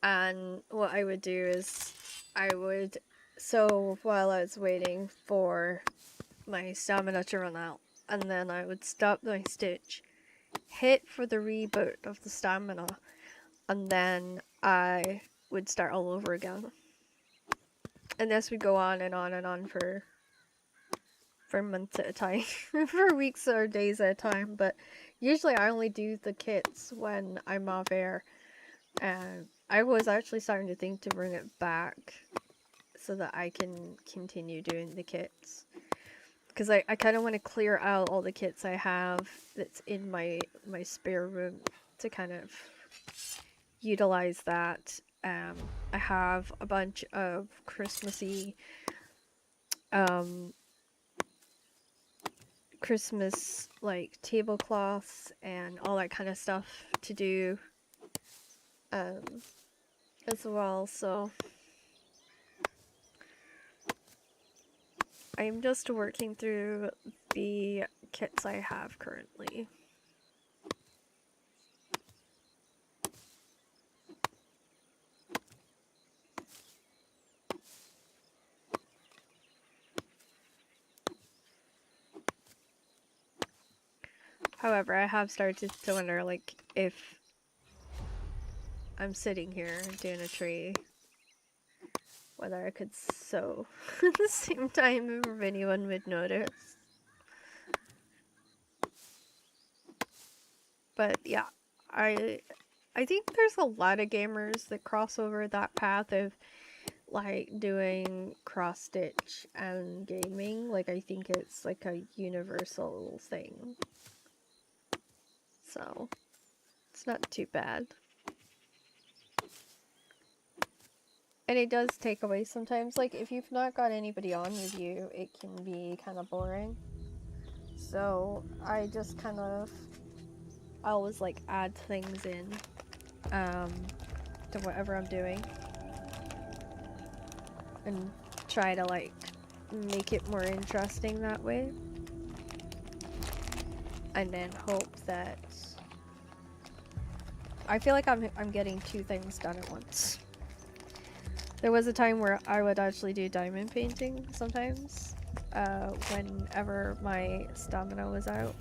Speaker 1: And what I would do is so while I was waiting for my stamina to run out, and then I would stop my stitch, hit for the reboot of the stamina, and then I would start all over again. And this would go on and on and on for months at a time, for weeks or days at a time, but usually I only do the kits when I'm off air. And I was actually starting to think to bring it back so that I can continue doing the kits. Because I kind of want to clear out all the kits I have that's in my spare room to kind of utilize that. I have a bunch of Christmassy, Christmas like tablecloths and all that kind of stuff to do, as well. So I'm just working through the kits I have currently. However, I have started to wonder, like, if I'm sitting here doing a tree, whether I could sew at the same time if anyone would notice. But yeah, I think there's a lot of gamers that cross over that path of like doing cross stitch and gaming. Like, I think it's like a universal thing. So it's not too bad. And it does take away sometimes, like if you've not got anybody on with you, it can be kind of boring. So I just kind of always like add things in to whatever I'm doing and try to like make it more interesting that way, and then hope that I feel like I'm getting two things done at once. There was a time where I would actually do diamond painting sometimes, whenever my stamina was out,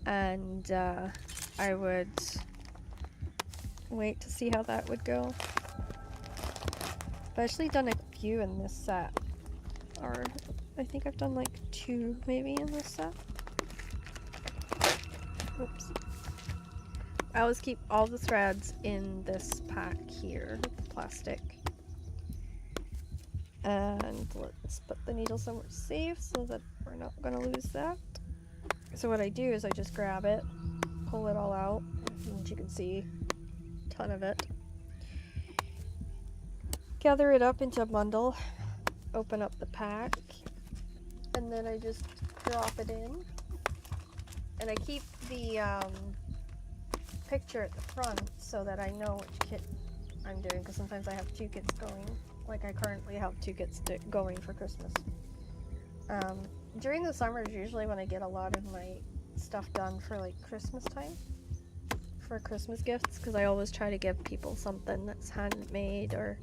Speaker 1: and I would wait to see how that would go. I've actually done a few in this set, or I think I've done like 2 maybe in this set. Oops. I always keep all the threads in this pack here, plastic. And let's put the needle somewhere safe so that we're not gonna lose that. So what I do is I just grab it, pull it all out, and you can see a ton of it. Gather it up into a bundle, open up the pack, and then I just drop it in. And I keep the picture at the front so that I know which kit I'm doing, because sometimes I have 2 kits going. Like I currently have 2 kits going for Christmas. During the summer is usually when I get a lot of my stuff done for like Christmas time, for Christmas gifts, because I always try to give people something that's handmade or,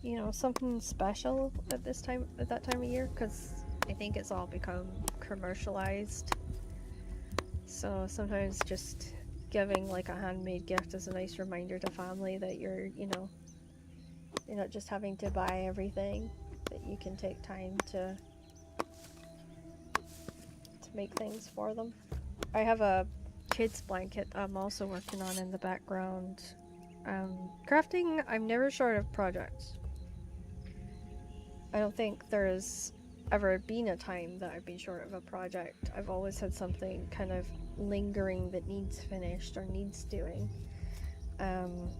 Speaker 1: you know, something special at that time of year, because I think it's all become commercialized. So sometimes just giving like a handmade gift is a nice reminder to family that you're not just having to buy everything, that you can take time to make things for them. I have a kids blanket I'm also working on in the background. Crafting, I'm never short of projects. I don't think there's ever been a time that I've been short of a project. I've always had something kind of lingering that needs finished or needs doing. I'm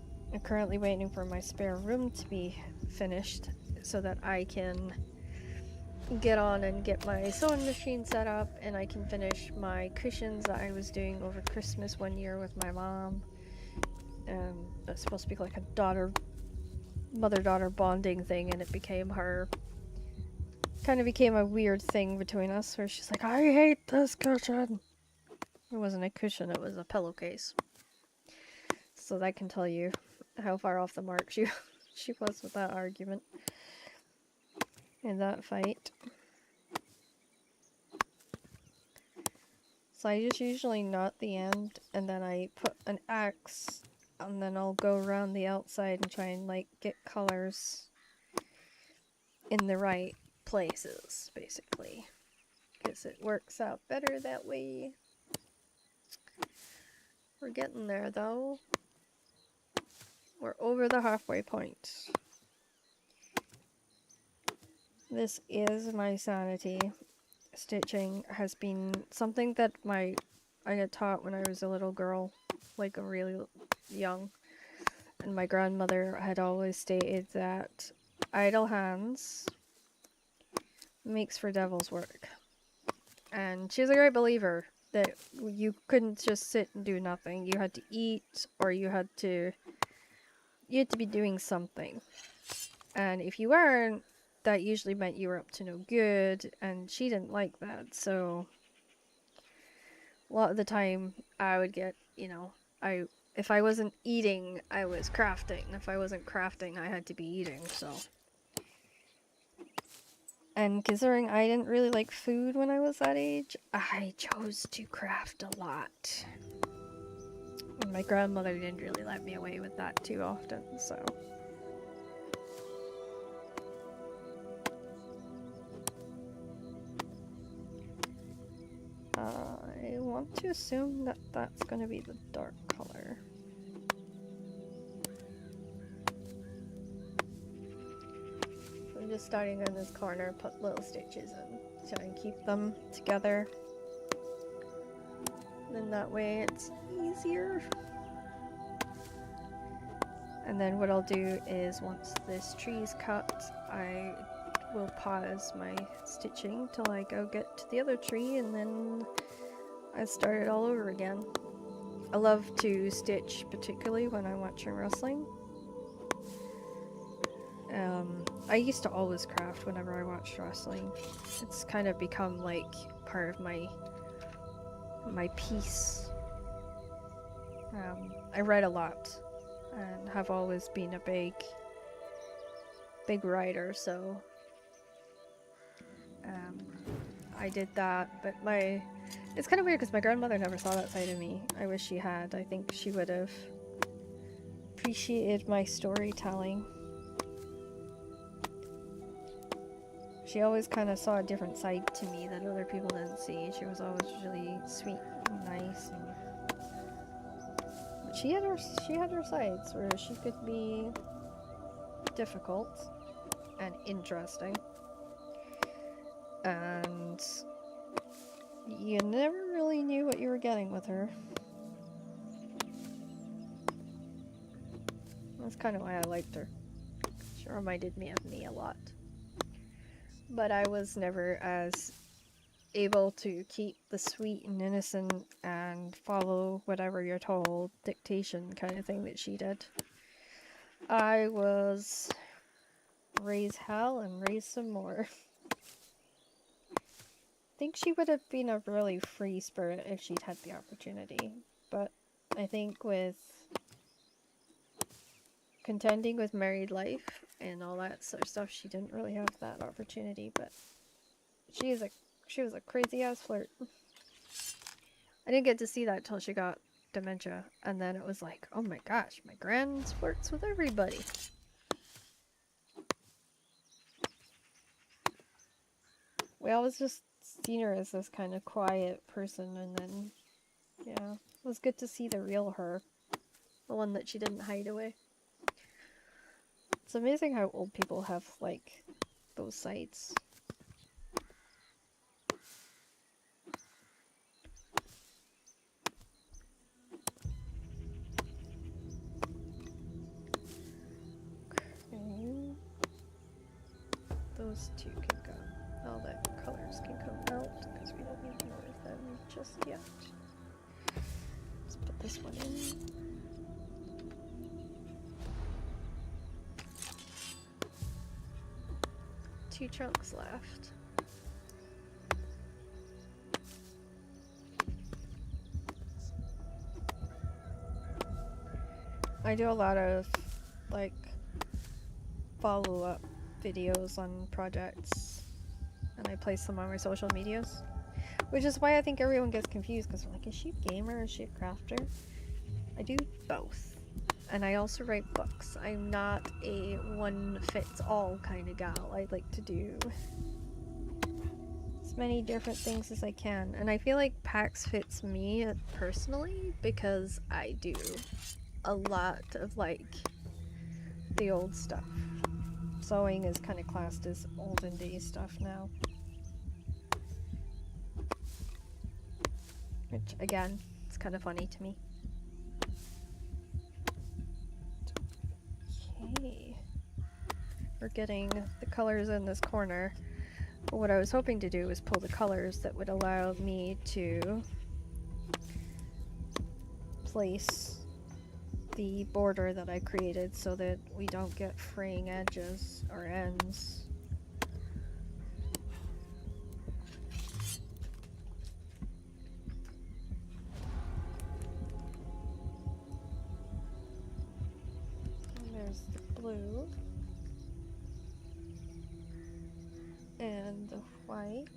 Speaker 1: currently waiting for my spare room to be finished so that I can get on and get my sewing machine set up, and I can finish my cushions that I was doing over Christmas one year with my mom. That's supposed to be like a mother-daughter bonding thing, and it became a weird thing between us where she's like, I hate this cushion. It wasn't a cushion, it was a pillowcase. So that can tell you how far off the mark she was with that argument in that fight. So I just usually knot the end, and then I put an axe, and then I'll go around the outside and try and like get colors in the right places, basically, because it works out better that way. We're getting there though. We're over the halfway point. This is my sanity. Stitching has been something that I got taught when I was a little girl, like really young. And my grandmother had always stated that idle hands makes for devil's work. And she was a great believer that you couldn't just sit and do nothing. You had to eat, or you had to be doing something. And if you weren't, that usually meant you were up to no good, and she didn't like that. So a lot of the time I would get, if I wasn't eating, I was crafting. If I wasn't crafting, I had to be eating, so. And considering I didn't really like food when I was that age, I chose to craft a lot. And my grandmother didn't really let me away with that too often, so. I want to assume that that's going to be the dark color. I'm just starting in this corner, put little stitches in, try and keep them together. Then that way it's easier. And then what I'll do is once this tree is cut, I will pause my stitching till I go get to the other tree, and then I start it all over again. I love to stitch, particularly when I'm watching wrestling. I used to always craft whenever I watched wrestling. It's kind of become like part of my piece. I read a lot and have always been a big writer, so I did that. But it's kind of weird because my grandmother never saw that side of me. I wish she had. I think she would have appreciated my storytelling. She always kind of saw a different side to me that other people didn't see. She was always really sweet and nice, but she had her sides where she could be difficult and interesting, and you never really knew what you were getting with her. That's kind of why I liked her. She reminded me of me a lot. But I was never as able to keep the sweet and innocent and follow whatever you're told dictation kind of thing that she did. I was raise hell and raise some more. I think she would have been a really free spirit if she'd had the opportunity, but I think with contending with married life and all that sort of stuff, she didn't really have that opportunity. But she was a crazy ass flirt. I didn't get to see that till she got dementia, and then it was like, oh my gosh, my gran flirts with everybody. We always just seen her as this kind of quiet person, and then yeah, it was good to see the real her, the one that she didn't hide away. It's amazing how old people have, like, those sides. Okay. Those two can go. All the colors can come out, because we don't need more of them just yet. Let's put this one in. Two chunks left. I do a lot of like follow-up videos on projects, and I place them on my social medias, which is why I think everyone gets confused, because they're like, is she a gamer or is she a crafter? I do both. And I also write books. I'm not a one-fits-all kind of gal. I like to do as many different things as I can. And I feel like PAX fits me personally because I do a lot of, like, the old stuff. Sewing is kind of classed as olden days stuff now. Which, again, it's kind of funny to me. for getting the colors in this corner. But what I was hoping to do was pull the colors that would allow me to place the border that I created so that we don't get fraying edges or ends. And there's the blue and the white.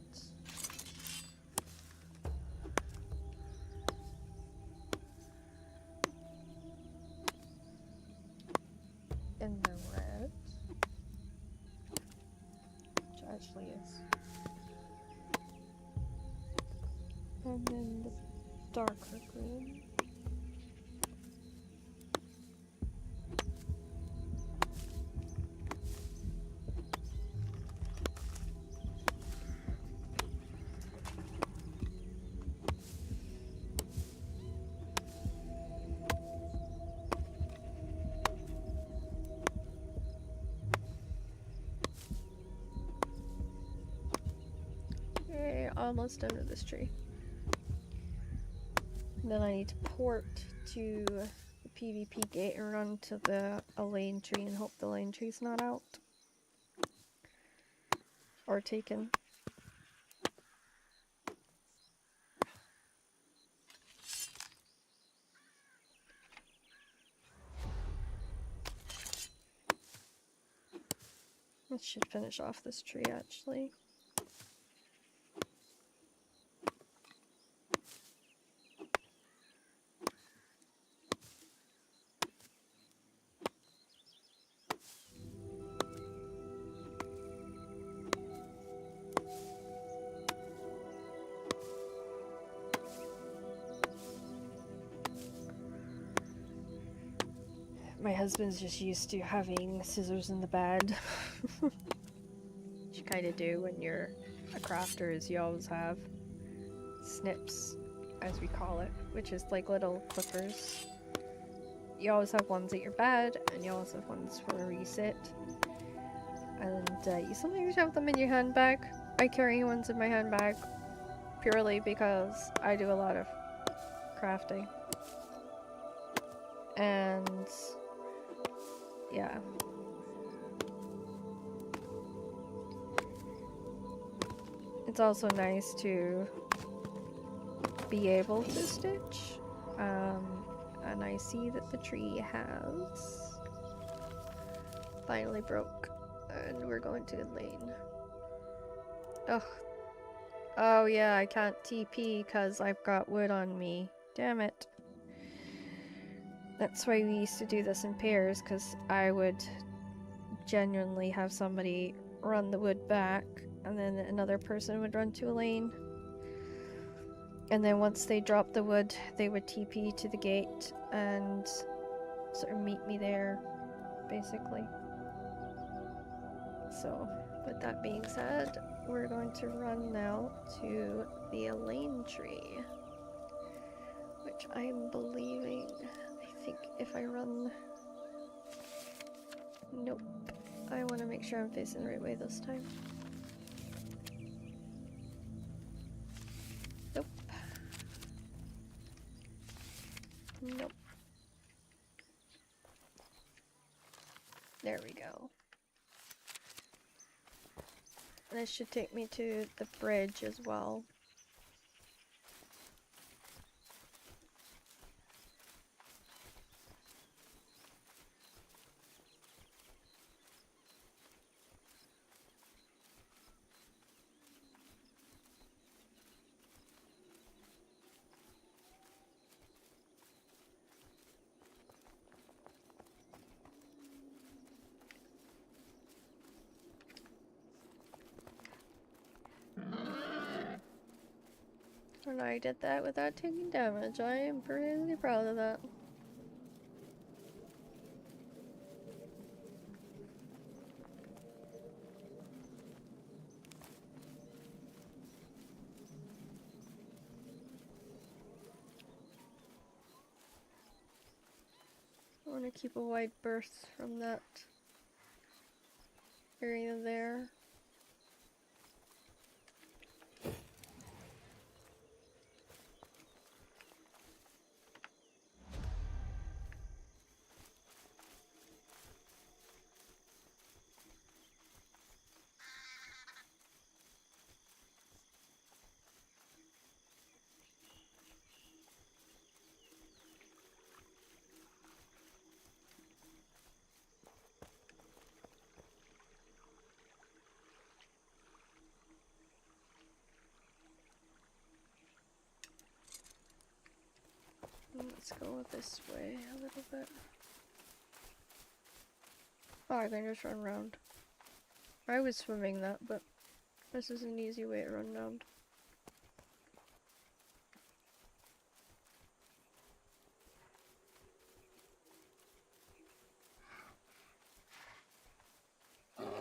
Speaker 1: And the red, which actually is, and then the darker green. Yay, almost done with this tree. And then I need to port to the PvP gate and run to the Elaine tree and hope the Elaine tree's not out. Or taken. This should finish off this tree actually. My husband's just used to having scissors in the bed. Which you kind of do when you're a crafter, is you always have snips, as we call it, which is like little clippers. You always have ones at your bed, and you always have ones for where you sit. And you sometimes have them in your handbag. I carry ones in my handbag purely because I do a lot of crafting. And yeah. It's also nice to be able to stitch. And I see that the tree has finally broke. And we're going to Elaine. Ugh. Oh yeah, I can't TP because I've got wood on me. Damn it. That's why we used to do this in pairs, because I would genuinely have somebody run the wood back, and then another person would run to Elaine. And then once they dropped the wood, they would TP to the gate and sort of meet me there, basically. So, with that being said, we're going to run now to the Elaine tree, which I'm believing... I think if I run... Nope. I want to make sure I'm facing the right way this time. Nope. Nope. There we go. This should take me to the bridge as well. And I did that without taking damage. I am pretty proud of that. I want to keep a wide berth from that. area there. Let's go this way a little bit. Oh, I can just run around. I was swimming that, but this is an easy way to run around.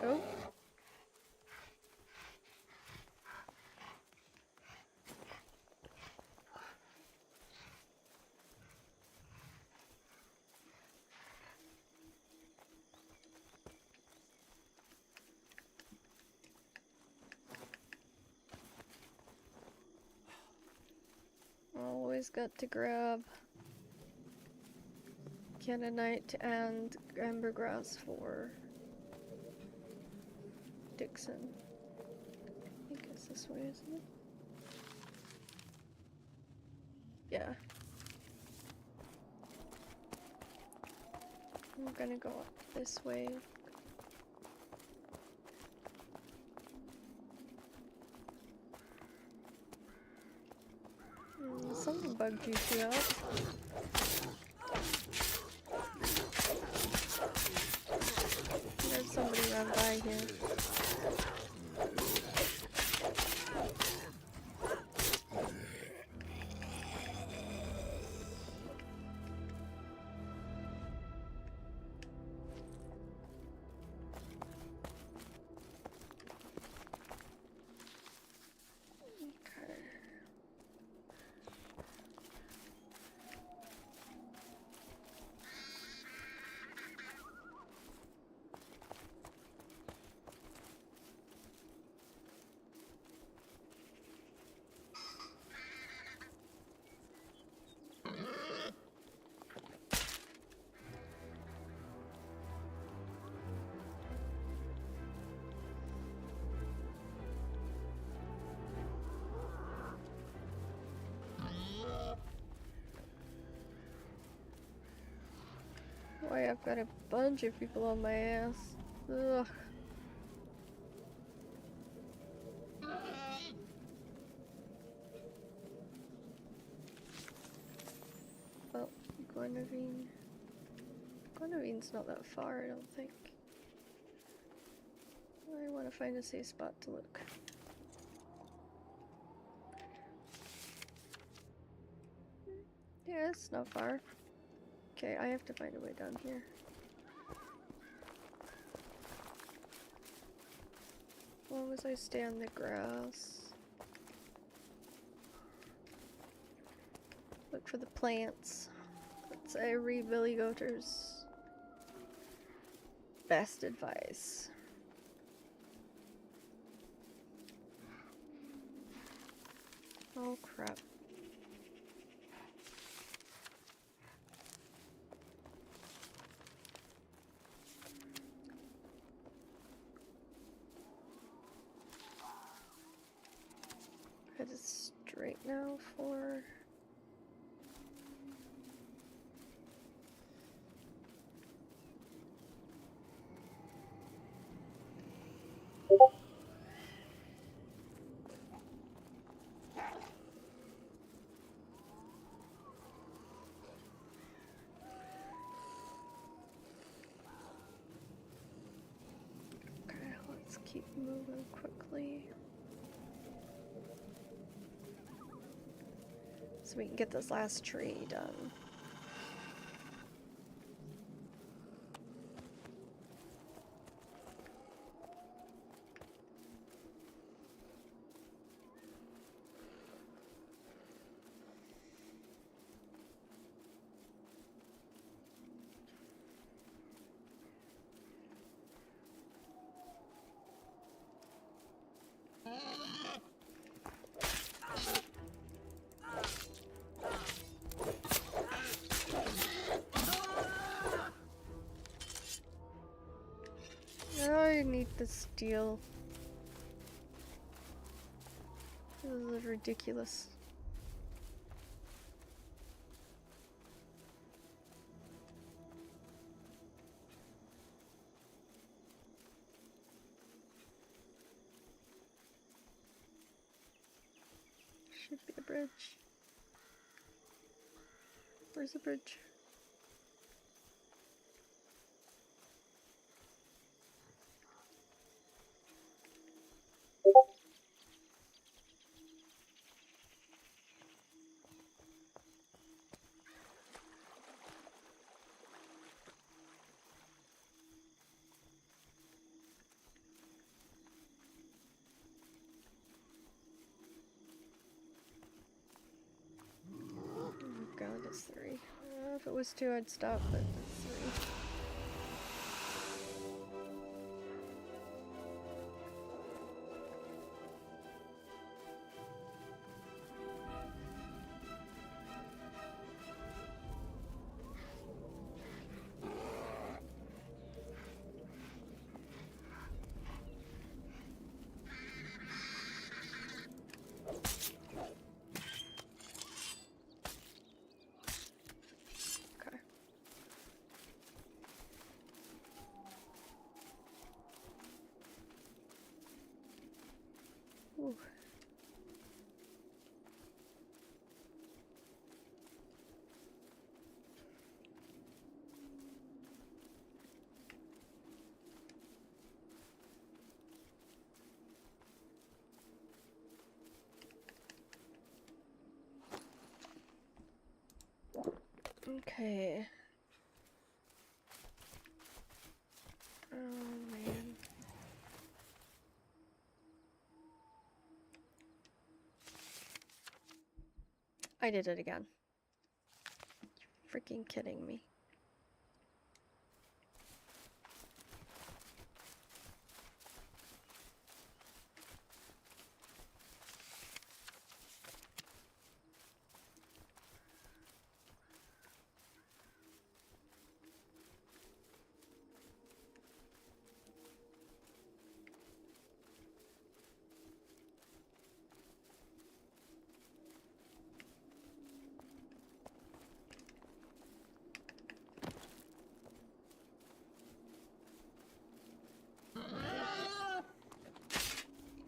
Speaker 1: Oh. Always got to grab Canaanite and ambergrass for Dixon. I think it's this way, isn't it? Yeah. I'm gonna go up this way. Something bugged you two out. There's somebody run by here. Boy, I've got a bunch of people on my ass. Ugh. Oh, Guinevere. Guinevere's not that far, I don't think. I want to find a safe spot to look. Yeah, it's not far. Okay, I have to find a way down here. As long as I stay on the grass. Look for the plants. That's every Billy Goater's best advice. Oh crap. Headed straight now for... Okay, let's keep moving quickly. So we can get this last tree done. the steel. This is ridiculous. Should be a bridge. Where's the bridge? Oh god, it's 3. If it was 2, I'd stop, but it's 3. Okay. Ooh. Okay. Oh man. I did it again. You freaking kidding me.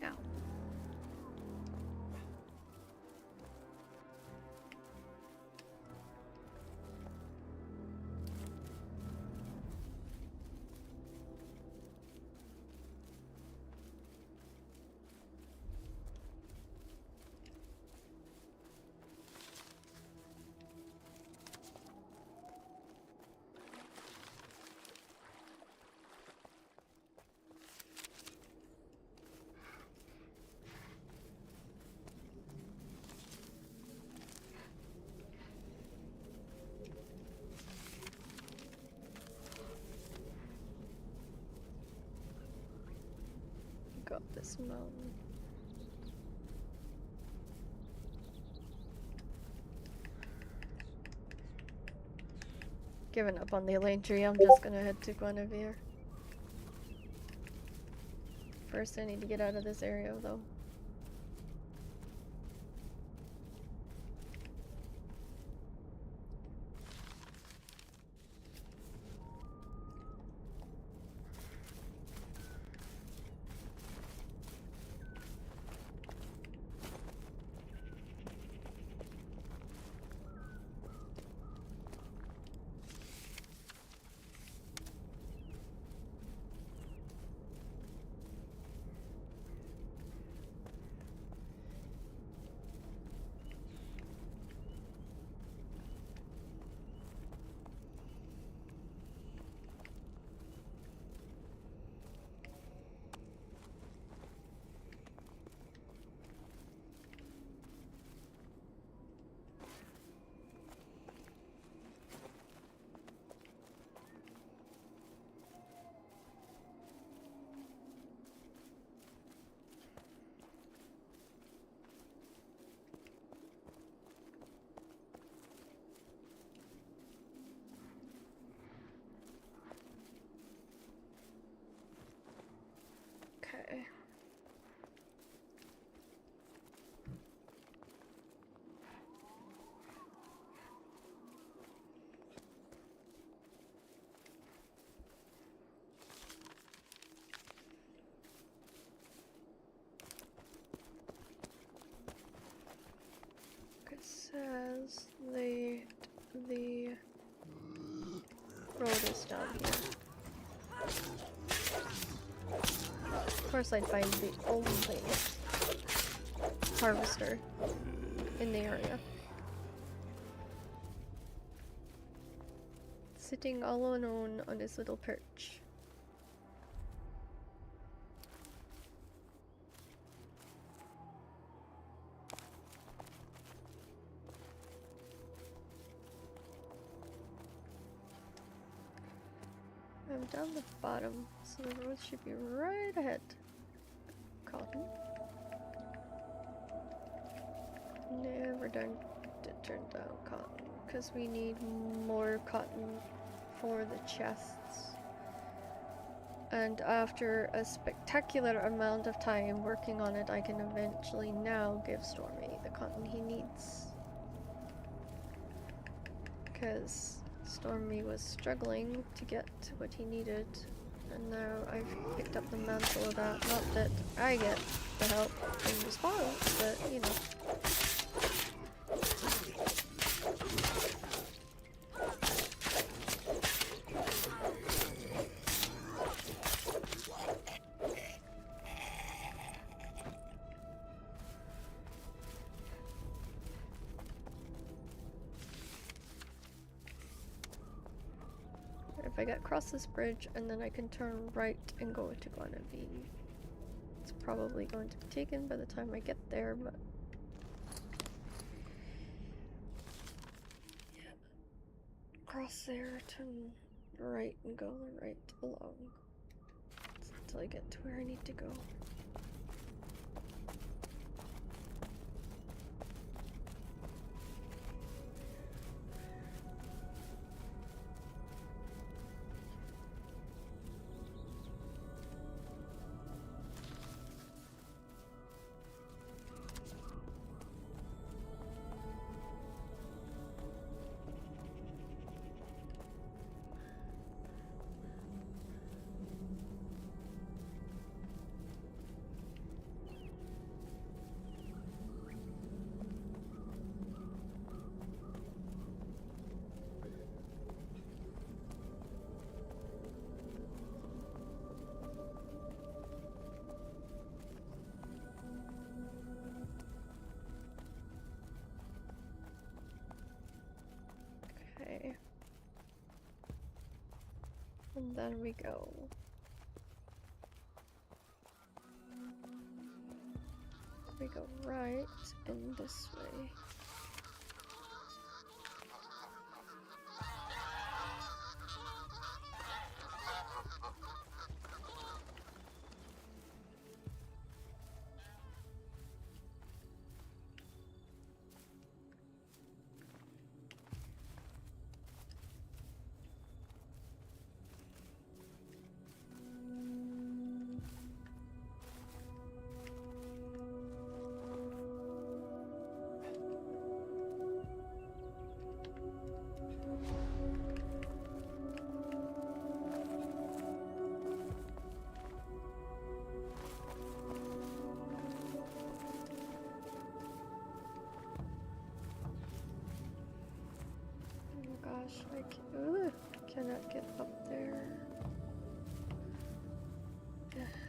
Speaker 1: Ow. Go up this mountain. Giving up on the Elaine tree, I'm just gonna head to Guinevere. First I need to get out of this area though. down here. Of course I'd find the only harvester in the area. Sitting all alone on his little perch. I'm down the bottom, so the road should be right ahead. Cotton. Never done to turn down cotton, because we need more cotton for the chests. And after a spectacular amount of time working on it, I can eventually now give Stormy the cotton he needs. Because Stormy was struggling to get what he needed, and now I've picked up the mantle of that. Not that I get the help in response, but you know. If I get across this bridge and then I can turn right and go to Guinevere. It's probably going to be taken by the time I get there, but yeah. Cross there, turn right and go right along until I get to where I need to go. Okay. And then we go. We go right in this way. I cannot get up there.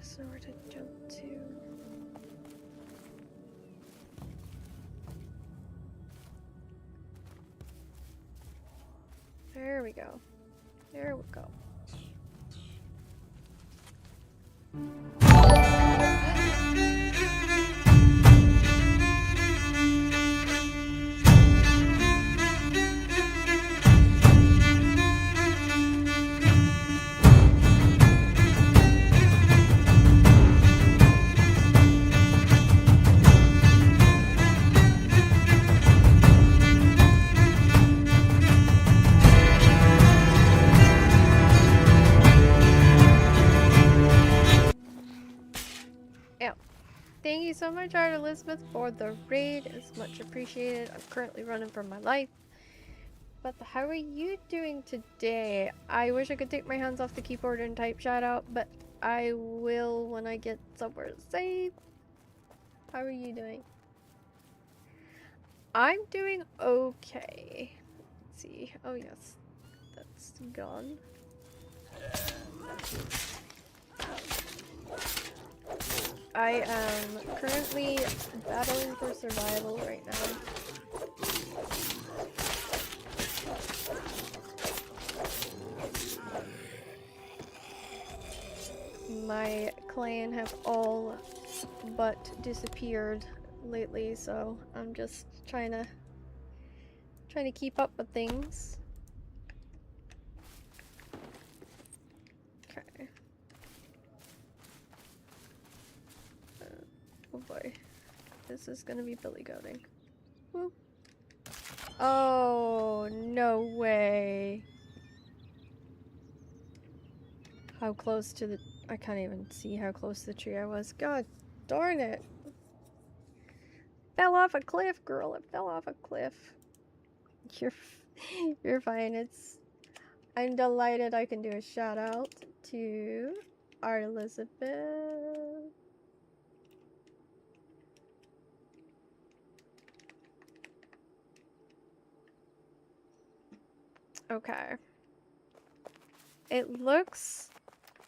Speaker 1: So where to jump to? There we go. There we go. Thank you so much, Art Elizabeth, for the raid. It's much appreciated. I'm currently running for my life. But how are you doing today? I wish I could take my hands off the keyboard and type shout out, but I will when I get somewhere safe. How are you doing? I'm doing okay. Let's see. Oh yes, that's gone. I am currently battling for survival right now. My clan have all but disappeared lately, so I'm just trying to keep up with things. Okay. Oh boy. This is gonna be billy goating. Whoop. Oh, no way. How close to the... I can't even see how close to the tree I was. God darn it. Fell off a cliff, girl. It fell off a cliff. You're fine. I'm delighted I can do a shout out to our Elizabeth. Okay. It looks,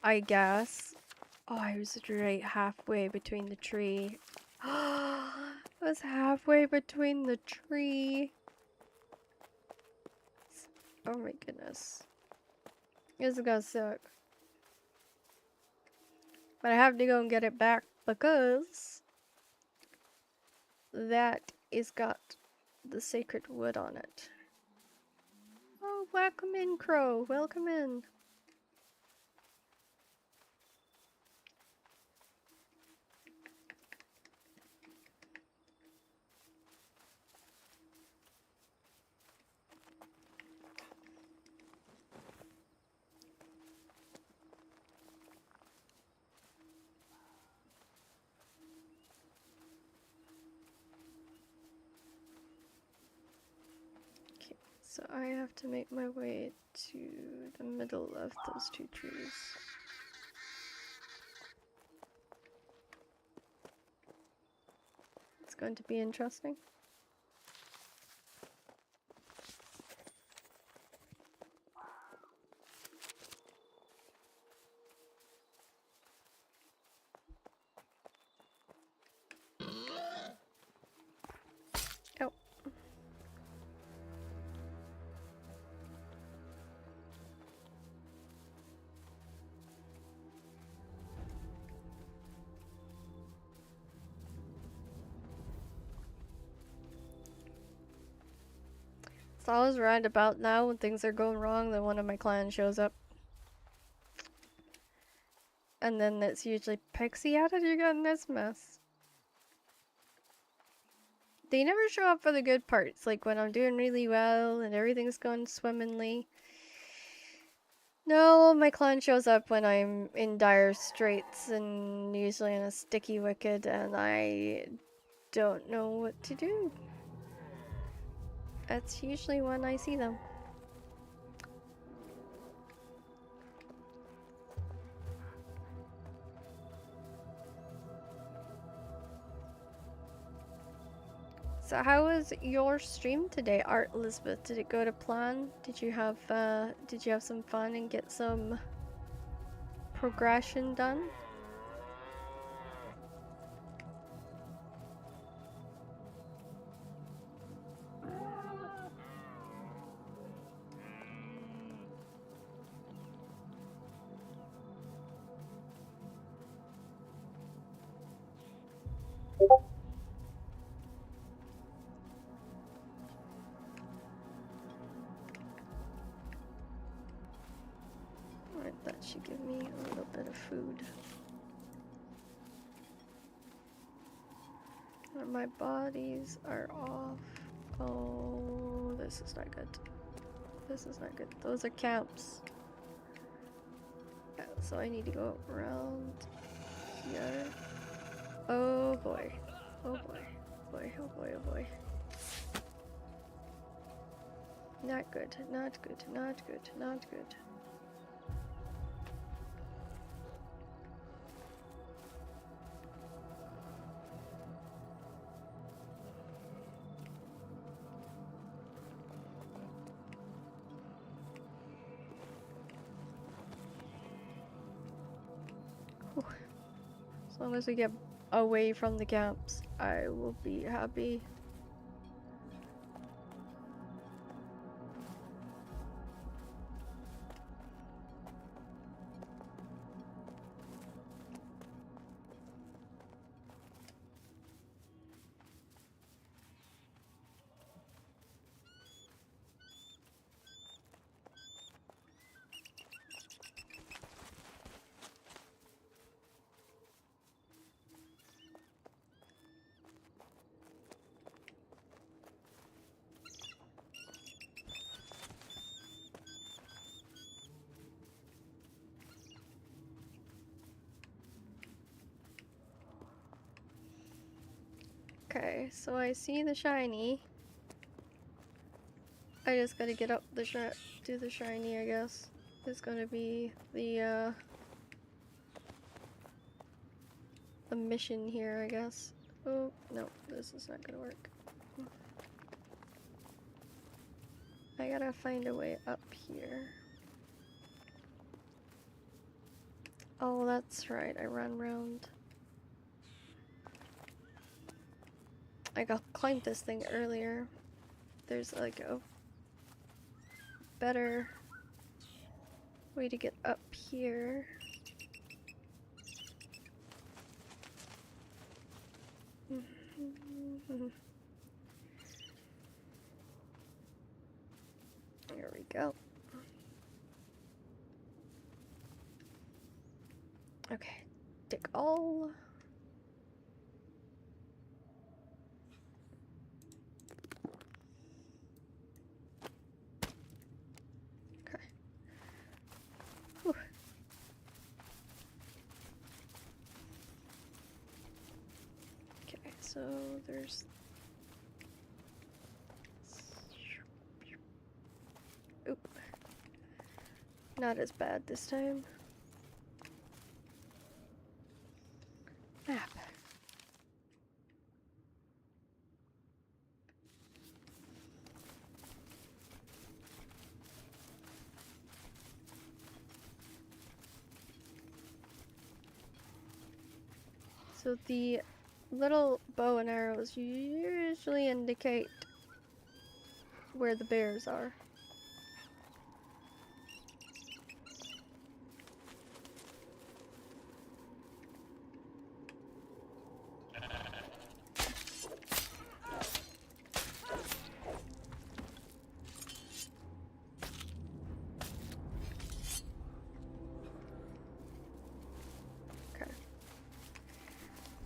Speaker 1: I guess. Oh, I was right halfway between the tree. I was halfway between the tree. Oh my goodness. This is gonna suck. But I have to go and get it back because that is got the sacred wood on it. Oh, welcome in, Crow. Welcome in. Okay, so I have to make my way to the middle of those two trees. It's going to be interesting. Oh. It's always right about now when things are going wrong that one of my clan shows up. And then it's usually Pixie, how did you get in this mess? They never show up for the good parts, like when I'm doing really well and everything's going swimmingly. No, my clan shows up when I'm in dire straits and usually in a sticky wicket and I don't know what to do. That's usually when I see them. So how was your stream today, Art Elizabeth? Did it go to plan? Did you have some fun and get some progression done? Alright, that should give me a little bit of food. My bodies are off. Oh, this is not good. This is not good. Those are camps. So I need to go around here. Oh boy. Oh boy. Boy, oh boy, oh boy. Not good, not good, not good, not good. long as we get away from the camps, I will be happy. Okay, so I see the shiny. I just gotta get up the do the shiny, I guess. It's gonna be the mission here, I guess. Oh, no, this is not gonna work. I gotta find a way up here. Oh, that's right, I run round. I climbed this thing earlier. There's like a better way to get up here. There we go. Okay, dig all. Okay. Whew. Okay, so there's. Oop. Not as bad this time. Map. So the little bow and arrows usually indicate where the bears are.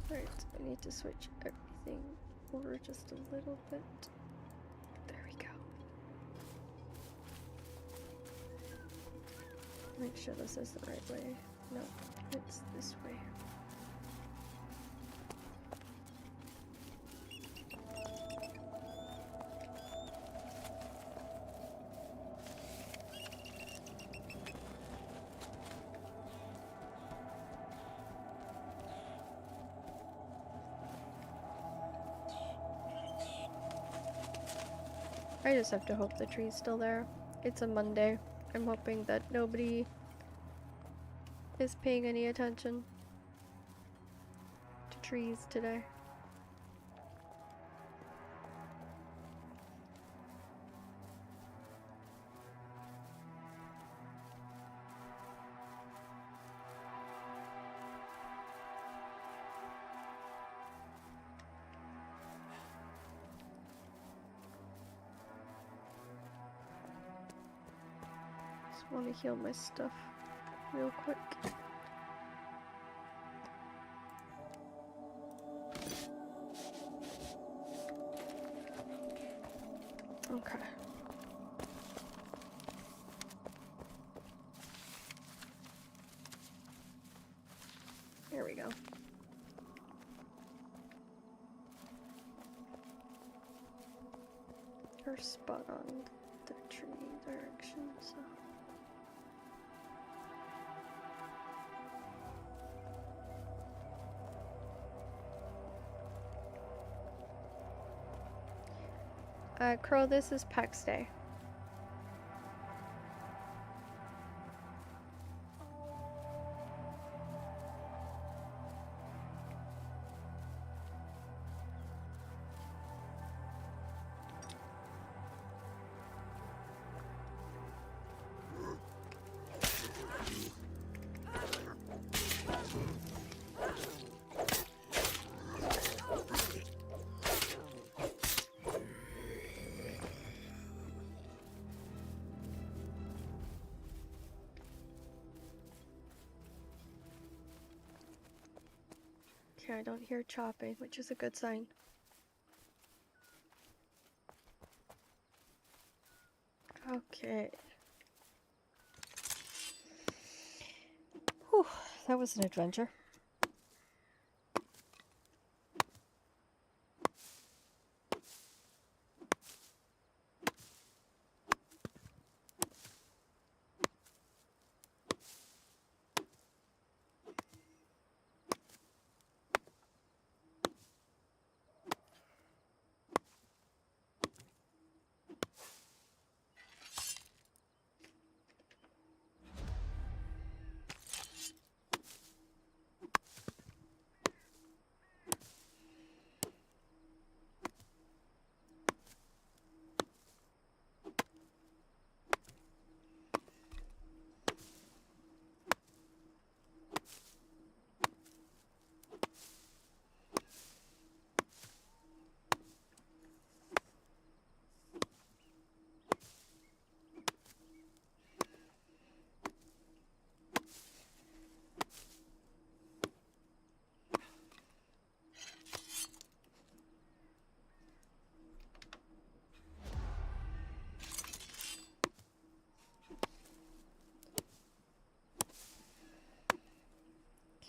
Speaker 1: Right, I need to switch everything over just a little bit. There we go. Make sure this is the right way. No, it's this way. I just have to hope the tree's still there. It's a Monday. I'm hoping that nobody is paying any attention to trees today. Just want to heal my stuff real quick. Okay. There we go. We're spot on the tree direction, so. Crow, this is PAX Day. Okay, I don't hear chopping, which is a good sign. Okay. Whew, that was an adventure.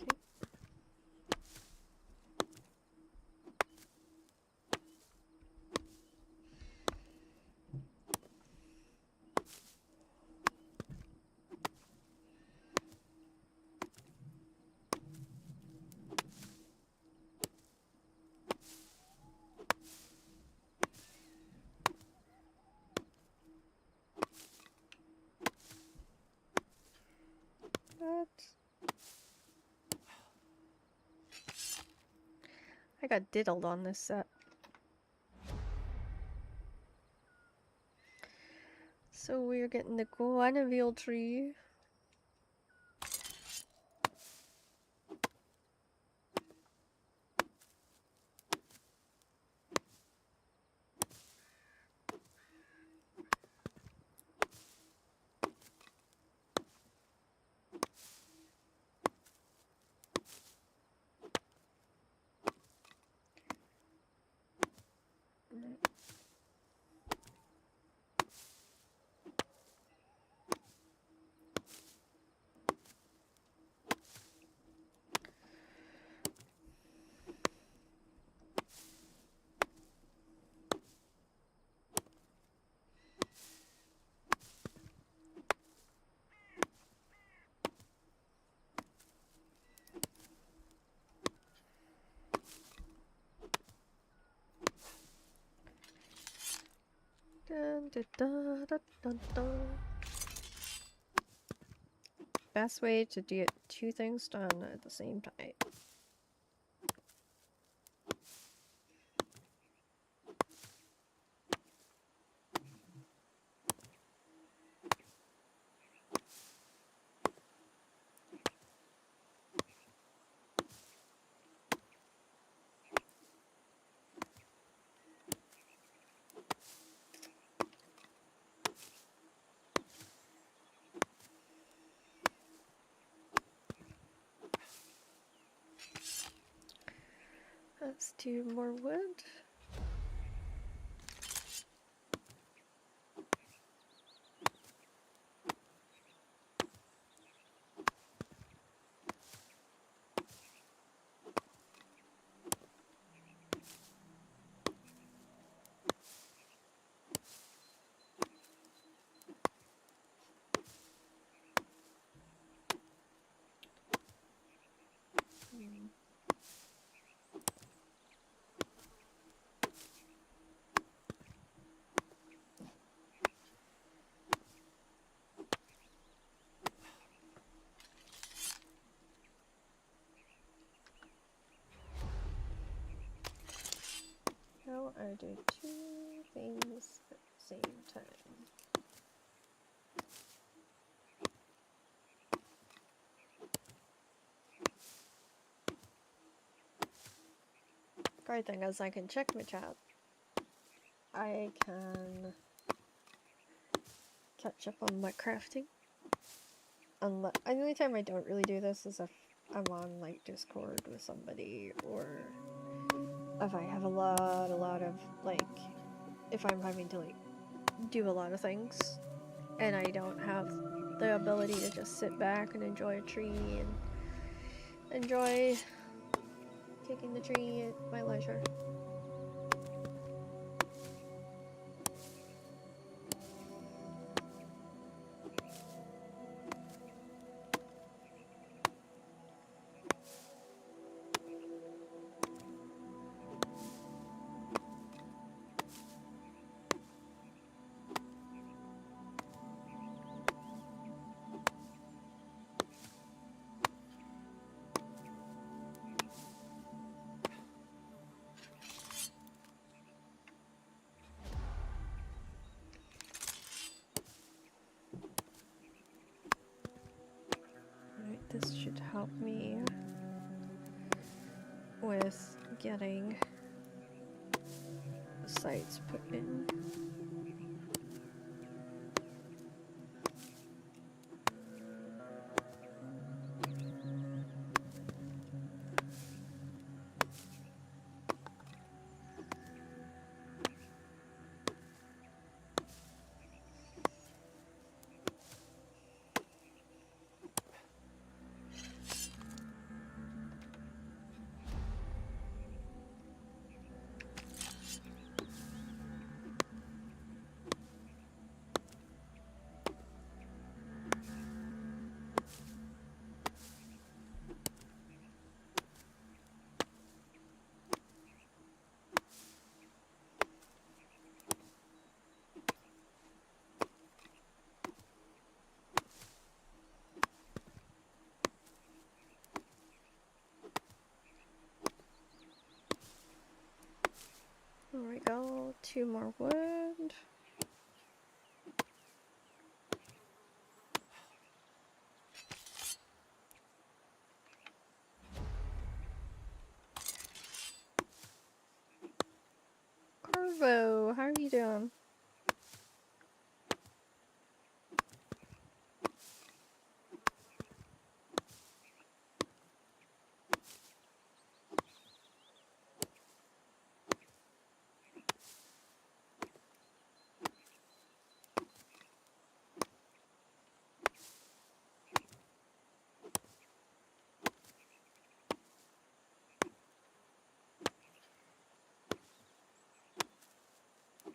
Speaker 1: Okay. What? I got diddled on this set. So we're getting the Guinevere tree. Dun, dun, dun, dun, dun, dun. Best way to get two things done at the same time. Let's do more wood. Now I do two things at the same time. Great thing is I can check my chat. I can catch up on my crafting. The only time I don't really do this is if I'm on like Discord with somebody, or if I have a lot of like, if I'm having to like do a lot of things and I don't have the ability to just sit back and enjoy a tree and enjoy kicking the tree at my leisure. Alright, this should help me with getting sites put in. There we go, 2 more wood. Carvo, how are you doing?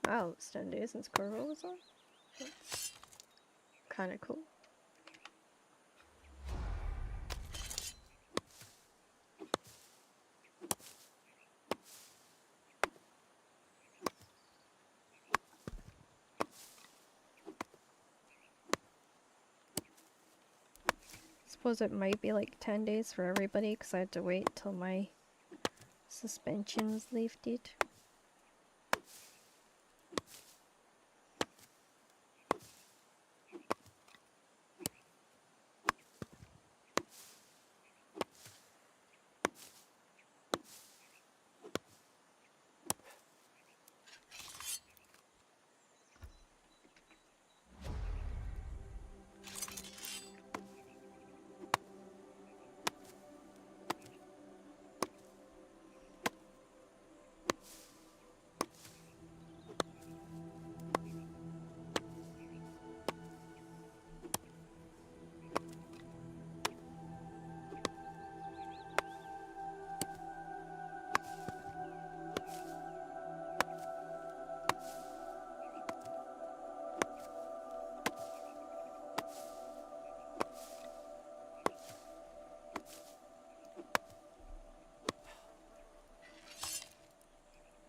Speaker 1: Wow, it's 10 days since Carvo was on? That's kinda cool. Suppose it might be like 10 days for everybody because I had to wait till my suspension was lifted.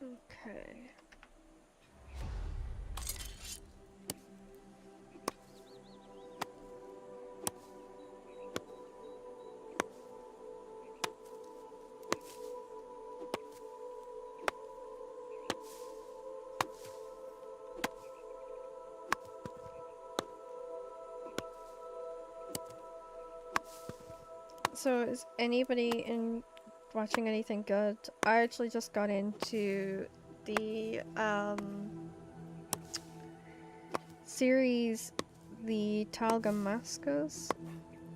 Speaker 1: Okay. So is anybody watching anything good? I actually just got into the series The Talga Mascos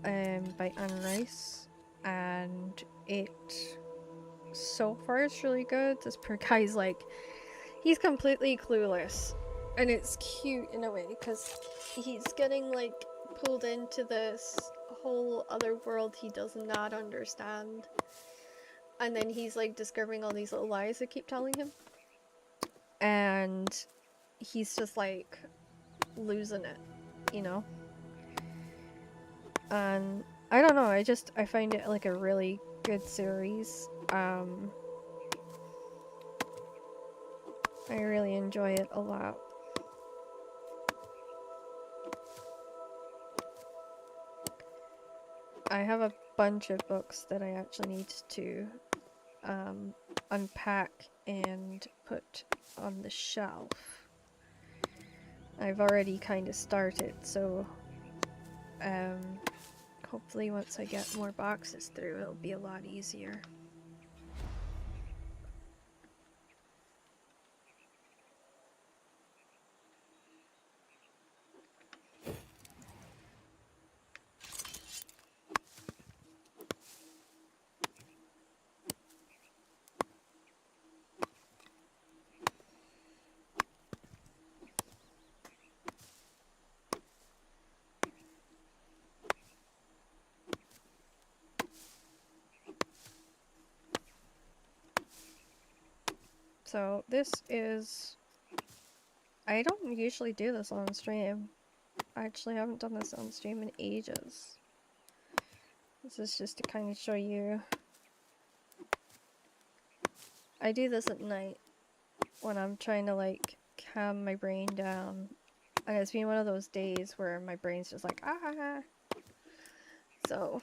Speaker 1: by Anne Rice, and it so far is really good. This poor guy's like, he's completely clueless, and it's cute in a way because he's getting like pulled into this whole other world he does not understand, and then he's like discovering all these little lies they keep telling him, and he's just like losing it, you know. And I don't know, I find it like a really good series. I really enjoy it a lot. I have a bunch of books that I actually need to unpack and put on the shelf. I've already kind of started, so hopefully once I get more boxes through, it'll be a lot easier. So this is... I don't usually do this on stream. I actually haven't done this on stream in ages. This is just to kind of show you. I do this at night when I'm trying to like calm my brain down. And it's been one of those days where my brain's just like, ah. So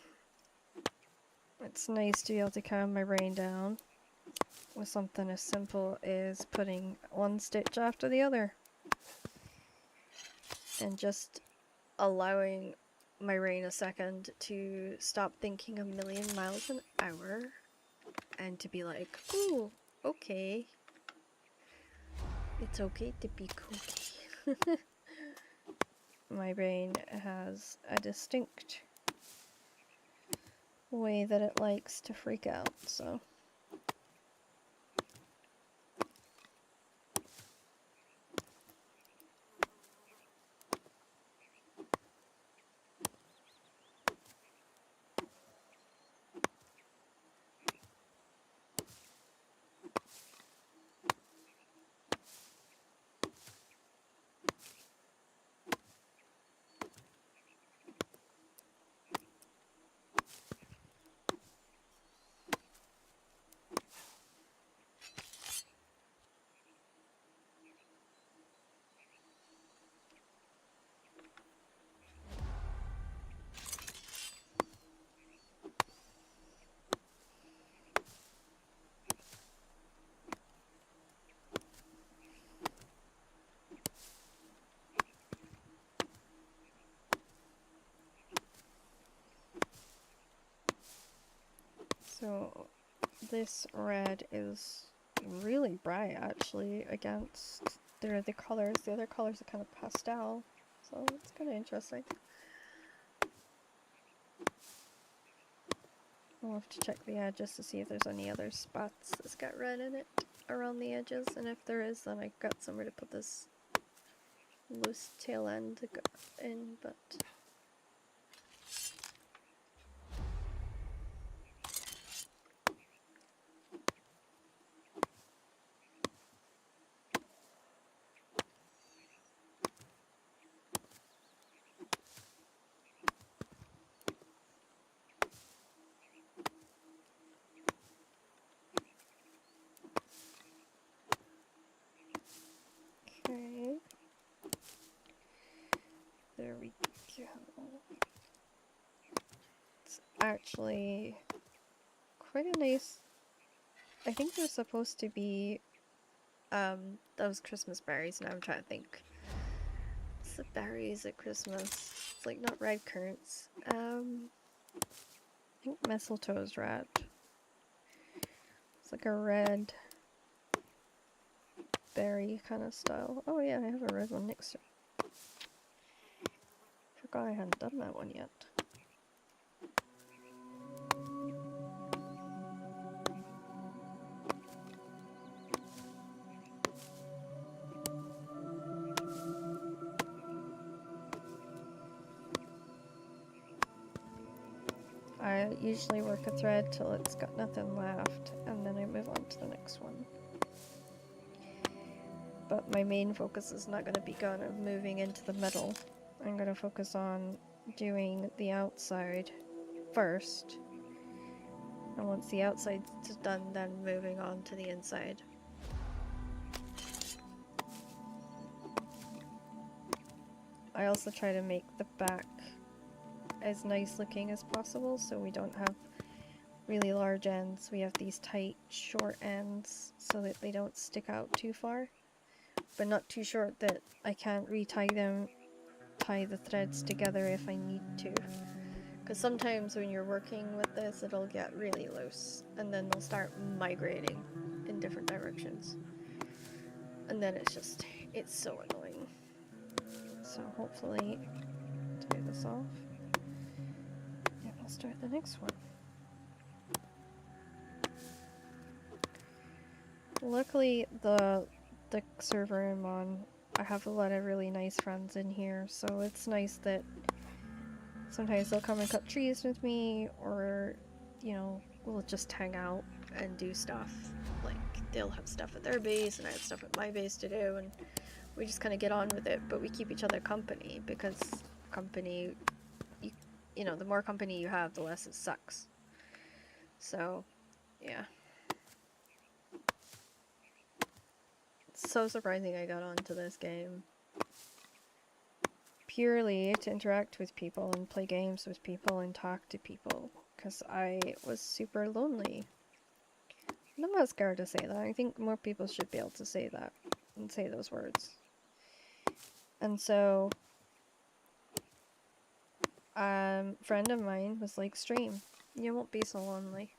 Speaker 1: it's nice to be able to calm my brain down with something as simple as putting one stitch after the other. And just allowing my brain a second to stop thinking a million miles an hour and to be like, ooh, okay. It's okay to be kooky. My brain has a distinct way that it likes to freak out, so... So this red is really bright actually against the colors. The other colors are kind of pastel, so it's kind of interesting. I'll have to check the edges to see if there's any other spots that's got red in it around the edges, and if there is, then I got somewhere to put this loose tail end in, but... Okay. There we go. It's actually quite a nice... I think they're supposed to be those Christmas berries. Now I'm trying to think. What's the berries at Christmas? It's like not red currants. I think mistletoe is red. It's like a red berry kind of style. Oh yeah, I have a red one next to it. Forgot I hadn't done that one yet. I usually work a thread till it's got nothing left, and then I move on to the next one. But my main focus is not going to be kind of moving into the middle. I'm going to focus on doing the outside first. And once the outside's done, then moving on to the inside. I also try to make the back as nice looking as possible, so we don't have really large ends. We have these tight, short ends so that they don't stick out too far, but not too short that I can't retie them, tie the threads together if I need to. Because sometimes when you're working with this, it'll get really loose, and then they'll start migrating in different directions. And then it's so annoying. So hopefully, tie this off, and we'll start the next one. Luckily, the server I'm on, I have a lot of really nice friends in here, so it's nice that sometimes they'll come and cut trees with me, or, you know, we'll just hang out and do stuff. Like, they'll have stuff at their base, and I have stuff at my base to do, and we just kind of get on with it, but we keep each other company, because company, you know, the more company you have, the less it sucks. So, yeah. It's so surprising I got onto this game. Purely to interact with people and play games with people and talk to people, because I was super lonely. And I'm not scared to say that. I think more people should be able to say that and say those words. And so, friend of mine was like, stream. You won't be so lonely.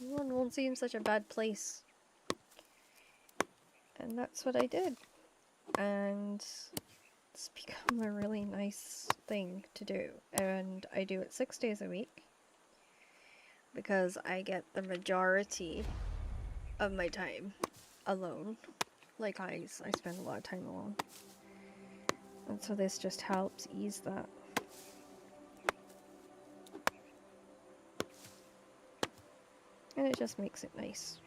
Speaker 1: It won't seem such a bad place. And that's what I did. And it's become a really nice thing to do. And I do it 6 days a week. Because I get the majority of my time alone. Like I spend a lot of time alone. And so this just helps ease that. And it just makes it nice.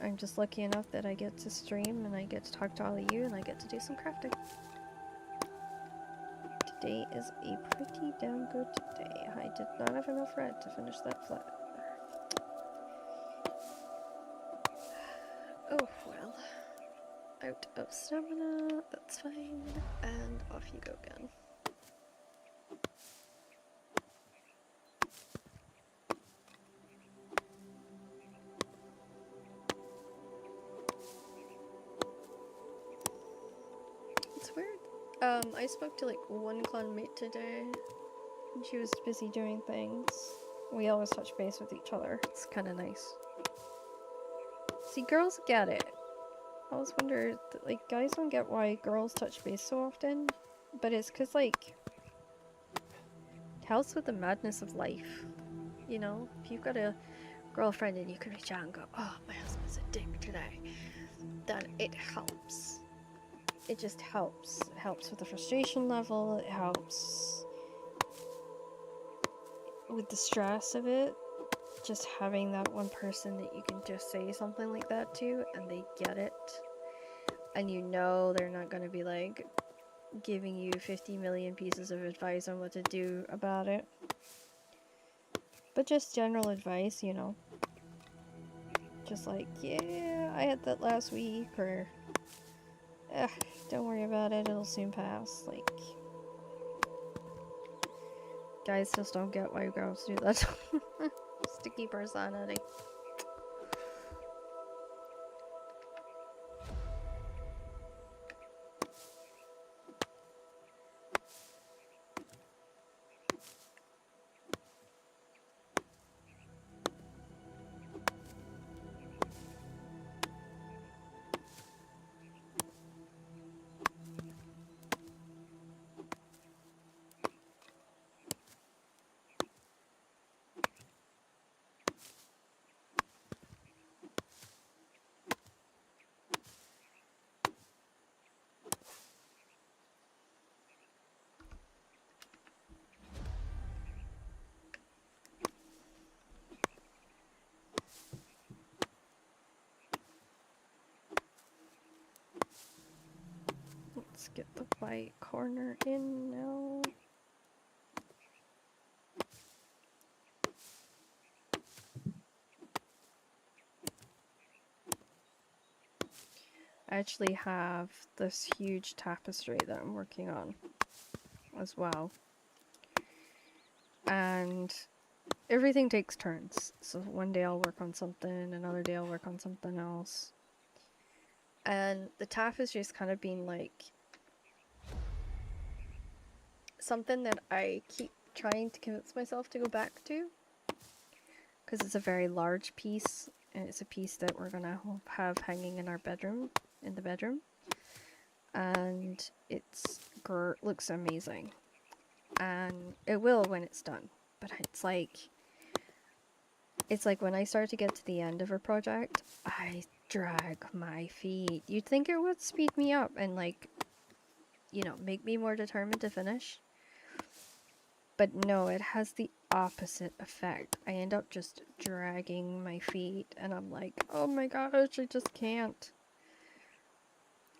Speaker 1: I'm just lucky enough that I get to stream and I get to talk to all of you and I get to do some crafting. Today is a pretty damn good day. I did not have enough red to finish that flat. Oh well. Out of stamina, that's fine. And off you go again. It's weird. I spoke to like one clanmate today, and she was busy doing things. We always touch base with each other. It's kind of nice. See, girls get it. I always wonder, like, guys don't get why girls touch base so often, but it's because, like, it helps with the madness of life. You know, if you've got a girlfriend and you can reach out and go, oh, my husband's a dick today, then it helps. It just helps. It helps with the frustration level, it helps with the stress of it. Just having that one person that you can just say something like that to and they get it. And you know they're not going to be like giving you 50 million pieces of advice on what to do about it. But just general advice, you know. Just like, yeah, I had that last week, or don't worry about it, it'll soon pass. Like, guys just don't get why girls do that. Sticky personality. get the white corner in now. I actually have this huge tapestry that I'm working on as well. And everything takes turns. So one day I'll work on something, another day I'll work on something else. And the tapestry's kind of been like something that I keep trying to convince myself to go back to. Because it's a very large piece, and it's a piece that we're gonna have hanging in our bedroom, in the bedroom. And looks amazing. And it will when it's done. But it's like when I start to get to the end of a project, I drag my feet. You'd think it would speed me up and like, you know, make me more determined to finish. But no, it has the opposite effect. I end up just dragging my feet and I'm like, oh my gosh, I just can't.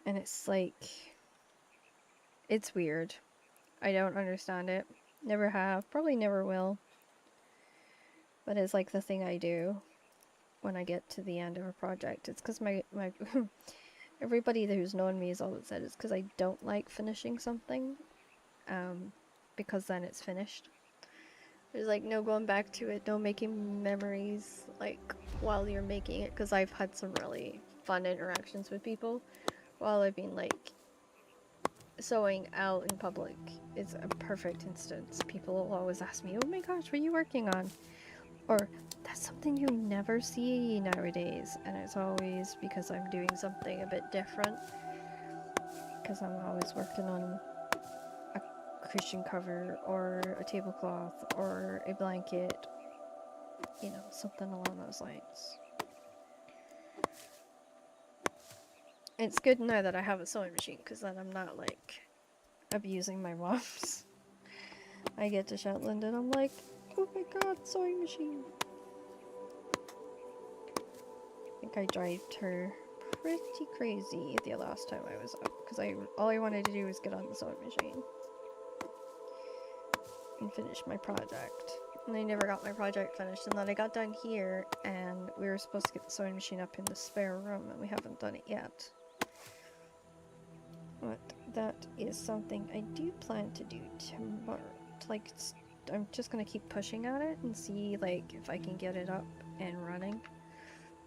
Speaker 1: And it's like, it's weird. I don't understand it. Never have, probably never will. But it's like the thing I do when I get to the end of a project. It's because my everybody who's known me has always said it's because I don't like finishing something. Because then it's finished. There's like no going back to it, no making memories like while you're making it, because I've had some really fun interactions with people while I've been like sewing out in public. It's a perfect instance. People will always ask me, oh my gosh, what are you working on? Or that's something you never see nowadays, and it's always because I'm doing something a bit different, because I'm always working on cushion cover or a tablecloth or a blanket, you know, something along those lines. It's good now that I have a sewing machine, because then I'm not like abusing my mom's. I get to Shetland and I'm like, oh my god, sewing machine. I think I drived her pretty crazy the last time I was up, because all I wanted to do was get on the sewing machine and finish my project. And I never got my project finished, and then I got done here, and we were supposed to get the sewing machine up in the spare room, and we haven't done it yet. But that is something I do plan to do tomorrow. Like, I'm just gonna keep pushing at it and see, like, if I can get it up and running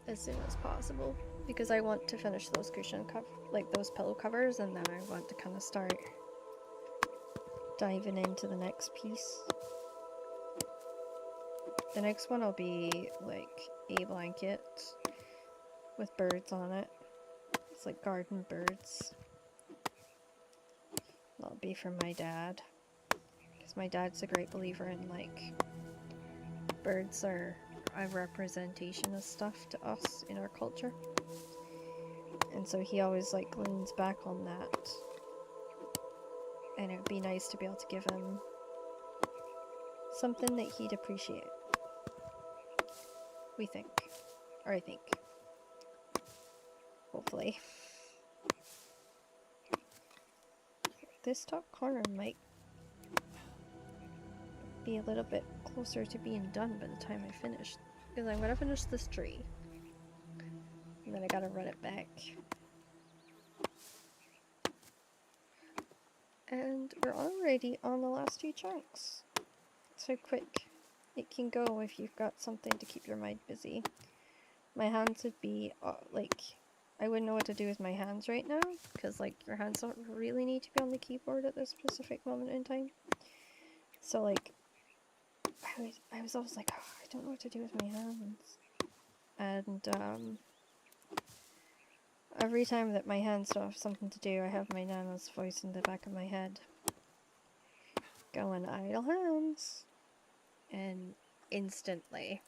Speaker 1: as soon as possible. Because I want to finish those those pillow covers, and then I want to kind of start diving into the next piece. The next one will be like a blanket with birds on it. It's like garden birds. That'll be for my dad, because my dad's a great believer in like birds are a representation of stuff to us in our culture, and so he always like leans back on that. And it would be nice to be able to give him something that he'd appreciate. We think. Or I think. Hopefully. This top corner might be a little bit closer to being done by the time I finish. Because I'm going to finish this tree. And then I gotta run it back. And we're already on the last two chunks. That's how quick it can go if you've got something to keep your mind busy. My hands would be, like, I wouldn't know what to do with my hands right now, because, like, your hands don't really need to be on the keyboard at this specific moment in time. So, like, I was always like, oh, I don't know what to do with my hands. And, every time that my hands don't have something to do, I have my Nana's voice in the back of my head going, idle hands. And instantly,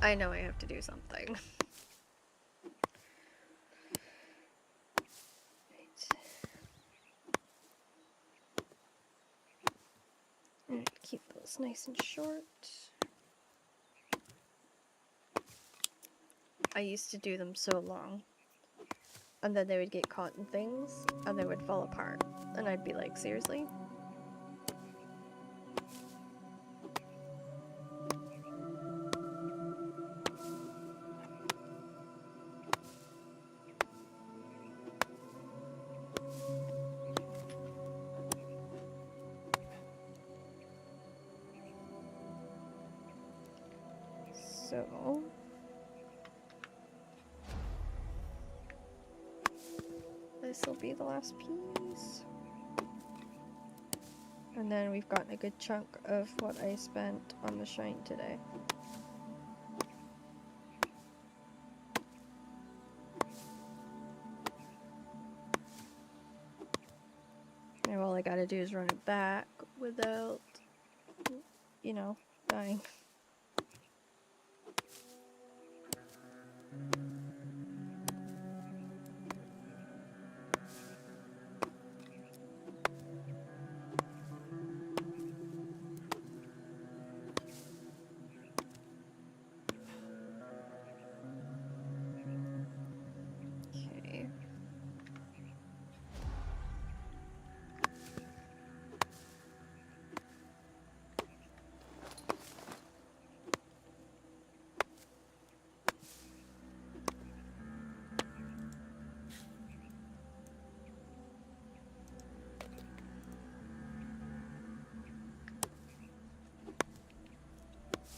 Speaker 1: I know I have to do something. Right. Keep those nice and short. I used to do them so long and then they would get caught in things, and they would fall apart. And I'd be like, seriously? So... this will be the last piece. And then we've gotten a good chunk of what I spent on the shine today. And all I gotta do is run it back without, you know, dying. Okay.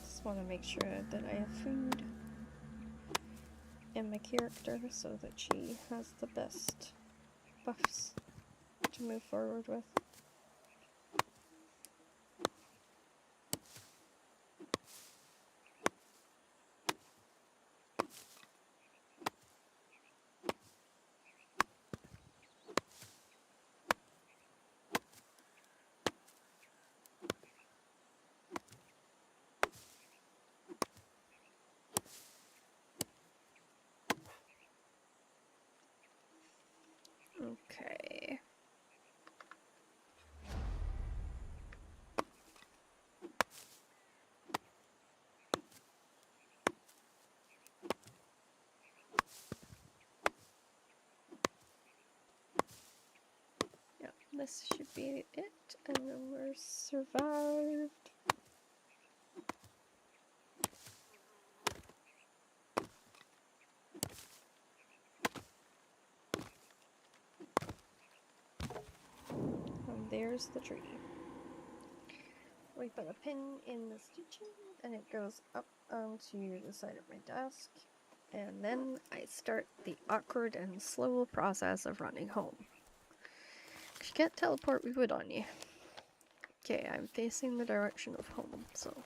Speaker 1: Just want to make sure that I have food in my character so that she has the best buffs to move forward with. Okay. Yeah, this should be it, and then we're survived. And there's the tree. We put a pin in the stitching, and it goes up onto the side of my desk. And then I start the awkward and slow process of running home. 'Cause you can't teleport with wood on you. Okay, I'm facing the direction of home, so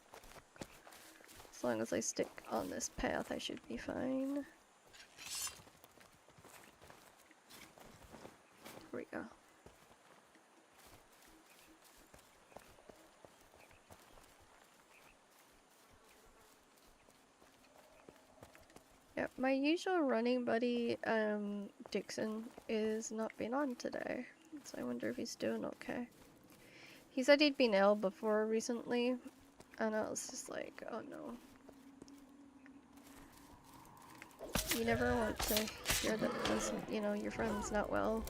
Speaker 1: as long as I stick on this path, I should be fine. Here we go. Yep, my usual running buddy, Dixon, is not being on today, so I wonder if he's doing okay. He said he'd been ill before recently, and I was just like, oh no. You never want to hear that, you know, your friend's not well.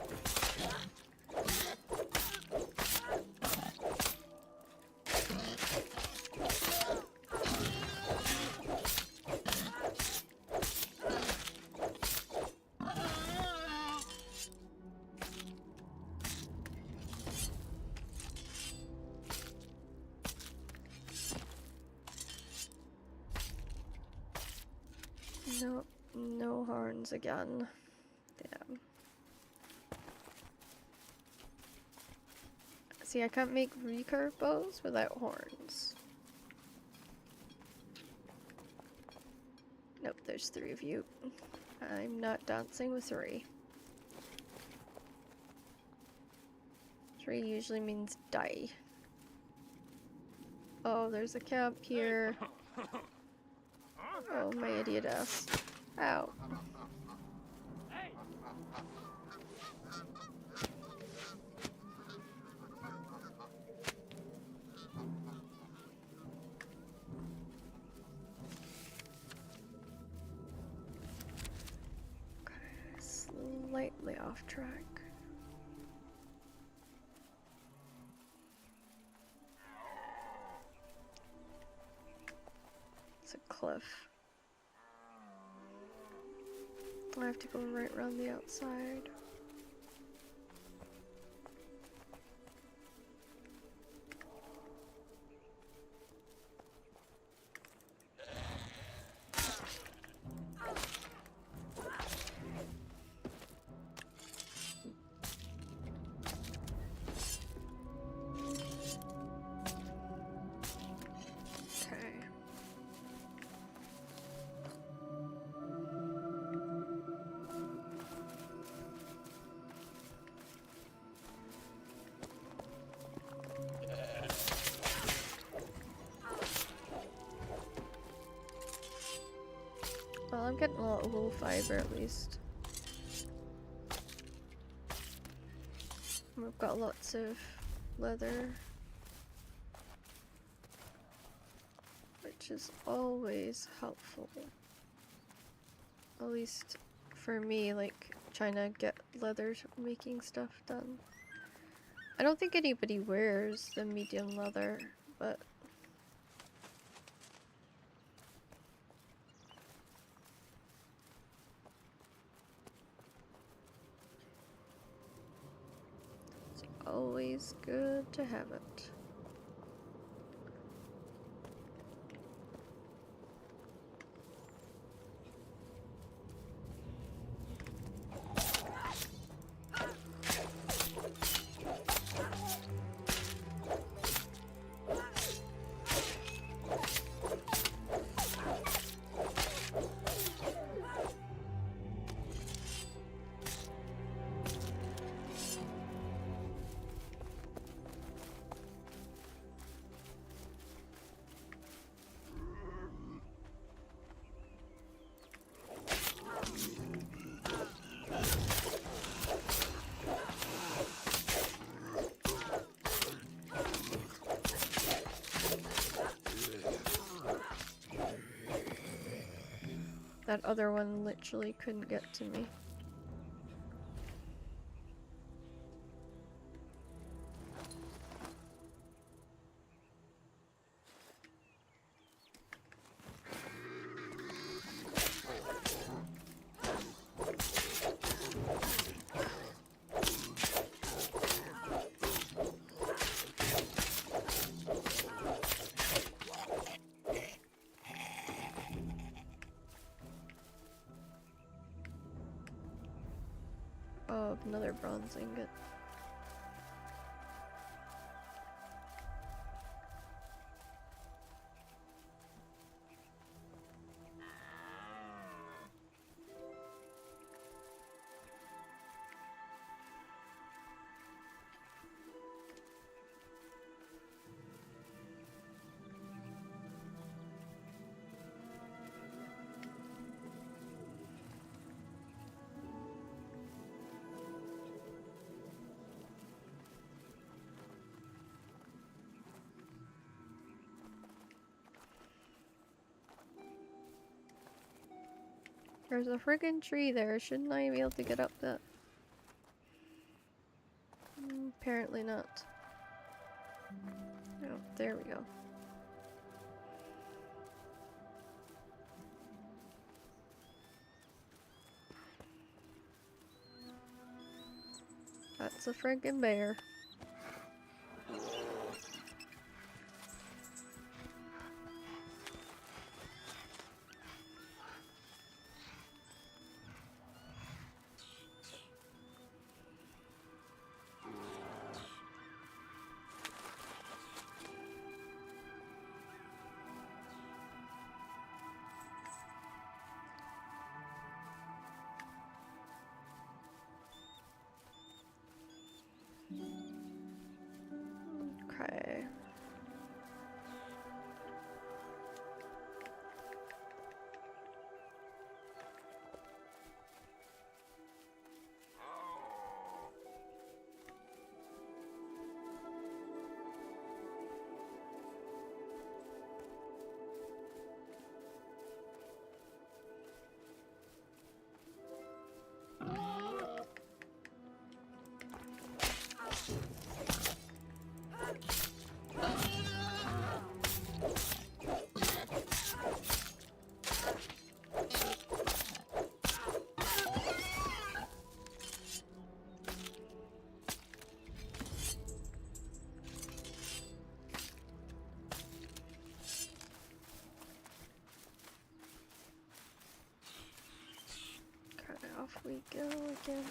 Speaker 1: No, no horns again. Damn. See, I can't make recurve bows without horns. Nope, there's 3 of you. I'm not dancing with 3. 3 usually means die. Oh, there's a camp here. Oh, my idiot ass. Ow. off track. It's a cliff. I have to go right around the outside. Okay. Well, I'm getting a lot of wool fiber at least. We've got lots of leather, which is always helpful. At least for me, like trying to get leather making stuff done. I don't think anybody wears the medium leather, but it's always good to have it. That other one literally couldn't get to me. Oh, another bronze ingot. There's a friggin' tree there. Shouldn't I be able to get up that? Apparently not. Oh, there we go. That's a friggin' bear. we go again.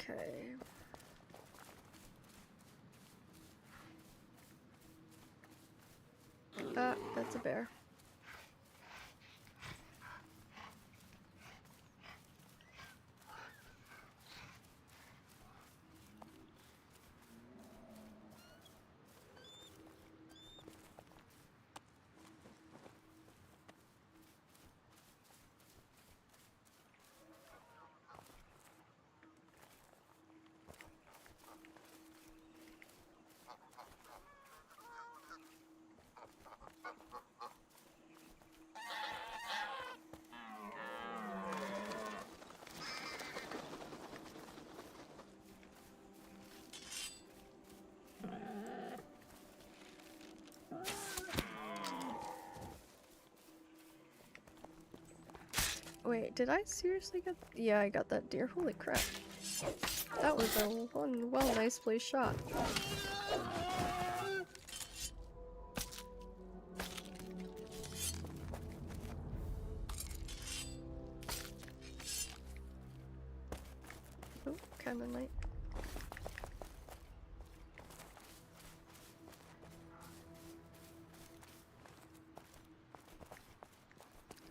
Speaker 1: Okay. Ah, that's a bear. Wait, did I seriously get? Yeah, I got that deer. Holy crap. That was a one well nicely shot. Oh, kinda nice.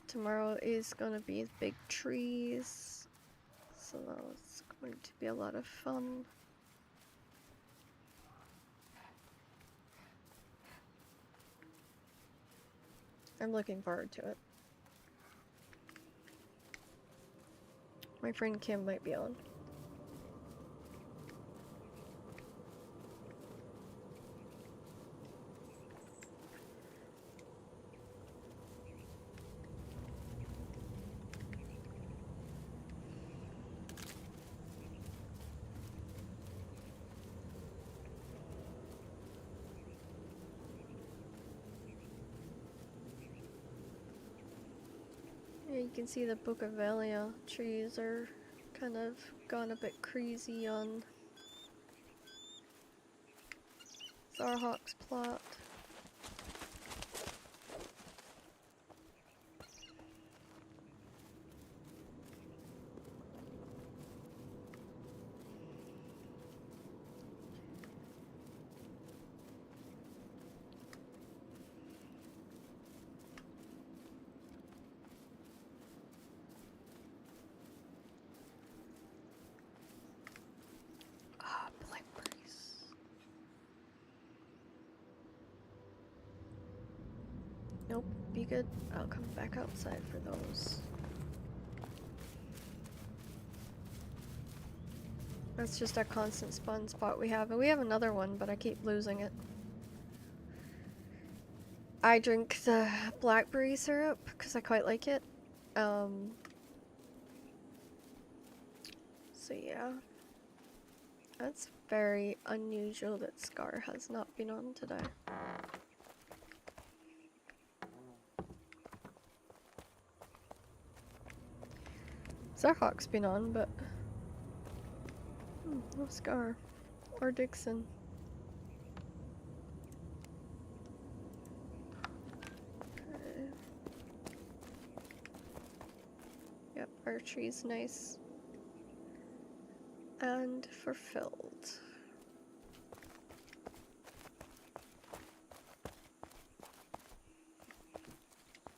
Speaker 1: Tomorrow is gonna be big trees, so it's going to be a lot of fun. I'm looking forward to it. My friend Kim might be on. Yeah, you can see the Bougainvillea trees are kind of gone a bit crazy on Zarhawk's plot. Ah, blackberries. Nope, be good. I'll come back outside for those. That's just a constant spawn spot we have, and we have another one, but I keep losing it. I drink the blackberry syrup because I quite like it. So yeah. That's very unusual that Scar has not been on today. Zarhawk's been on, but no Scar or Dixon. Okay. Yep, our tree's nice and fulfilled.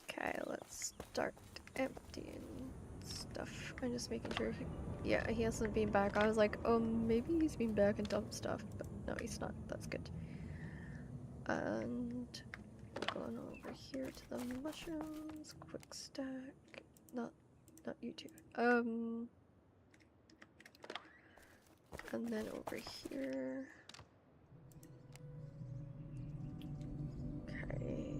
Speaker 1: Okay, let's start emptying stuff. I'm just making sure yeah, he hasn't been back. I was like, maybe he's been back and dumped stuff, but no, he's not. That's good. And going over here to the mushrooms, quick stack. Not you two. And then over here. Okay.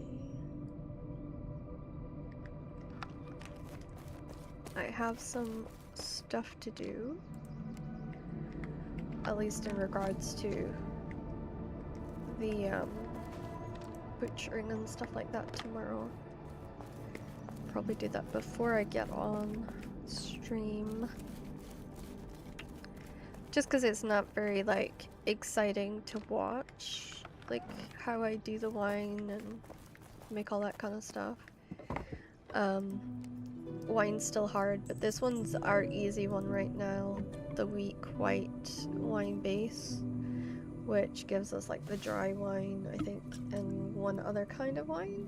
Speaker 1: I have some stuff to do. At least in regards to the butchering and stuff like that tomorrow. Probably do that before I get on stream. Just because it's not very like exciting to watch, like how I do the wine and make all that kind of stuff. Wine's still hard, but this one's our easy one right now. The weak white wine base, which gives us like the dry wine, I think, and one other kind of wine,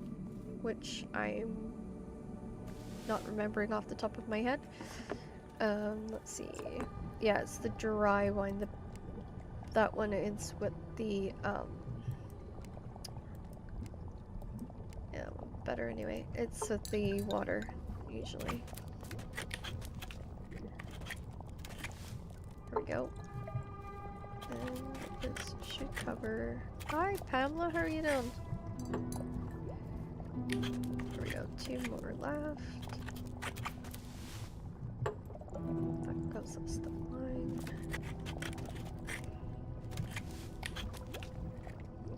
Speaker 1: which I'm not remembering off the top of my head. Let's see. Yeah, it's the dry wine. That one is with the yeah, better anyway. It's with the water usually. Here we go. And this should cover. Hi, Pamela. How are you doing? Here we go. 2 more left. That gives us the wine.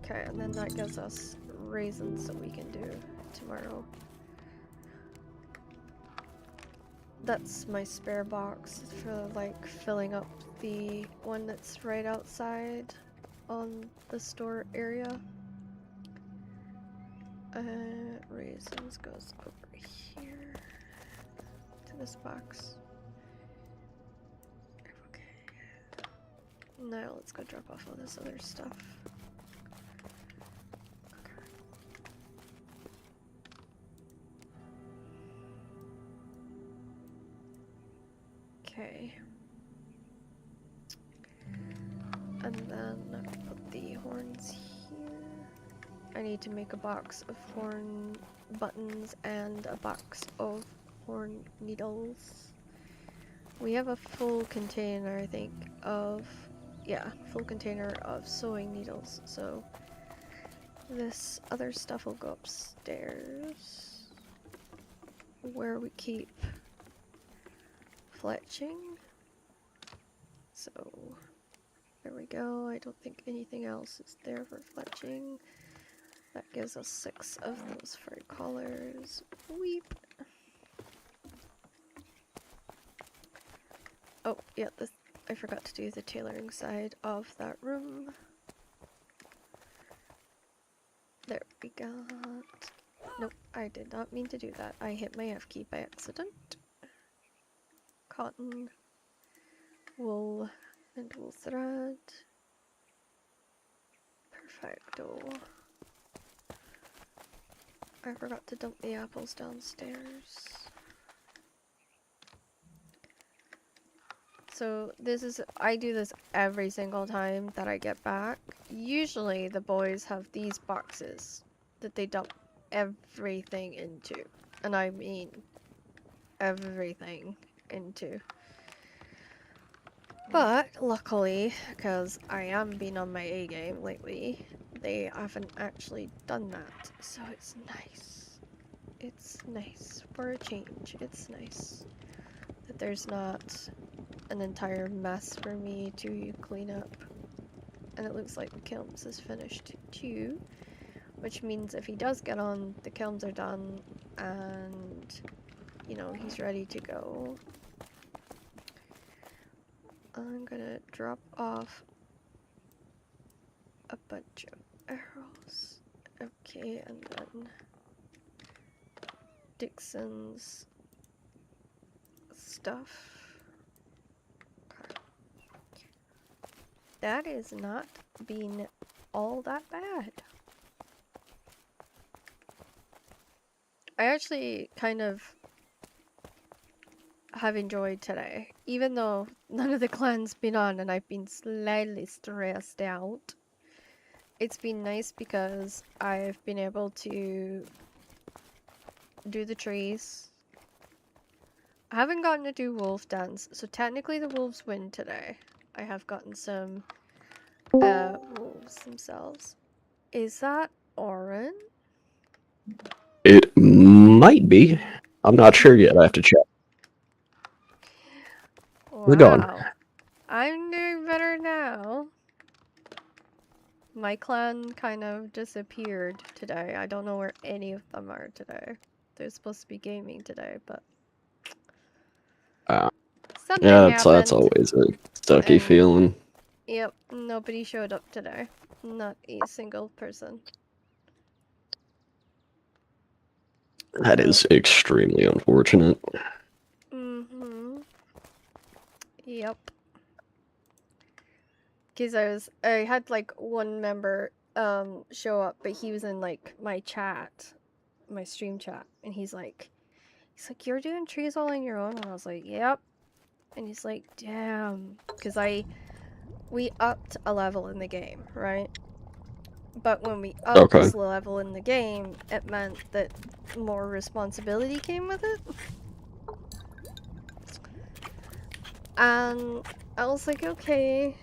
Speaker 1: Okay, and then that gives us raisins that we can do tomorrow. That's my spare box for like filling up the one that's right outside on the store area. Raisins goes over here to this box. Okay. Now let's go drop off all this other stuff. Okay. And then put the horns here. I need to make a box of horn buttons and a box of horn needles. We have a full container, I think, of, yeah, full container of sewing needles, so this other stuff will go upstairs where we keep fletching. So there we go. I don't think anything else is there for fletching. That gives us 6 of those fur collars. Weep. Oh yeah, I forgot to do the tailoring side of that room. There we got. Nope, I did not mean to do that. I hit my F key by accident. Cotton, wool, and wool thread. Perfecto. I forgot to dump the apples downstairs. So this is, I do this every single time that I get back. Usually the boys have these boxes that they dump everything into. And I mean everything into. But luckily, because I am being on my A game lately, they haven't actually done that. So it's nice. It's nice for a change. It's nice that there's not an entire mess for me to clean up. And it looks like the kilns is finished too, which means if he does get on, the kilns are done and, you know, he's ready to go. I'm gonna drop off a bunch of arrows. Okay, and then Dixon's stuff. That is not being all that bad. I actually kind of have enjoyed today, even though none of the clan's been on and I've been slightly stressed out. It's been nice because I've been able to do the trees. I haven't gotten to do wolf dance, so technically the wolves win today. I have gotten some wolves themselves. Is that Oren?
Speaker 5: It might be. I'm not sure yet. I have to check. How's it going?
Speaker 1: Wow. I'm doing better now. My clan kind of disappeared today. I don't know where any of them are today. They're supposed to be gaming today, but something
Speaker 5: Yeah, that's
Speaker 1: happened.
Speaker 5: always a sucky
Speaker 1: and-
Speaker 5: feeling.
Speaker 1: Yep, nobody showed up today. Not a single person.
Speaker 5: That is extremely unfortunate.
Speaker 1: Mm-hmm. Yep. Because I had like one member show up, but he was in like my chat, my stream chat, and he's like, you're doing trees all on your own, and I was like, yep. And he's like, damn, because we upped a level in the game, right? But when we upped
Speaker 5: Okay.
Speaker 1: this level in the game, it meant that more responsibility came with it. And I was like, okay.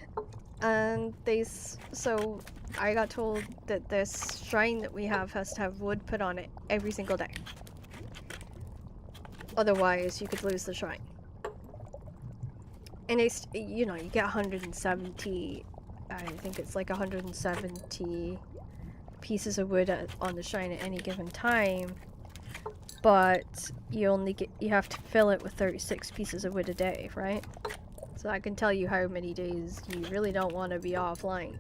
Speaker 1: And so I got told that this shrine that we have has to have wood put on it every single day. Otherwise, you could lose the shrine. And it's, you know, you get 170, I think it's like 170 pieces of wood on the shrine at any given time. But you have to fill it with 36 pieces of wood a day, right? So I can tell you how many days you really don't want to be offline.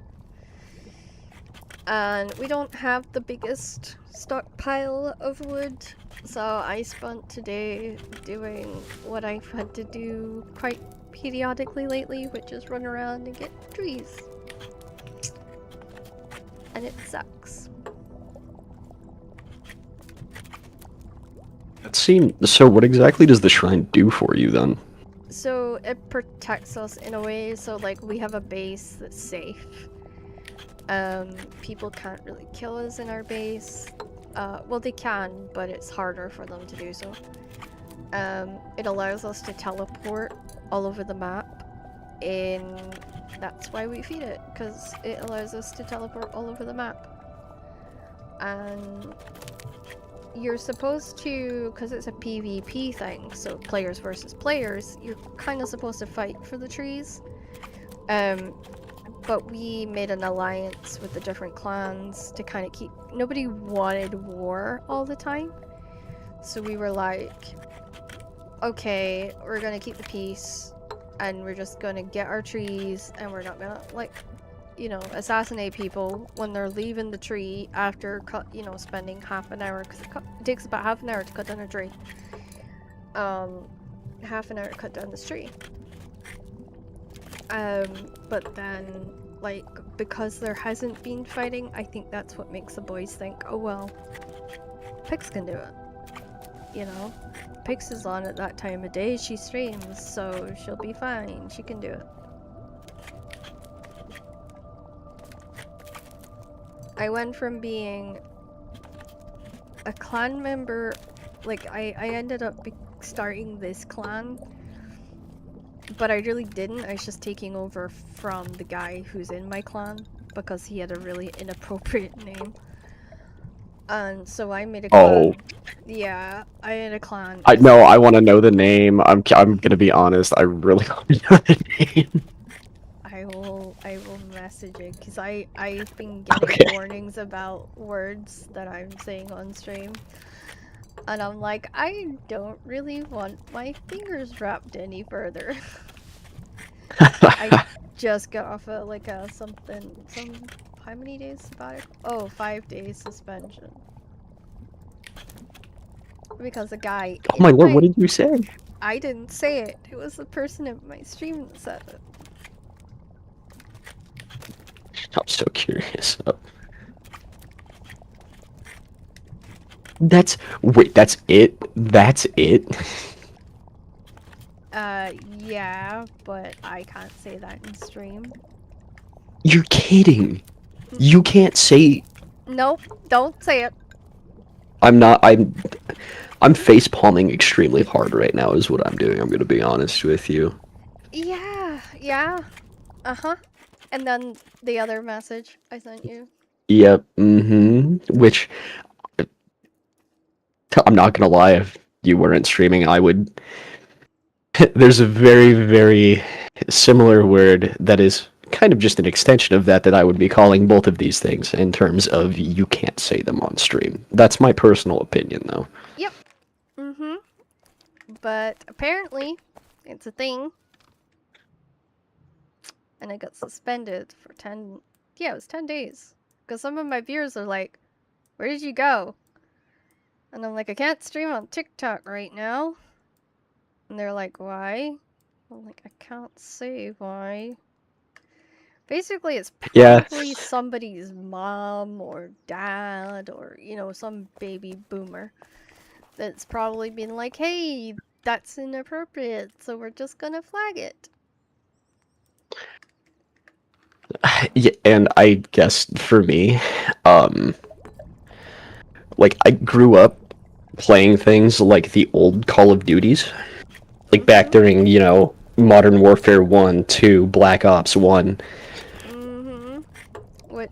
Speaker 1: And we don't have the biggest stockpile of wood, so I spent today doing what I've had to do quite periodically lately, which is run around and get trees. And it sucks.
Speaker 5: So what exactly does the shrine do for you then?
Speaker 1: So it protects us in a way, so like we have a base that's safe. People can't really kill us in our base. Well, they can, but it's harder for them to do so. It allows us to teleport all over the map, and that's why we feed it, because it allows us to teleport all over the map. And you're supposed to, because it's a PvP thing, so players versus players, you're kind of supposed to fight for the trees. But we made an alliance with the different clans to kind of keep... Nobody wanted war all the time. So we were like, okay, we're gonna keep the peace, and we're just gonna get our trees, and we're not gonna, like, you know, assassinate people when they're leaving the tree after, spending half an hour, because it takes about half an hour to cut down a tree. Half an hour to cut down this tree. But then, like, because there hasn't been fighting, I think that's what makes the boys think, oh well, Pix can do it. You know? Pix is on at that time of day, she streams, so she'll be fine, she can do it. I went from being a clan member, like, I ended up starting this clan, but I really didn't. I was just taking over from the guy who's in my clan, because he had a really inappropriate name. And so I made a clan.
Speaker 5: Oh.
Speaker 1: Yeah, I had a clan.
Speaker 5: I want to know the name. I'm gonna be honest. I really want to know the name.
Speaker 1: I will message it, because I've been getting warnings about words that I'm saying on stream. And I'm like, I don't really want my fingers wrapped any further. I just got off of like how many days sabbatical? Oh, 5 days suspension. Because the guy...
Speaker 5: Oh my lord, what did you say?
Speaker 1: I didn't say it. It was the person in my stream that said it.
Speaker 5: I'm so curious. That's it? That's it?
Speaker 1: Yeah, but I can't say that in stream.
Speaker 5: You're kidding. You can't say...
Speaker 1: Nope, don't say it.
Speaker 5: I'm face palming extremely hard right now is what I'm doing, I'm gonna be honest with you.
Speaker 1: Yeah. Uh-huh. And then the other message I sent you.
Speaker 5: Yep, which... I'm not gonna lie, if you weren't streaming, I would there's a very, very similar word that is kind of just an extension of that I would be calling both of these things in terms of you can't say them on stream. That's my personal opinion, though.
Speaker 1: Mm-hmm. But apparently, it's a thing. And I got suspended for 10... Yeah, it was 10 days. Because some of my viewers are like, where did you go? And I'm like, I can't stream on TikTok right now. And they're like, why? I'm like, I can't say why. Basically, it's
Speaker 5: Yeah.
Speaker 1: probably somebody's mom or dad or, you know, some baby boomer that's probably been like, hey, that's inappropriate, so we're just gonna flag it.
Speaker 5: Yeah, and I guess for me, like I grew up playing things like the old Call of Duties, like back during, you know, Modern Warfare 1, 2, Black Ops 1.
Speaker 1: Mm-hmm.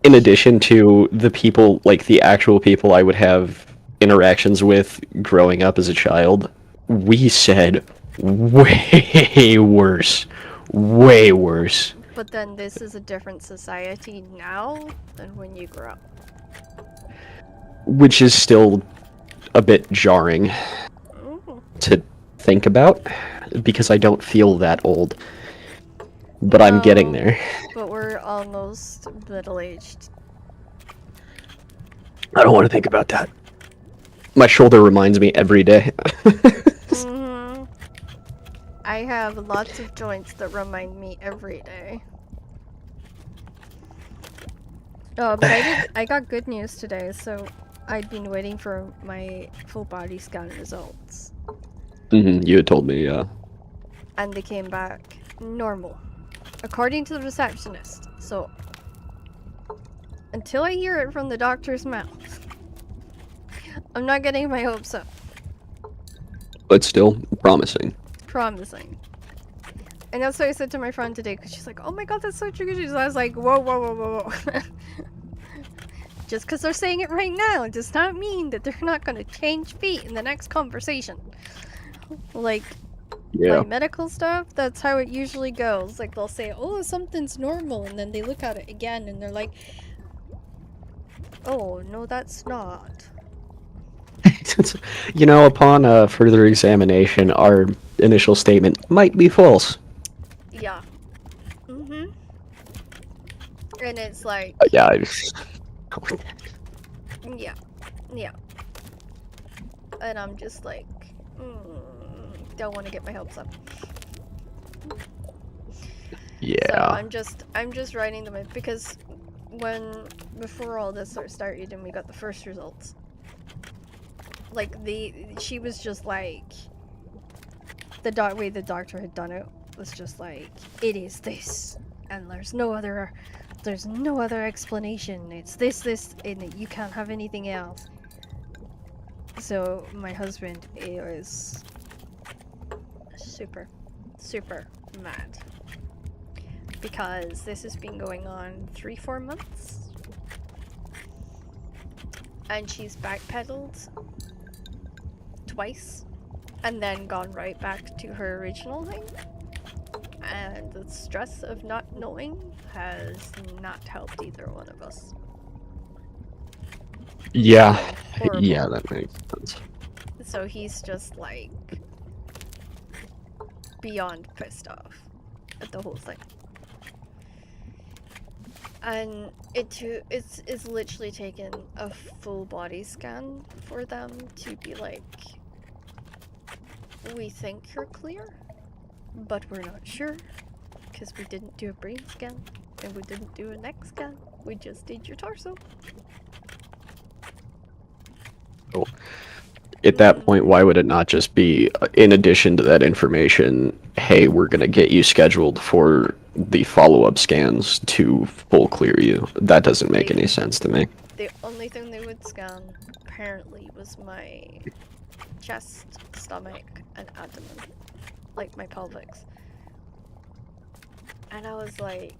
Speaker 5: In addition to the people, like the actual people I would have interactions with growing up as a child, we said way worse. Way worse.
Speaker 1: But then this is a different society now than when you grew up.
Speaker 5: Which is still a bit jarring
Speaker 1: Ooh.
Speaker 5: to think about, because I don't feel that old. But I'm getting
Speaker 1: No,
Speaker 5: there.
Speaker 1: But we're almost middle-aged.
Speaker 5: I don't want to think about that. My shoulder reminds me every day.
Speaker 1: Mm-hmm. I have lots of joints that remind me every day. Oh, but I got good news today, so I'd been waiting for my full body scan results.
Speaker 5: You had told me, yeah.
Speaker 1: And they came back normal, according to the receptionist. So, until I hear it from the doctor's mouth, I'm not getting my hopes up.
Speaker 5: But still promising.
Speaker 1: Promising. And that's what I said to my friend today, because she's like, oh my god, that's so true. I was like, whoa, whoa, whoa, whoa, whoa. Just because they're saying it right now does not mean that they're not going to change feet in the next conversation. Like,
Speaker 5: Yeah.
Speaker 1: my medical stuff, that's how it usually goes. Like, they'll say, oh, something's normal, and then they look at it again, and they're like, oh, no, that's not.
Speaker 5: You know, upon further examination, our initial statement might be false.
Speaker 1: Yeah. Mm-hmm. And it's like,
Speaker 5: Yeah.
Speaker 1: yeah. Yeah. And I'm just like, don't want to get my hopes up.
Speaker 5: Yeah.
Speaker 1: So I'm just writing them in, because before all this sort of started and we got the first results, like she was just like, the way the doctor had done it was just like, it is this, and there's no other explanation. It's this, and you can't have anything else. So my husband is super, super mad, because this has been going on 3-4 months, and she's backpedaled twice and then gone right back to her original thing, and the stress of not knowing has not helped either one of us.
Speaker 5: Yeah.
Speaker 1: Horrible.
Speaker 5: Yeah, that makes sense.
Speaker 1: So he's just like beyond pissed off at the whole thing. And it's literally taken a full body scan for them to be like, we think you're clear, but we're not sure, because we didn't do a brain scan and we didn't do a neck scan. We just did your torso.
Speaker 5: At that point, why would it not just be, in addition to that information, hey, we're going to get you scheduled for the follow-up scans to full clear you? That doesn't make any sense to me.
Speaker 1: The only thing they would scan, apparently, was my chest, stomach, and abdomen. Like my pelvics. And I was like...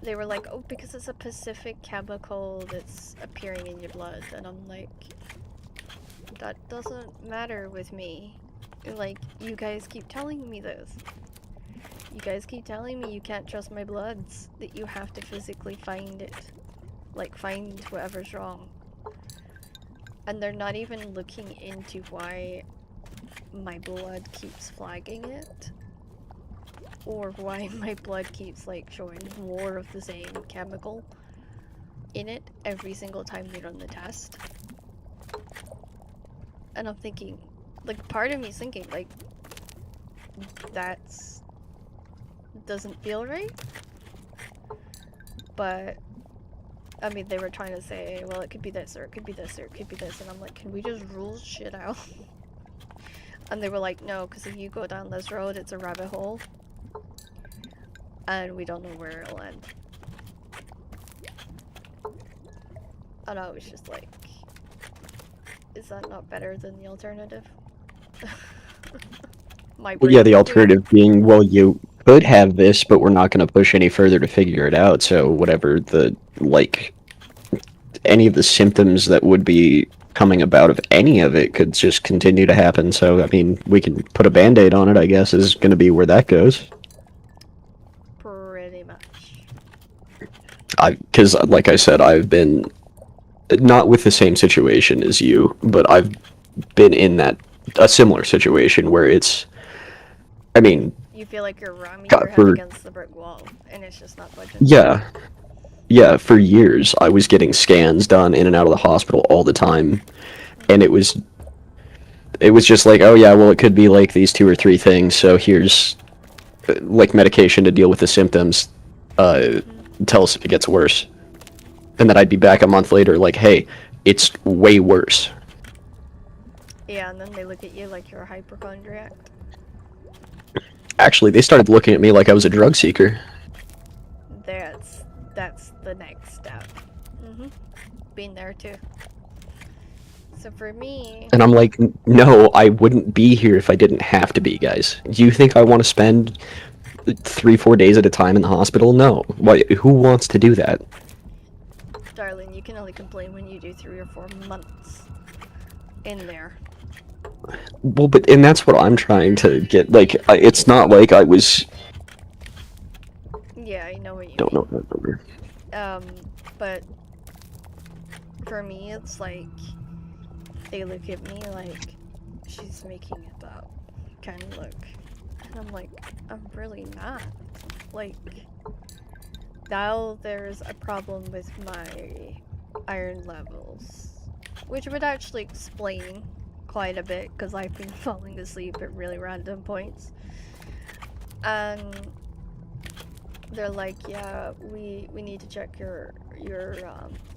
Speaker 1: They were like, oh, because it's a specific chemical that's appearing in your blood. And I'm like... That doesn't matter with me. Like, you guys keep telling me this. You guys keep telling me you can't trust my bloods, that you have to physically find it. Like, find whatever's wrong. And they're not even looking into why my blood keeps flagging it. Or why my blood keeps, like, showing more of the same chemical in it every single time they run the test. And I'm thinking, like, part of me's thinking, like, that's... doesn't feel right. But, I mean, they were trying to say, well, it could be this, or it could be this, or it could be this, and I'm like, can we just rule shit out? And they were like, no, because if you go down this road, it's a rabbit hole. And we don't know where it'll end. And I was just like, is that not better than the alternative? My
Speaker 5: Well, yeah,
Speaker 1: brain
Speaker 5: the
Speaker 1: was doing-
Speaker 5: alternative being, well, you could have this, but we're not going to push any further to figure it out. So whatever the, like, any of the symptoms that would be coming about of any of it could just continue to happen. So, I mean, we can put a Band-Aid on it, I guess, is going to be where that goes.
Speaker 1: Pretty much.
Speaker 5: Because, like I said, I've been not with the same situation as you, but I've been in a similar situation where it's, I mean,
Speaker 1: You feel like you're ramming
Speaker 5: God,
Speaker 1: your head
Speaker 5: for-
Speaker 1: against the brick wall, and it's just not budging.
Speaker 5: yeah, for years I was getting scans done in and out of the hospital all the time, and it was just like, oh yeah, well, it could be like these 2 or 3 things, so here's like medication to deal with the symptoms, tell us if it gets worse. And then I'd be back a month later like, hey, it's way worse.
Speaker 1: Yeah, and then they look at you like you're a hypochondriac.
Speaker 5: Actually, they started looking at me like I was a drug seeker.
Speaker 1: That's the next step. Been there too. So for me,
Speaker 5: And I'm like, no, I wouldn't be here if I didn't have to be, guys. Do you think I want to spend 3-4 days at a time in the hospital? No. Why? Who wants to do that?
Speaker 1: darling, you can only complain when you do 3 or 4 months in there.
Speaker 5: Well, and that's what I'm trying to get. Like, it's not like I was.
Speaker 1: Yeah, I know what you
Speaker 5: Don't
Speaker 1: mean.
Speaker 5: know that number.
Speaker 1: But for me, it's like they look at me like she's making it up kind of look, and I'm like, I'm really not. Like, now there's a problem with my iron levels, which would actually explain quite a bit because I've been falling asleep at really random points, and they're like, yeah, we need to check your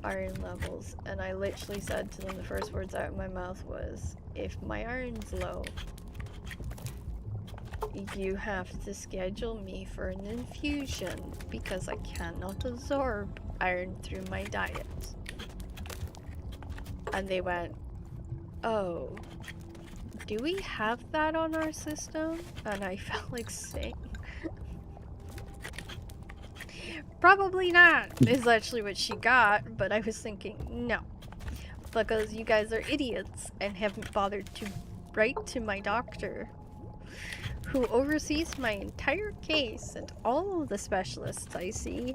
Speaker 1: iron levels, and I literally said to them, the first words out of my mouth was, if my iron's low, you have to schedule me for an infusion because I cannot absorb iron through my diet. And they went, oh, do we have that on our system? And I felt like saying, probably not, is actually what she got, but I was thinking, no. Because you guys are idiots and haven't bothered to write to my doctor, who oversees my entire case and all of the specialists I see,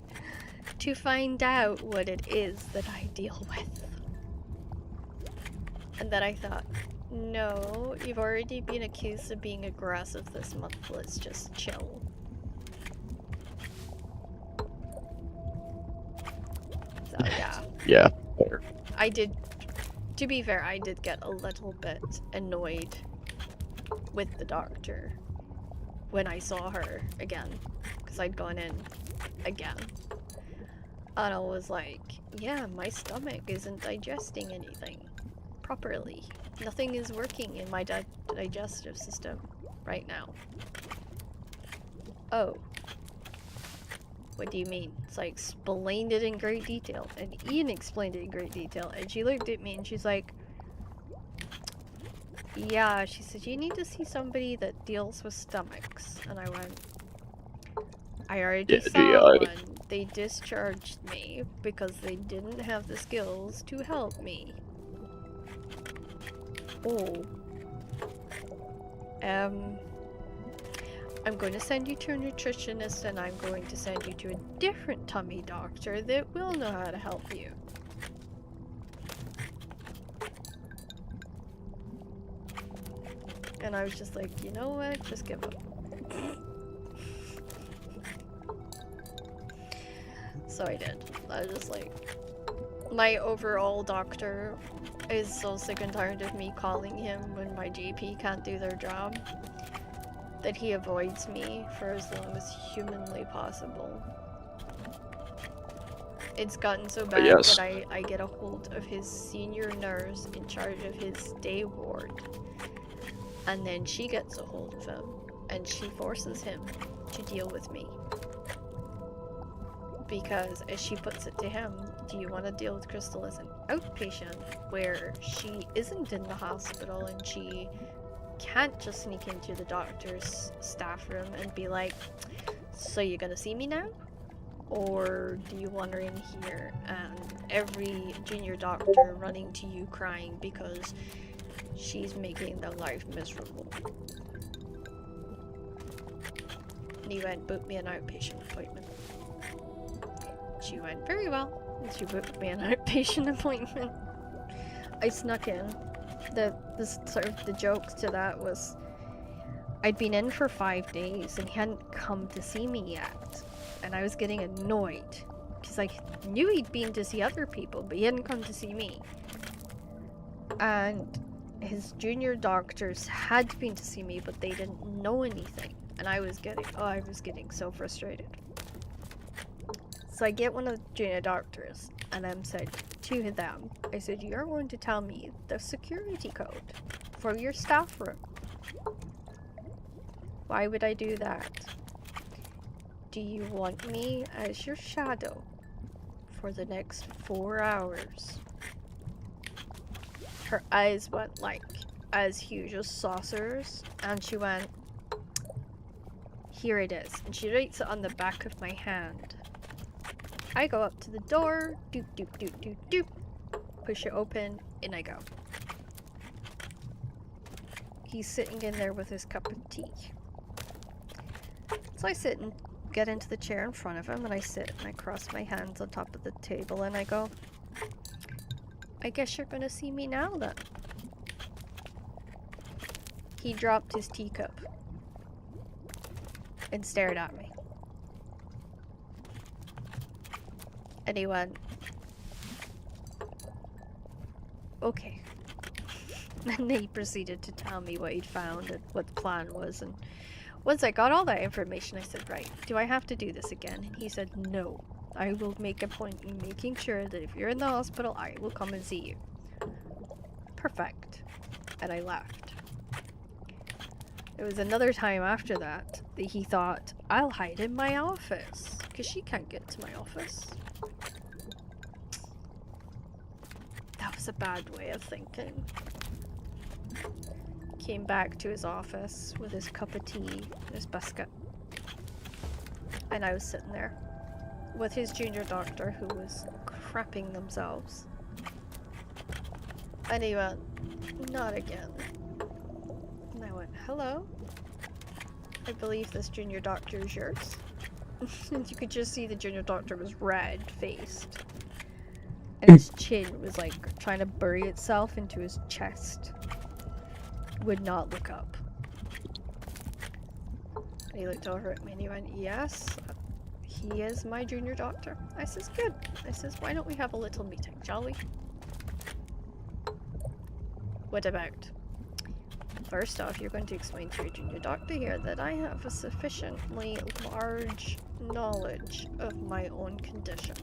Speaker 1: to find out what it is that I deal with. And then I thought, no, you've already been accused of being aggressive this month, let's just chill. So yeah,
Speaker 5: Yeah.
Speaker 1: I did, to be fair, I did get a little bit annoyed with the doctor when I saw her again, because I'd gone in again. And I was like, yeah, my stomach isn't digesting anything properly. Nothing is working in my digestive system right now. Oh. What do you mean? So I explained it in great detail, and Ian explained it in great detail, and she looked at me and she's like, yeah, she said, you need to see somebody that deals with stomachs. And I went, I already
Speaker 5: Yeah,
Speaker 1: saw
Speaker 5: GI.
Speaker 1: one. They discharged me because they didn't have the skills to help me. Oh. I'm going to send you to a nutritionist, and I'm going to send you to a different tummy doctor that will know how to help you. And I was just like, you know what? Just give up. So I did. I was just like, my overall doctor is so sick and tired of me calling him when my GP can't do their job that he avoids me for as long as humanly possible. It's gotten so bad
Speaker 5: yes.
Speaker 1: that I get a hold of his senior nurse in charge of his day ward. And then she gets a hold of him, and she forces him to deal with me. Because, as she puts it to him, do you want to deal with Crystal as an outpatient, where she isn't in the hospital and she can't just sneak into the doctor's staff room and be like, so you're gonna see me now? Or do you want her in here and every junior doctor running to you crying because she's making their life miserable? And he went, book me an outpatient appointment. She went, very well. And she booked me an outpatient appointment. I snuck in. The joke to that was, I'd been in for 5 days and he hadn't come to see me yet. And I was getting annoyed. Because I knew he'd been to see other people, but he hadn't come to see me. And his junior doctors had been to see me, but they didn't know anything. And I was getting so frustrated. So I get one of the junior doctors, and I'm said to them, I said, you're going to tell me the security code for your staff room. Why would I do that? Do you want me as your shadow for the next 4 hours? Her eyes went like as huge as saucers, and she went, here it is. And she writes it on the back of my hand. I go up to the door, doop doop doop doop doop, push it open, and I go. He's sitting in there with his cup of tea. So I sit and get into the chair in front of him, and I sit and I cross my hands on top of the table and I go, I guess you're gonna see me now then. He dropped his teacup and stared at me. And he went, okay. And then he proceeded to tell me what he'd found and what the plan was. And once I got all that information, I said, right, do I have to do this again? And he said, no. I will make a point in making sure that if you're in the hospital, I will come and see you. Perfect. And I left. There was another time after that he thought, I'll hide in my office, because she can't get to my office. That was a bad way of thinking. Came back to his office with his cup of tea and his biscuit. And I was sitting there with his junior doctor who was crapping themselves. And he went, not again. And I went, hello? I believe this junior doctor is yours. And you could just see the junior doctor was red-faced. And his chin was like trying to bury itself into his chest. Would not look up. And he looked over at me and he went, yes, he is my junior doctor. I says, good. I says, why don't we have a little meeting, shall we? What about? First off, you're going to explain to your junior doctor here that I have a sufficiently large knowledge of my own condition.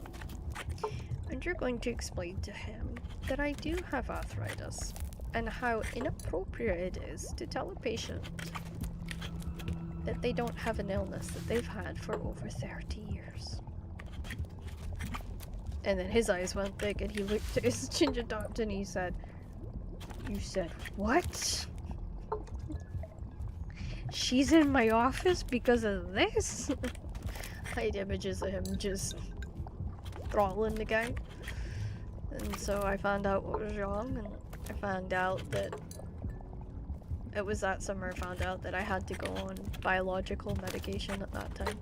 Speaker 1: And you're going to explain to him that I do have arthritis and how inappropriate it is to tell a patient that they don't have an illness that they've had for over 30 years. And then his eyes went big and he looked at his junior doctor and he said, you said what? She's in my office because of this? I had images of him just throttling the guy. And so I found out what was wrong, and I found out that It was that summer I found out that I had to go on biological medication at that time.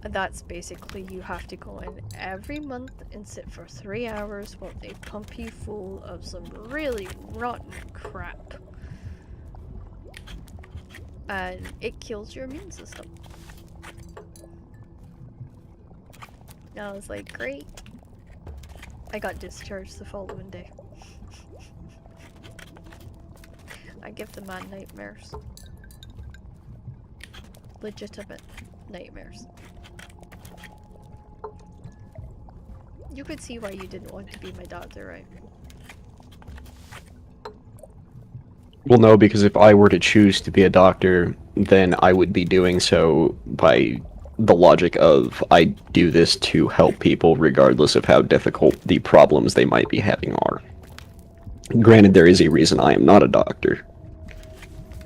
Speaker 1: And that's basically you have to go in every month and sit for 3 hours while they pump you full of some really rotten crap. And it kills your immune system. And I was like, great. I got discharged the following day. I give the man nightmares. Legitimate nightmares. You could see why you didn't want to be my doctor, right?
Speaker 5: Well, no, because if I were to choose to be a doctor, then I would be doing so by the logic of I do this to help people regardless of how difficult the problems they might be having are. Granted, there is a reason I am not a doctor.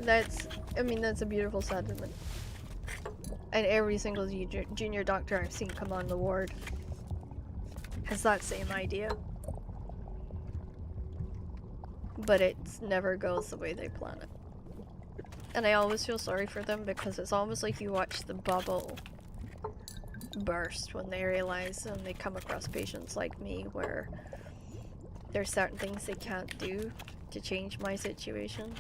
Speaker 1: That's a beautiful sentiment. And every single junior doctor I've seen come on the ward has that same idea. But it never goes the way they plan it. And I always feel sorry for them because it's almost like you watch the bubble burst when they realize and they come across patients like me where there's certain things they can't do to change my situation.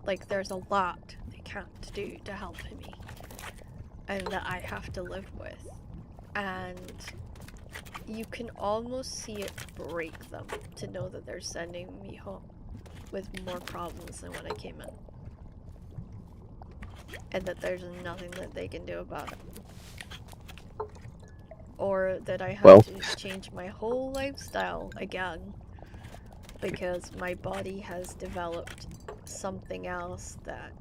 Speaker 1: Like there's a lot they can't do to help me and that I have to live with. And you can almost see it break them to know that they're sending me home with more problems than when I came in. And that there's nothing that they can do about it. Or that I have to change my whole lifestyle again because my body has developed something else that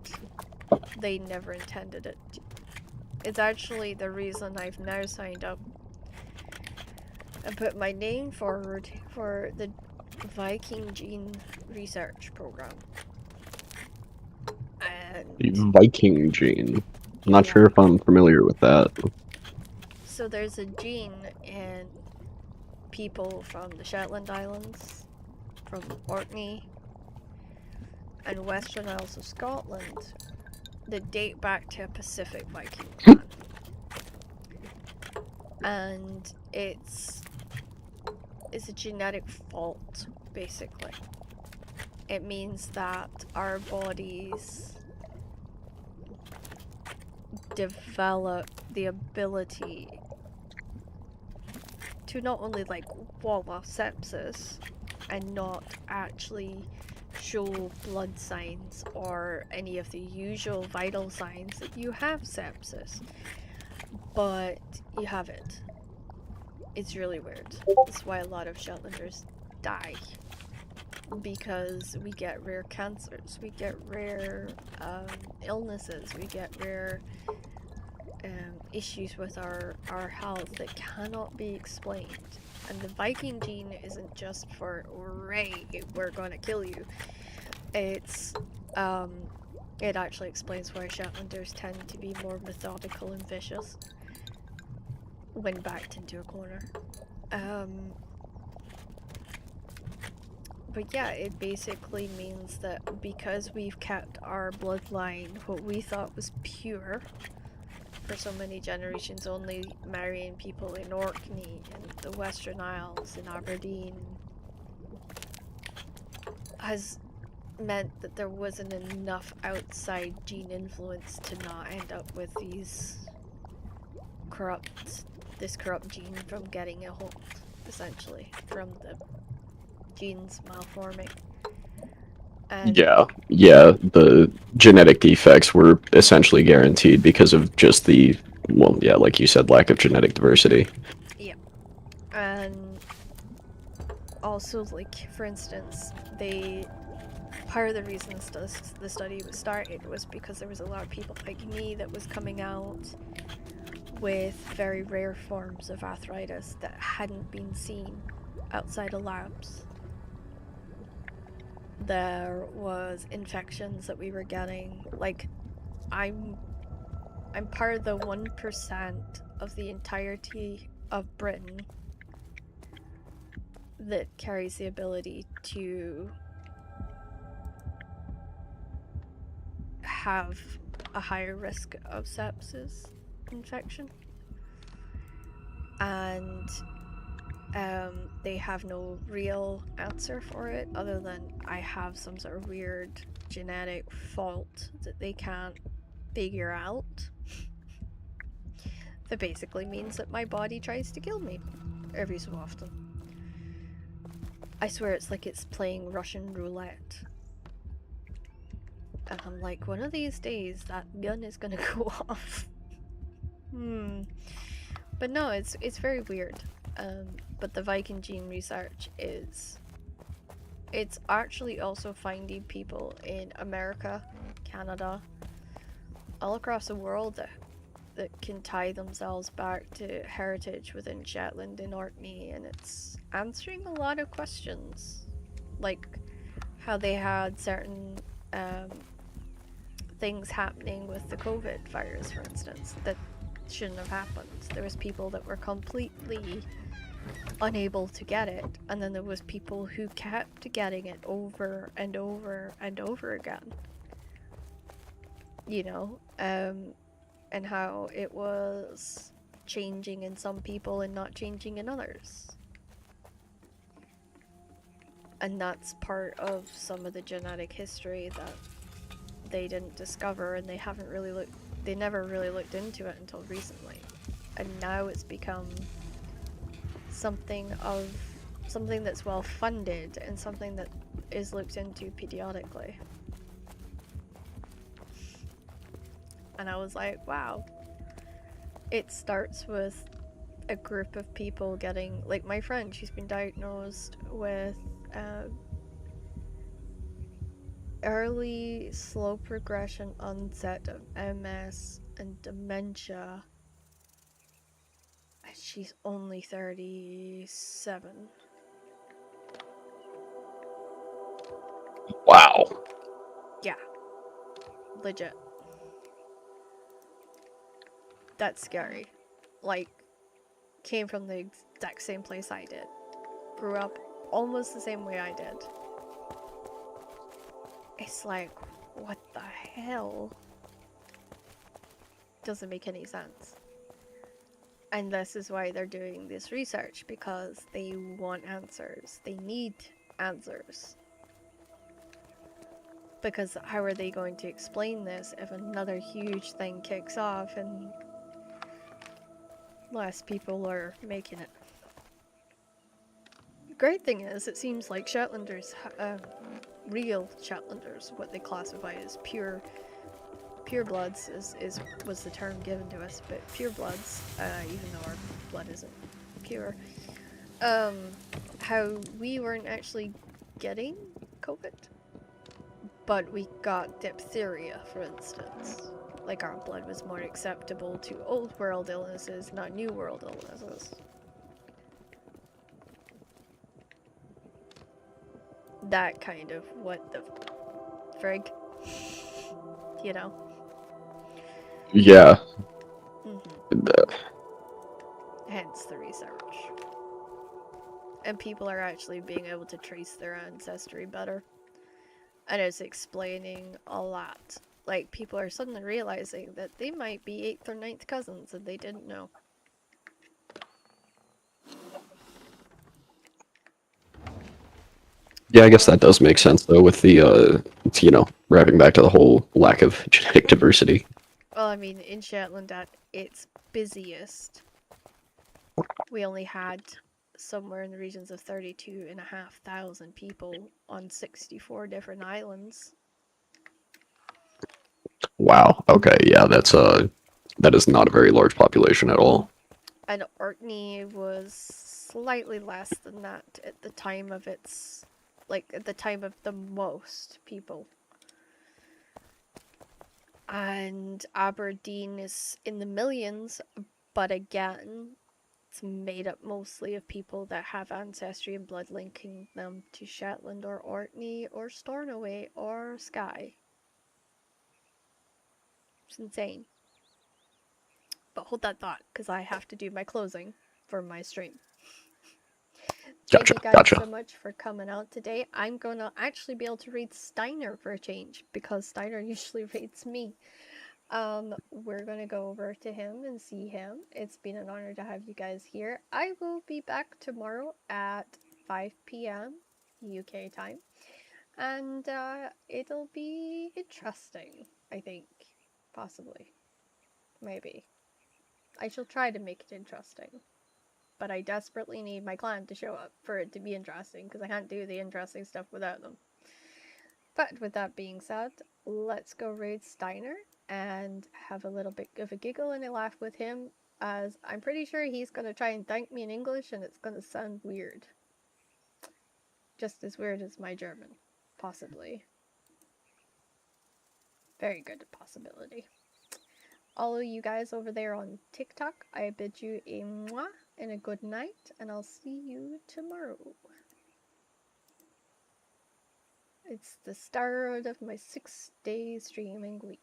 Speaker 1: they never intended it to. It's actually the reason I've now signed up and put my name forward for the Viking Gene Research Program. And
Speaker 5: Viking gene. I'm not sure if I'm familiar with that.
Speaker 1: so there's a gene in people from the Shetland Islands, from Orkney, and Western Isles of Scotland that date back to a Pacific Viking clan. And it's a genetic fault, basically. It means that our bodies develop the ability to not only like wall off sepsis and not actually show blood signs or any of the usual vital signs that you have sepsis, but you have it. It's really weird. That's why a lot of Shetlanders die. Because we get rare cancers, we get rare illnesses, we get rare issues with our health that cannot be explained. And the Viking gene isn't just for, "Ray, we're gonna kill you." It's, it actually explains why Shetlanders tend to be more methodical and vicious when backed into a corner. But yeah, it basically means that because we've kept our bloodline, what we thought was pure, for so many generations, only marrying people in Orkney and the Western Isles and Aberdeen, has meant that there wasn't enough outside gene influence to not end up with this corrupt gene from getting a hold, essentially, from the genes malforming. And
Speaker 5: Yeah, the genetic defects were essentially guaranteed because of just the, well, yeah, like you said, lack of genetic diversity.
Speaker 1: yeah. And also, like, for instance, part of the reason the study was started was because there was a lot of people like me that was coming out with very rare forms of arthritis that hadn't been seen outside of labs. There was infections that we were getting. Like, I'm part of the 1% of the entirety of Britain that carries the ability to have a higher risk of sepsis infection. And they have no real answer for it other than I have some sort of weird genetic fault that they can't figure out. That basically means that my body tries to kill me every so often. I swear it's like it's playing Russian roulette. And I'm like, one of these days that gun is gonna go off. But no, it's very weird. But the Viking gene research is... It's actually also finding people in America, Canada, all across the world that can tie themselves back to heritage within Shetland and Orkney, and it's answering a lot of questions. Like how they had certain things happening with the COVID virus, for instance, that shouldn't have happened. There was people that were completely unable to get it, and then there was people who kept getting it over and over and over again. You know, and how it was changing in some people and not changing in others. And that's part of some of the genetic history that they didn't discover, and they never really looked into it until recently. And now it's become something that's well funded and something that is looked into periodically. And I was like, wow. It starts with a group of people getting, like my friend, she's been diagnosed with early slow progression onset of MS and dementia. And she's only 37.
Speaker 5: Wow.
Speaker 1: Yeah. Legit. That's scary. Like, came from the exact same place I did. Grew up almost the same way I did. It's like, what the hell? Doesn't make any sense. And this is why they're doing this research, because they want answers. They need answers. Because how are they going to explain this if another huge thing kicks off and less people are making it? The great thing is, it seems like Shetlanders, real Shetlanders, what they classify as purebloods was the term given to us, but purebloods, even though our blood isn't pure, how we weren't actually getting COVID, but we got diphtheria, for instance. Like, our blood was more acceptable to old world illnesses, not new world illnesses. That kind of what the frig, you know?
Speaker 5: Yeah.
Speaker 1: Hence the research. And people are actually being able to trace their ancestry better. And it's explaining a lot. Like, people are suddenly realizing that they might be 8th or 9th cousins and they didn't know.
Speaker 5: Yeah, I guess that does make sense, though, with the, wrapping back to the whole lack of genetic diversity.
Speaker 1: Well, I mean, in Shetland at its busiest, we only had somewhere in the regions of 32,500 people on 64 different islands.
Speaker 5: Wow. Okay. Yeah, that is not a very large population at all.
Speaker 1: And Orkney was slightly less than that at the time of its, like, at the time of the most people. And Aberdeen is in the millions, but again, it's made up mostly of people that have ancestry and blood linking them to Shetland or Orkney or Stornoway or Skye. It's insane. But hold that thought, because I have to do my closing for my stream. Thank
Speaker 5: Gotcha.
Speaker 1: you guys
Speaker 5: Gotcha.
Speaker 1: so much for coming out today. I'm gonna actually be able to read Steiner for a change because Steiner usually reads me. We're gonna go over to him and see him. It's been an honor to have you guys here. I will be back tomorrow at 5 p.m. UK time, and it'll be interesting. I think, possibly, maybe. I shall try to make it interesting. But I desperately need my clan to show up for it to be interesting, because I can't do the interesting stuff without them. But with that being said, let's go raid Steiner and have a little bit of a giggle and a laugh with him, as I'm pretty sure he's going to try and thank me in English and it's going to sound weird. Just as weird as my German, possibly. Very good possibility. All of you guys over there on TikTok, I bid you a mwah and a good night, and I'll see you tomorrow. It's the start of my 6-day streaming week.